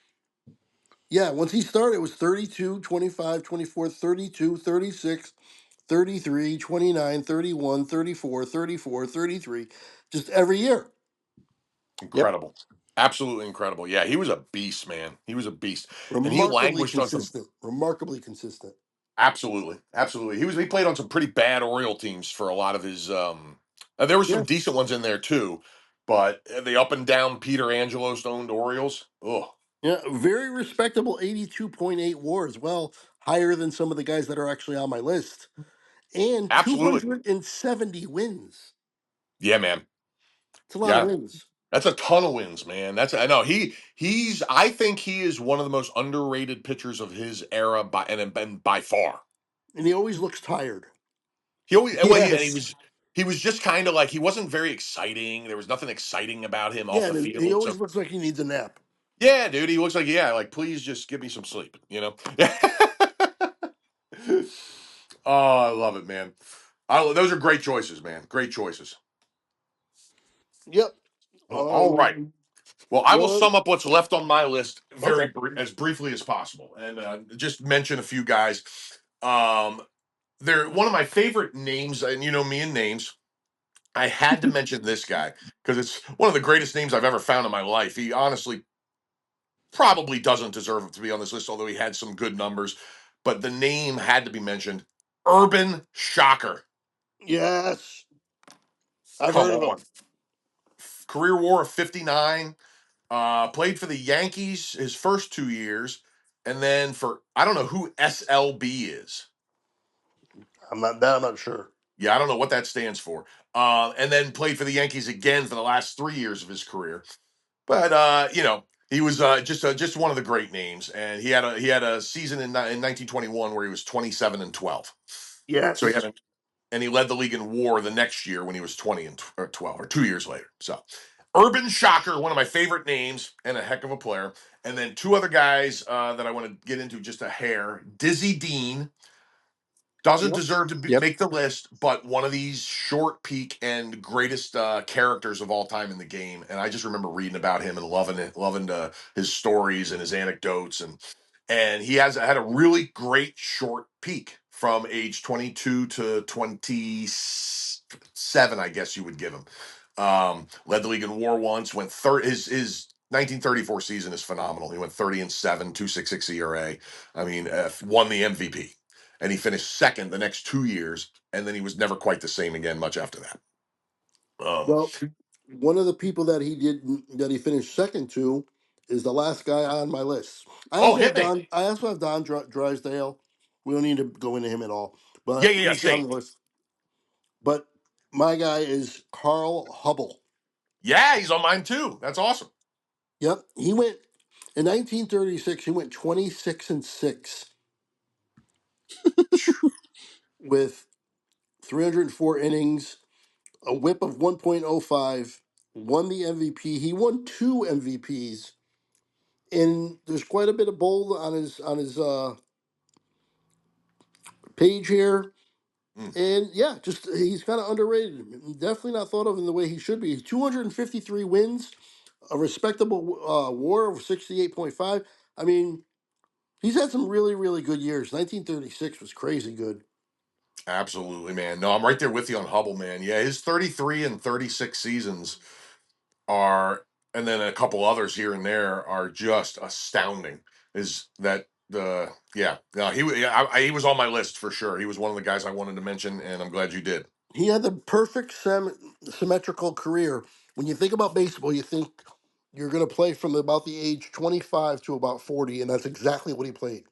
Speaker 3: Yeah, once he started, it was 32, 25, 24, 32, 36, 33, 29, 31, 34, 34, 33, just every year.
Speaker 1: Yep.
Speaker 2: Incredible. Absolutely incredible. Yeah, he was a beast, man. He was a beast. And he
Speaker 3: Remarkably
Speaker 2: languished on some
Speaker 3: consistent. Remarkably consistent.
Speaker 2: absolutely. Absolutely. He played on some pretty bad Oriole teams for a lot of his there were some
Speaker 3: Yeah.
Speaker 2: decent ones in there too, but the up and down Peter Angelos owned Orioles. Oh,
Speaker 3: Yeah, very respectable 82.8 WAR as well, higher than some of the guys that are actually on my list. And
Speaker 2: absolutely.
Speaker 3: 270 wins.
Speaker 2: Yeah, man.
Speaker 3: It's a lot of
Speaker 2: Yeah.
Speaker 3: wins.
Speaker 2: That's a ton of wins, man. That's I know he's I think he is one of the most underrated pitchers of his era by and by far.
Speaker 3: And he always looks tired.
Speaker 2: He always well
Speaker 1: Yes.
Speaker 2: he was just kind of like he wasn't very exciting. There was nothing exciting about him off
Speaker 3: Yeah,
Speaker 2: the
Speaker 3: and he
Speaker 2: field. So
Speaker 3: always looks like he needs a nap.
Speaker 2: yeah, dude, he looks like yeah, like please just give me some sleep, you know. Oh, I love it, man. Those are great choices, man. Great choices.
Speaker 3: Yep.
Speaker 2: All right. Well, I will
Speaker 3: Well,
Speaker 2: sum up what's left on my list
Speaker 3: okay.
Speaker 2: as briefly as possible, and just mention a few guys. Um, they're one of my favorite names, and you know me and names. I had to mention this guy because it's one of the greatest names I've ever found in my life. He honestly probably doesn't deserve to be on this list, although he had some good numbers. But the name had to be mentioned. Urban Shocker.
Speaker 3: Yes. I've
Speaker 2: Come
Speaker 3: heard of
Speaker 2: on.
Speaker 3: him.
Speaker 2: Career WAR of 59. Played for the Yankees his first 2 years, and then for I don't know who SLB is.
Speaker 3: I'm not sure.
Speaker 2: Yeah, I don't know what that stands for. And then played for the Yankees again for the last 3 years of his career. But you know, he was just one of the great names, and he had a season in 1921 where he was 27-12. So he had
Speaker 3: Yes.
Speaker 2: and he led the league in WAR the next year when he was 20-12, or 2 years later. So Urban Shocker, one of my favorite names and a heck of a player. And then two other guys that I want to get into just a hair. Dizzy Dean doesn't
Speaker 1: Yep.
Speaker 2: deserve to
Speaker 1: Yep.
Speaker 2: make the list, but one of these short peak and greatest characters of all time in the game. And I just remember reading about him and loving it, loving his stories and his anecdotes. And he has had a really great short peak from age 22 to 27, I guess you would give him. Led the league in WAR once, went third. His 1934 season is phenomenal. He went 30-7, 2.66 ERA. I mean, won the MVP, and he finished second the next 2 years, and then he was never quite the same again much after that. Um,
Speaker 3: Well, one of the people that he finished second to is the last guy on my list. I
Speaker 2: oh,
Speaker 3: also have
Speaker 2: hit me.
Speaker 3: Don. I also have Drysdale. We don't need to go into him at all,
Speaker 2: Yeah,
Speaker 3: but
Speaker 2: yeah, yeah,
Speaker 3: he's on
Speaker 2: same.
Speaker 3: the list. But my guy is Carl Hubble.
Speaker 2: Yeah, he's on mine too. That's awesome.
Speaker 3: Yep, he went in 1936. He went 26-6 with 304 innings, a WHIP of 1.05. Won the MVP. He won two MVPs, and there's quite a bit of bold on his page here.
Speaker 2: Mm,
Speaker 3: And yeah, just he's kind of underrated. Definitely not thought of in the way he should be. 253 wins, a respectable WAR of 68.5. I mean, he's had some really, really good years. 1936 was crazy good.
Speaker 2: absolutely, man. No, I'm right there with you on Hubble, man. Yeah, his 33 and 36 seasons are, and then a couple others here and there are just astounding. Is that the yeah? No, he was on my list for sure. He was one of the guys I wanted to mention, and I'm glad you did.
Speaker 3: He had the perfect symmetrical career. When you think about baseball, you think you're going to play from about the age 25 to about 40, and that's exactly what he played.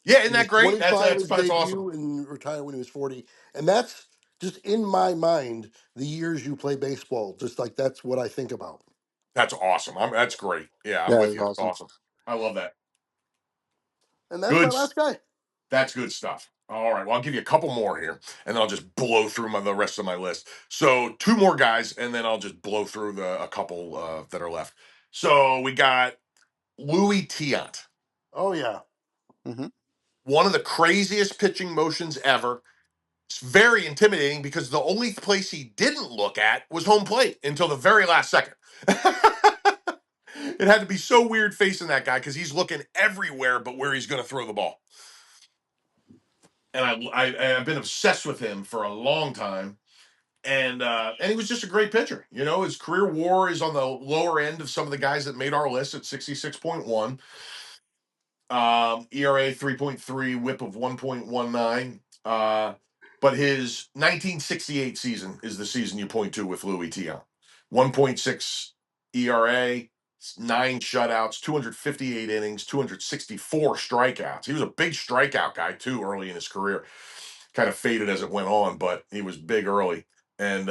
Speaker 2: Yeah,
Speaker 3: He
Speaker 2: isn't
Speaker 3: was
Speaker 2: that great? That's
Speaker 3: 25
Speaker 2: that's
Speaker 3: his
Speaker 2: that's awesome.
Speaker 3: debut and retired when he was 40. And that's just in my mind the years you play baseball. Just like that's what I think about.
Speaker 2: That's awesome. That's great. Yeah, I'm
Speaker 1: That
Speaker 2: with
Speaker 1: is
Speaker 2: you. That's
Speaker 1: awesome.
Speaker 2: awesome. I love that.
Speaker 3: And that's my
Speaker 2: Good.
Speaker 3: last guy.
Speaker 2: That's good stuff. All right. Well, I'll give you a couple more here, and then I'll just blow through the rest of my list. So two more guys, and then I'll just blow through a couple that are left. So we got Louis Tiant,
Speaker 3: Oh yeah.
Speaker 1: Hmm.
Speaker 2: one of the craziest pitching motions ever. very intimidating because the only place he didn't look at was home plate until the very last second. It had to be so weird facing that guy because he's looking everywhere but where he's going to throw the ball. And I've been obsessed with him for a long time. And he was just a great pitcher. You know, his career WAR is on the lower end of some of the guys that made our list at 66.1. ERA 3.3, WHIP of 1.19. But his 1968 season is the season you point to with Louis Tiant. 1.6 ERA, 9 shutouts, 258 innings, 264 strikeouts. He was a big strikeout guy too early in his career. Kind of faded as it went on, but he was big early. And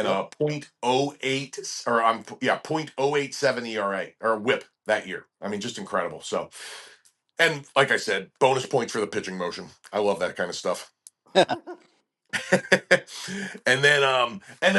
Speaker 3: Yep.
Speaker 2: a .08 or yeah, .087 ERA or WHIP that year. I mean, just incredible. So, and like I said, bonus points for the pitching motion. I love that kind of stuff. And then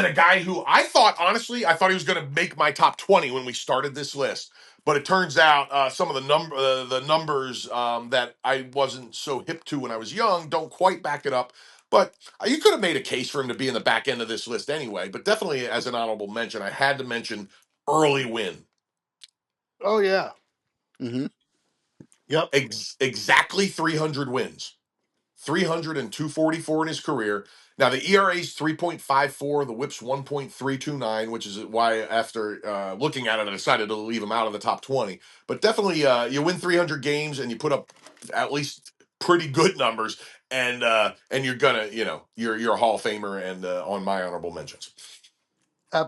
Speaker 2: a guy who I thought, honestly, I thought he was going to make my top 20 when we started this list, but it turns out some of the numbers that I wasn't so hip to when I was young don't quite back it up. But you could have made a case for him to be in the back end of this list anyway. But definitely as an honorable mention, I had to mention early win.
Speaker 3: Oh yeah.
Speaker 1: Hmm.
Speaker 3: Yep.
Speaker 2: Exactly 300 wins. 300 and 244 in his career. Now the ERA is 3.54, the WHIP's 1.329, which is why after looking at it, I decided to leave him out of the top 20. But definitely, you win 300 games and you put up at least pretty good numbers, and you're gonna, you're a Hall of Famer and on my honorable mentions.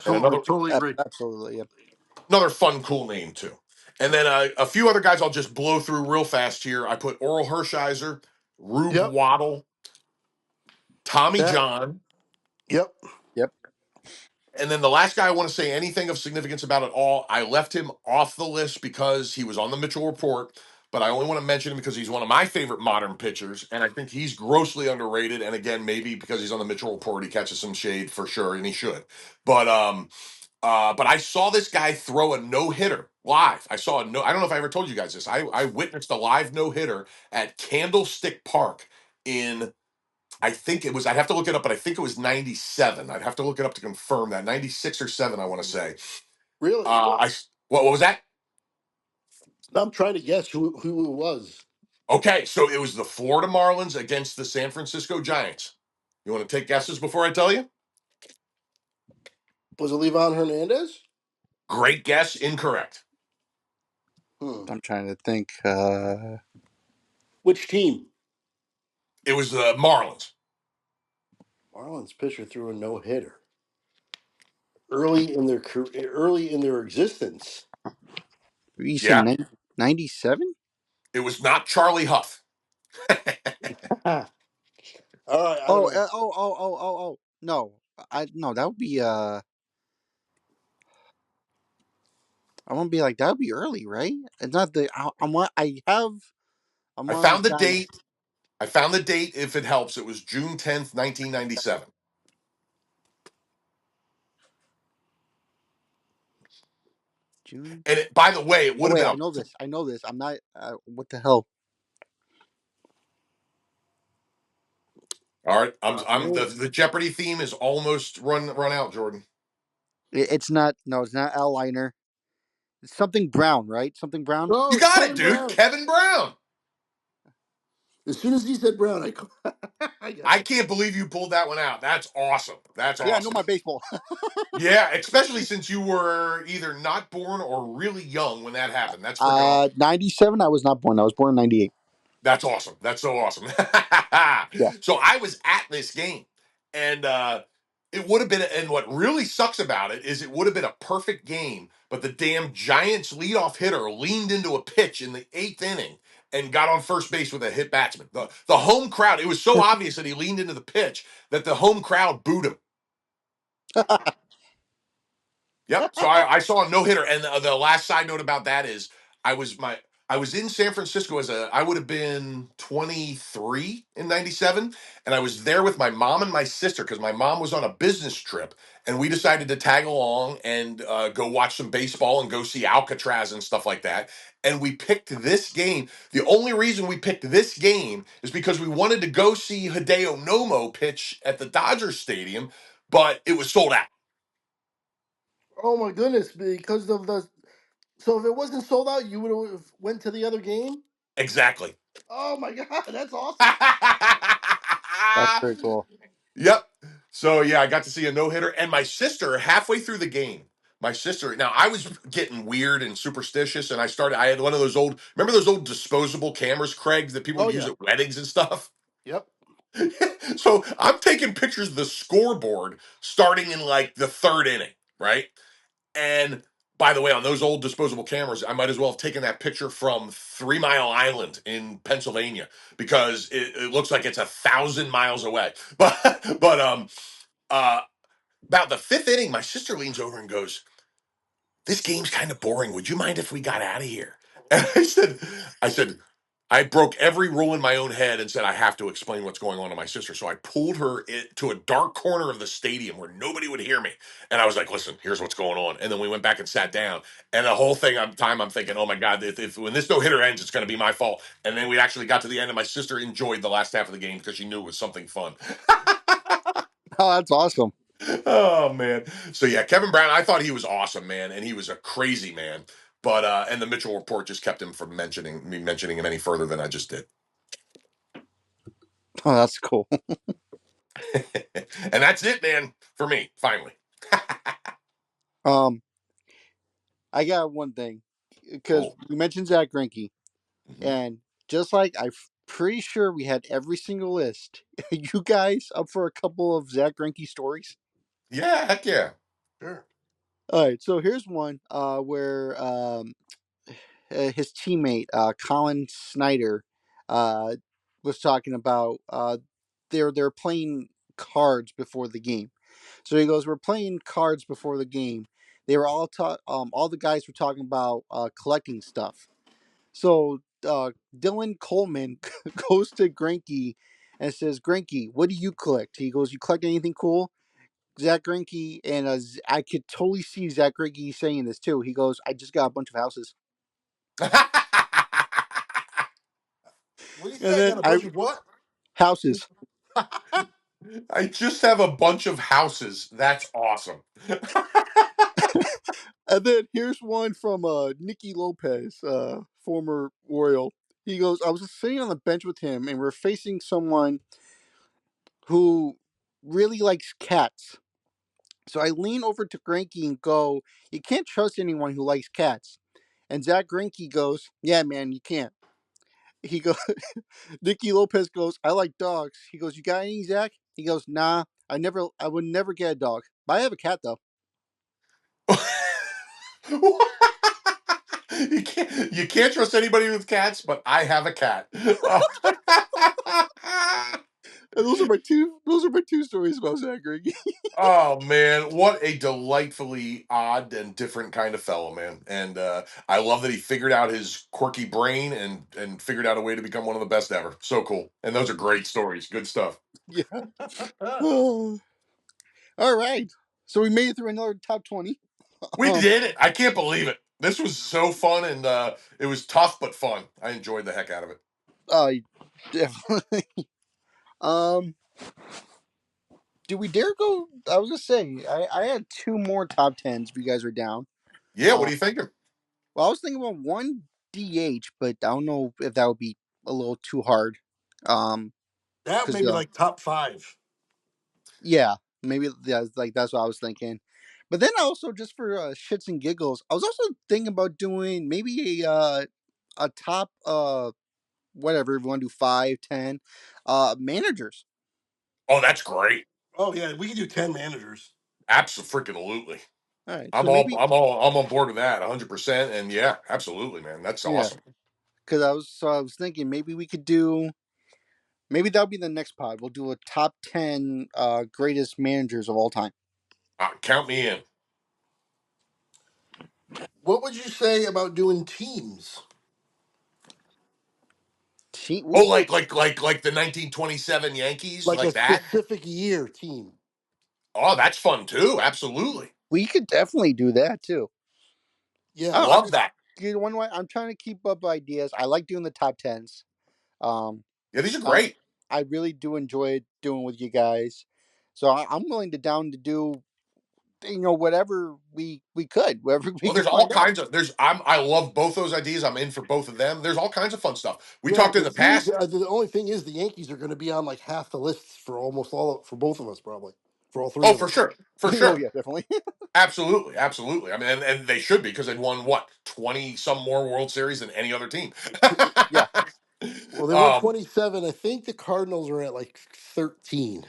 Speaker 2: And
Speaker 3: Absolutely.
Speaker 2: another
Speaker 3: Totally agree.
Speaker 1: Absolutely. Yep.
Speaker 2: another fun, cool name too. And then a few other guys I'll just blow through real fast here. I put Oral Hershiser, Rube
Speaker 3: Yep.
Speaker 2: Waddle, Tommy
Speaker 3: That.
Speaker 2: John.
Speaker 3: Yep.
Speaker 1: Yep.
Speaker 2: And then the last guy I want to say anything of significance about at all, I left him off the list because he was on the Mitchell Report, but I only want to mention him because he's one of my favorite modern pitchers, and I think he's grossly underrated. And again, maybe because he's on the Mitchell Report, he catches some shade for sure, and he should. But I saw this guy throw a no hitter live. I saw a no. I don't know if I ever told you guys this. I witnessed a live no hitter at Candlestick Park in, I think it was, I'd have to look it up, but I think it was 97. I'd have to look it up to confirm that. 96 or 7, I want to say.
Speaker 3: Really.
Speaker 2: What was that?
Speaker 3: I'm trying to guess who it was.
Speaker 2: Okay, so it was the Florida Marlins against the San Francisco Giants. You want to take guesses before I tell you?
Speaker 3: Was it Levon Hernandez?
Speaker 2: Great guess, incorrect.
Speaker 3: Hmm.
Speaker 1: I'm trying to think.
Speaker 3: Which team?
Speaker 2: It was the Marlins.
Speaker 3: Marlins pitcher threw a no hitter early in their existence.
Speaker 1: You say
Speaker 2: Yeah,
Speaker 1: 97?
Speaker 2: it was not Charlie Huff.
Speaker 3: All right. I don't
Speaker 1: Oh,
Speaker 3: know.
Speaker 1: no. I no, that would be I want to be like that would be early, right? It's not the I want I'm
Speaker 2: I
Speaker 1: on
Speaker 2: found the
Speaker 1: kind of
Speaker 2: date. I found the date. If it helps, it was June 10th, 1997.
Speaker 1: June.
Speaker 2: And by the way, it
Speaker 1: Oh
Speaker 2: would have
Speaker 1: wait,
Speaker 2: been
Speaker 1: I
Speaker 2: a.
Speaker 1: know this. I know this. I'm not what the hell?
Speaker 2: All right, I'm
Speaker 3: Oh,
Speaker 2: the Jeopardy theme is almost run out, Jordan.
Speaker 1: It's not no, it's not Al Liner. It's something Brown, right? Something Brown?
Speaker 2: You
Speaker 3: it's
Speaker 2: got it,
Speaker 3: Kevin
Speaker 2: dude.
Speaker 3: Brown.
Speaker 2: Kevin Brown.
Speaker 3: As soon as he said Brown, I got
Speaker 2: I
Speaker 3: it.
Speaker 2: can't believe you pulled that one out. That's awesome. That's
Speaker 1: Yeah, I know
Speaker 2: awesome.
Speaker 1: my baseball.
Speaker 2: Yeah, especially since you were either not born or really young when that happened. That's freaking awesome.
Speaker 1: 97 I was not born. I was born in 98.
Speaker 2: That's awesome. That's so awesome.
Speaker 1: Yeah.
Speaker 2: So I was at this game, and it would have been. And what really sucks about it is it would have been a perfect game, but the damn Giants leadoff hitter leaned into a pitch in the 8th inning and got on first base with a hit batsman. The home crowd. It was so obvious that he leaned into the pitch that the home crowd booed him. Yep. So I saw a no hitter, and the last side note about that is I was my I was in San Francisco I would have been 23 in 97. And I was there with my mom and my sister because my mom was on a business trip. And we decided to tag along and go watch some baseball and go see Alcatraz and stuff like that. And we picked this game. The only reason we picked this game is because we wanted to go see Hideo Nomo pitch at the Dodgers Stadium, but it was sold out.
Speaker 3: Oh my goodness! Because of the so if it wasn't sold out, you would have went to the other game.
Speaker 2: Exactly.
Speaker 3: Oh my god, that's awesome!
Speaker 1: That's pretty cool.
Speaker 2: Yep. So yeah, I got to see a no hitter, and my sister halfway through the game. My sister. Now I was getting weird and superstitious, and I started. I had one of those old. Remember those old disposable cameras, Craig, that people
Speaker 3: Oh
Speaker 2: would use
Speaker 3: yeah,
Speaker 2: at weddings and stuff.
Speaker 3: yep.
Speaker 2: So I'm taking pictures of the scoreboard starting in like the third inning, right? And by the way, on those old disposable cameras, I might as well have taken that picture from 3 Mile Island in Pennsylvania because it looks like it's 1,000 miles away. But uh, about the fifth inning, my sister leans over and goes, "This game's kind of boring. Would you mind if we got out of here?" And I said, I broke every rule in my own head and said I have to explain what's going on to my sister. So I pulled her to a dark corner of the stadium where nobody would hear me, and I was like, "Listen, here's what's going on." And then we went back and sat down. And the whole time, I'm thinking, "Oh my god, if when this no hitter ends, it's going to be my fault." And then we actually got to the end, and my sister enjoyed the last half of the game because she knew it was something fun.
Speaker 1: Oh, that's awesome.
Speaker 2: Oh man. So yeah, Kevin Brown, I thought he was awesome, man, and he was a crazy man. But and the Mitchell report just kept him from mentioning him any further than I just did.
Speaker 1: Oh, that's cool.
Speaker 2: And that's it, man, for me, finally.
Speaker 1: Um, I got one thing because
Speaker 2: Cool.
Speaker 1: we mentioned Zach Greinke,
Speaker 2: Mhm.
Speaker 1: and just like I'm pretty sure we had every single list. You guys up for a couple of Zach Greinke stories?
Speaker 2: Yeah, heck yeah.
Speaker 3: Sure.
Speaker 1: All right, so here's one where his teammate Colin Snyder uh, was talking about they're playing cards before the game. So he goes, "We're playing cards before the game." They were all the guys were talking about collecting stuff. So Dylan Coleman goes to Greinke and says, "Greinke, what do you collect?" He goes, "You collect anything cool?" Zach Greinke and I could totally see Zach Greinke saying this too. He goes, "I just got a bunch of houses."
Speaker 3: What do you
Speaker 1: And
Speaker 3: say? I
Speaker 1: then
Speaker 3: got a
Speaker 1: I
Speaker 3: bunch of what?
Speaker 1: houses.
Speaker 2: I just have a bunch of houses. That's awesome.
Speaker 1: And then here's one from Nicky Lopez, former Royal. He goes, "I was sitting on the bench with him, and we're facing someone who really likes cats. So I lean over to Granky and go, 'You can't trust anyone who likes cats.' And Zach Greinke goes, 'Yeah, man, you can't.' He goes, Nicky Lopez goes, 'I like dogs.' He goes, 'You got any, Zach?' He goes, 'Nah, I would never get a dog. But I have a cat though.'"
Speaker 2: You can't trust anybody with cats, but I have a cat.
Speaker 1: And those are my two stories about Zach Greinke.
Speaker 2: Oh man, what a delightfully odd and different kind of fellow, man. And I love that he figured out his quirky brain and figured out a way to become one of the best ever. So cool. And those are great stories. Good stuff.
Speaker 1: Yeah. All right. So we made it through another top 20.
Speaker 2: We
Speaker 1: Um,
Speaker 2: did it. I can't believe it. This was so fun and it was tough but fun. I enjoyed the heck out of it.
Speaker 1: definitely. Um, do we dare go? I was gonna say I had two more top tens if you guys are down.
Speaker 2: Yeah, what
Speaker 1: Uh,
Speaker 2: are you thinking?
Speaker 1: well, I was thinking about one DH, but I don't know if that would be a little too hard. Um,
Speaker 3: That
Speaker 1: because
Speaker 3: maybe like top five.
Speaker 1: yeah, maybe like that's what I was thinking. But then also just for shits and giggles, I was also thinking about doing maybe a top whatever if you want to do 5, 10 managers.
Speaker 2: Oh, that's great.
Speaker 3: Oh yeah, we can do 10 managers.
Speaker 2: Absolutely.
Speaker 1: All right,
Speaker 2: I'm
Speaker 1: so
Speaker 2: all
Speaker 1: maybe
Speaker 2: I'm on board with that 100%. And yeah, absolutely, man. That's
Speaker 1: yeah,
Speaker 2: awesome.
Speaker 1: because I was thinking maybe we could do maybe that'll be the next pod. We'll do a top 10 greatest managers of all time.
Speaker 2: Count me in.
Speaker 3: What would you say about doing teams?
Speaker 2: Oh,
Speaker 1: We could,
Speaker 2: like the 1927 Yankees,
Speaker 3: like a
Speaker 2: like that.
Speaker 3: specific year team.
Speaker 2: Oh, that's fun too. Absolutely.
Speaker 1: we could definitely do that too. I
Speaker 3: Yeah.
Speaker 1: don't know, I'm
Speaker 2: Love
Speaker 1: just,
Speaker 2: that.
Speaker 1: you know, one way I'm trying to keep up ideas. I like doing the top tens. Um,
Speaker 2: Yeah, these are
Speaker 1: I
Speaker 2: great.
Speaker 1: I really do enjoy doing with you guys. So I'm willing to down to do, whatever we could, whatever we
Speaker 2: Oh,
Speaker 1: could
Speaker 2: there's all
Speaker 1: find out.
Speaker 2: kinds of I love both those ideas. I'm in for both of them. There's all kinds of fun stuff. We
Speaker 3: Yeah,
Speaker 2: talked in
Speaker 3: the
Speaker 2: the
Speaker 3: thing,
Speaker 2: past.
Speaker 3: the only thing is the Yankees are going to be on like half the lists for almost for both of us, probably for all three
Speaker 2: Oh,
Speaker 3: of
Speaker 2: for
Speaker 3: us.
Speaker 2: sure. For
Speaker 1: Oh
Speaker 2: sure.
Speaker 1: yeah, definitely.
Speaker 2: Absolutely. Absolutely. I mean, and they should be because they've won what, 20 some more World Series than any other team.
Speaker 1: Yeah.
Speaker 3: Well, they won
Speaker 2: um,
Speaker 3: 27. I think the Cardinals are at like 13.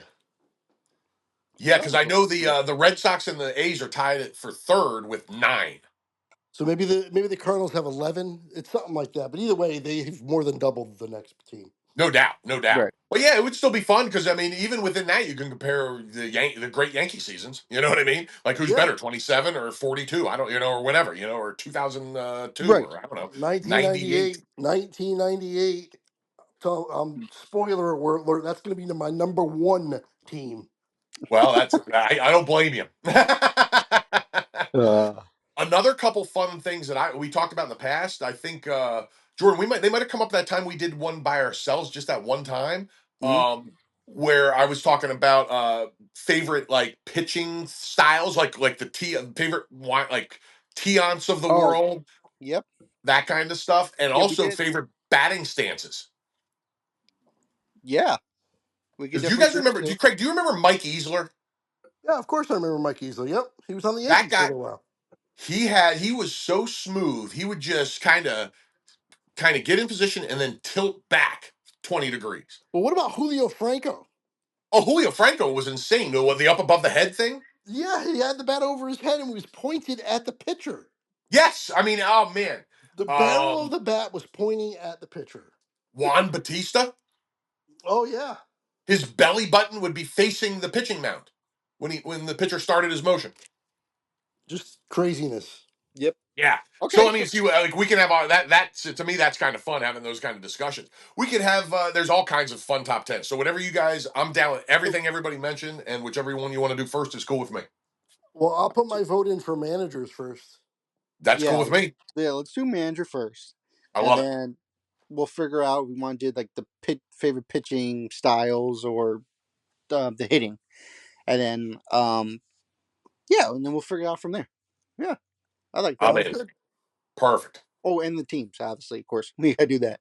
Speaker 2: yeah, because I
Speaker 1: Oh,
Speaker 2: know
Speaker 1: yeah.
Speaker 2: the Red Sox and the A's are tied for third with 9.
Speaker 3: So maybe the Cardinals have 11. It's something like that. But either way, they've more than doubled the next team.
Speaker 2: No doubt, no doubt.
Speaker 1: Right.
Speaker 2: But yeah, it would still be fun because I mean, even within that, you can compare the great Yankee seasons. You know what I mean? Like who's
Speaker 3: Yeah,
Speaker 2: better, 27 or 42? I don't, or whatever, or 2002
Speaker 1: Right.
Speaker 2: or I don't know, 98.
Speaker 3: 1998, 1998. So, spoiler alert, that's going to be my number one team.
Speaker 2: Well, I don't blame you.
Speaker 1: Uh,
Speaker 2: Another couple fun things that we talked about in the past. I think Jordan, they might have come up that time we did one by ourselves, just that one time,
Speaker 1: mhm.
Speaker 2: where I was talking about favorite like pitching styles, like the favorite like Tiants of the
Speaker 1: Oh,
Speaker 2: world,
Speaker 1: yep.
Speaker 2: that kind of stuff, and
Speaker 1: Yeah, we
Speaker 2: also
Speaker 1: did.
Speaker 2: favorite batting stances.
Speaker 1: Yeah, we could
Speaker 2: Because do you
Speaker 1: definitely
Speaker 2: guys
Speaker 1: do that
Speaker 2: remember?
Speaker 1: too.
Speaker 2: Craig? Do you remember Mike Easler?
Speaker 3: Yeah, of course I remember Mike Easley. Yep, he was on the
Speaker 2: That
Speaker 3: Yankees for a
Speaker 2: guy,
Speaker 3: little while.
Speaker 2: he was so smooth. He would just kind of get in position and then tilt back 20 degrees.
Speaker 3: But what about Julio Franco?
Speaker 2: Oh, Julio Franco was insane. What, the up above the head thing?
Speaker 3: Yeah, he had the bat over his head and was pointed at the pitcher.
Speaker 2: Yes. I mean, oh man.
Speaker 3: The barrel of
Speaker 2: Um,
Speaker 3: the bat was pointing at the pitcher.
Speaker 2: Juan Batista,
Speaker 3: Oh yeah,
Speaker 2: his belly button would be facing the pitching mound when the pitcher started his motion.
Speaker 3: just craziness.
Speaker 1: Yep.
Speaker 2: Yeah. So
Speaker 1: Okay.
Speaker 2: I mean,
Speaker 1: So
Speaker 2: see, like we can have our that that's to me that's kind of fun having those kind of discussions. We could have there's all kinds of fun top 10. So whatever you guys, I'm down with everything everybody mentioned, and whichever one you want to do first is cool with me.
Speaker 3: Well, I'll put my vote in for managers first.
Speaker 2: That's cool
Speaker 1: yeah,
Speaker 2: with me.
Speaker 1: yeah. Let's do manager first,
Speaker 2: I
Speaker 1: and
Speaker 2: love it.
Speaker 1: then we'll figure out we want to do like the favorite pitching styles or the hitting, and then yeah, and then we'll figure out from there. Yeah, I like that.
Speaker 2: I'm
Speaker 3: Sounds
Speaker 2: in.
Speaker 3: good.
Speaker 2: Perfect.
Speaker 1: Oh, and the teams, obviously, of course, we gotta do that.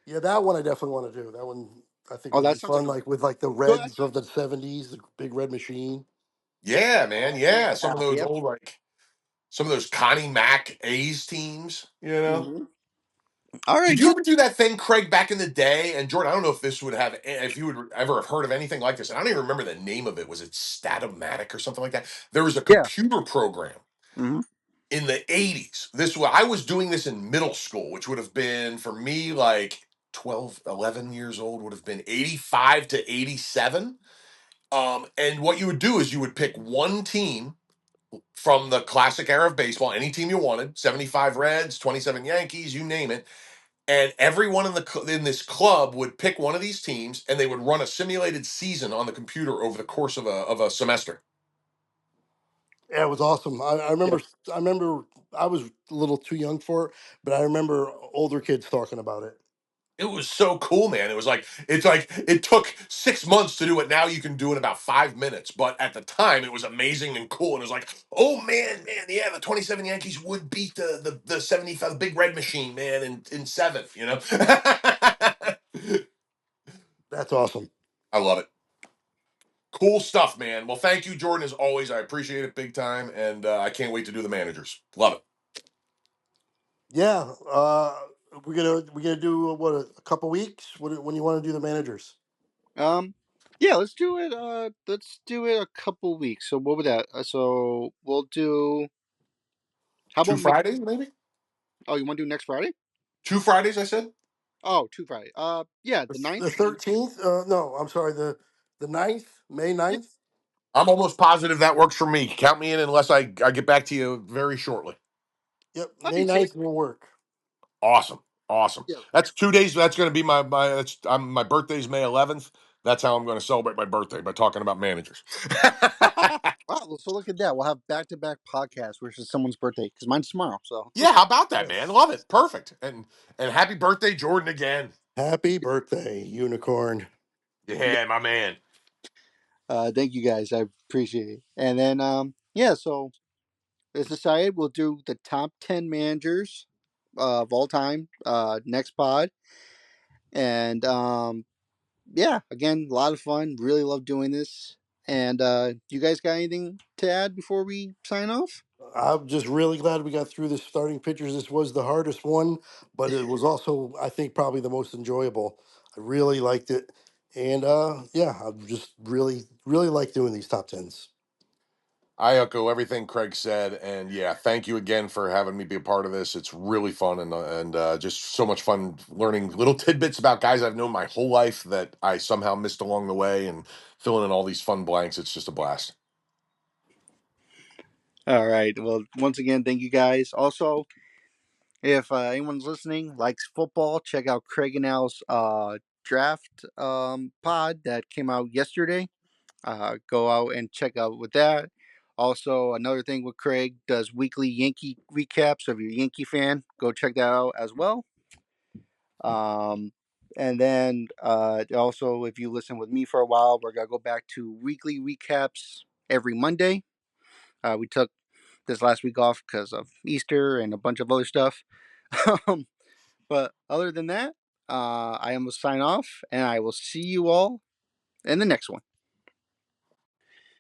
Speaker 3: Yeah, that one I definitely want to do. That one I think
Speaker 1: Oh,
Speaker 3: would
Speaker 1: that
Speaker 3: be
Speaker 1: sounds like
Speaker 3: fun,
Speaker 1: a
Speaker 3: like with like the
Speaker 1: good idea.
Speaker 3: Reds of the '70s, the big red machine.
Speaker 2: Yeah, man. Yeah, some
Speaker 1: Yeah.
Speaker 2: of those
Speaker 1: Yep.
Speaker 2: old like some of those Connie Mack A's teams.
Speaker 1: Mm-hmm. All
Speaker 2: Did
Speaker 1: right.
Speaker 2: you ever do that thing, Craig, back in the day? And Jordan, I don't know if this would have, if you would ever have heard of anything like this. I don't even remember the name of it. Was it Statomatic or something like that? There was a
Speaker 1: Yeah.
Speaker 2: computer program
Speaker 1: Mm-hmm.
Speaker 2: in the 80s. I was doing this in middle school, which would have been for me like 12, 11 years old, would have been 85 to 87. And what you would do is you would pick one team from the classic era of baseball, any team you wanted, 75 Reds, 27 Yankees, you name it, and everyone in this club would pick one of these teams and they would run a simulated season on the computer over the course of a semester.
Speaker 3: Yeah, it was awesome. I
Speaker 1: Yeah.
Speaker 3: remember. I remember. I was a little too young for it, but I remember older kids talking about it.
Speaker 2: It was so cool, man. It's like it took 6 months to do it. Now you can do it in about 5 minutes. But at the time, it was amazing and cool. And it was like, oh man, yeah, the 27 Yankees would beat the 75 big red machine, man, in seventh.
Speaker 3: That's awesome.
Speaker 2: I love it. Cool stuff, man. Well, thank you, Jordan, as always. I appreciate it big time, and I can't wait to do the managers. Love it.
Speaker 3: Yeah, we're gonna do what a couple weeks. When you want to do the managers?
Speaker 1: Um. Yeah. Let's do it. Let's do it a couple weeks. So what would that? So we'll do. How
Speaker 2: Two
Speaker 1: about next?
Speaker 2: Fridays, maybe.
Speaker 1: Oh, you want to do next Friday?
Speaker 2: 2 Fridays, I said.
Speaker 1: Oh, two Friday. Yeah, the
Speaker 3: The
Speaker 1: ninth.
Speaker 3: 13th? No, I'm sorry. The 9th, May
Speaker 1: Yeah.
Speaker 3: 9th.
Speaker 2: I'm almost positive that works for me. Count me in unless I get back to you very shortly.
Speaker 3: Yep,
Speaker 1: All
Speaker 3: May
Speaker 1: right. So
Speaker 3: 9th will work.
Speaker 2: Awesome. Awesome.
Speaker 1: Yeah.
Speaker 2: That's 2 days. That's going to be my birthday's May 11th. That's how I'm going to celebrate my birthday, by talking about managers.
Speaker 1: Wow. So look at that. We'll have back-to-back podcasts, which is someone's birthday, because mine's tomorrow. So
Speaker 2: Yeah, how about that, man?
Speaker 3: Yes.
Speaker 2: Love it. Perfect. And happy birthday, Jordan, again.
Speaker 3: Happy birthday, unicorn.
Speaker 1: yeah.
Speaker 2: Yeah, my man.
Speaker 1: Thank you guys. I appreciate it. And then yeah. So as decided, we'll do the top 10 managers of all time next pod. And yeah, again, a lot of fun. Really love doing this. And you guys got anything to add before we sign off?
Speaker 3: I'm just really glad we got through this starting pitchers. This was the hardest one, but it was also, I think, probably the most enjoyable. I really liked it. And yeah, I just really like doing these top tens.
Speaker 2: I echo everything Craig said, and yeah, thank you again for having me be a part of this. It's really fun and just so much fun learning little tidbits about guys I've known my whole life that I somehow missed along the way, and filling in all these fun blanks. It's just a blast.
Speaker 1: All right. Well, once again, thank you guys. Also, if anyone's listening likes football, check out Craig and Al's draft pod that came out yesterday. Go out and check out with that. Also, another thing with Craig does weekly Yankee recaps. So if you're a Yankee fan, go check that out as well. Um, and then also, if you listen with me for a while, we're gonna go back to weekly recaps every Monday. We took this last week off because of Easter and a bunch of other stuff. Um, but other than that, I am going to sign off, and I will see you all in the next one.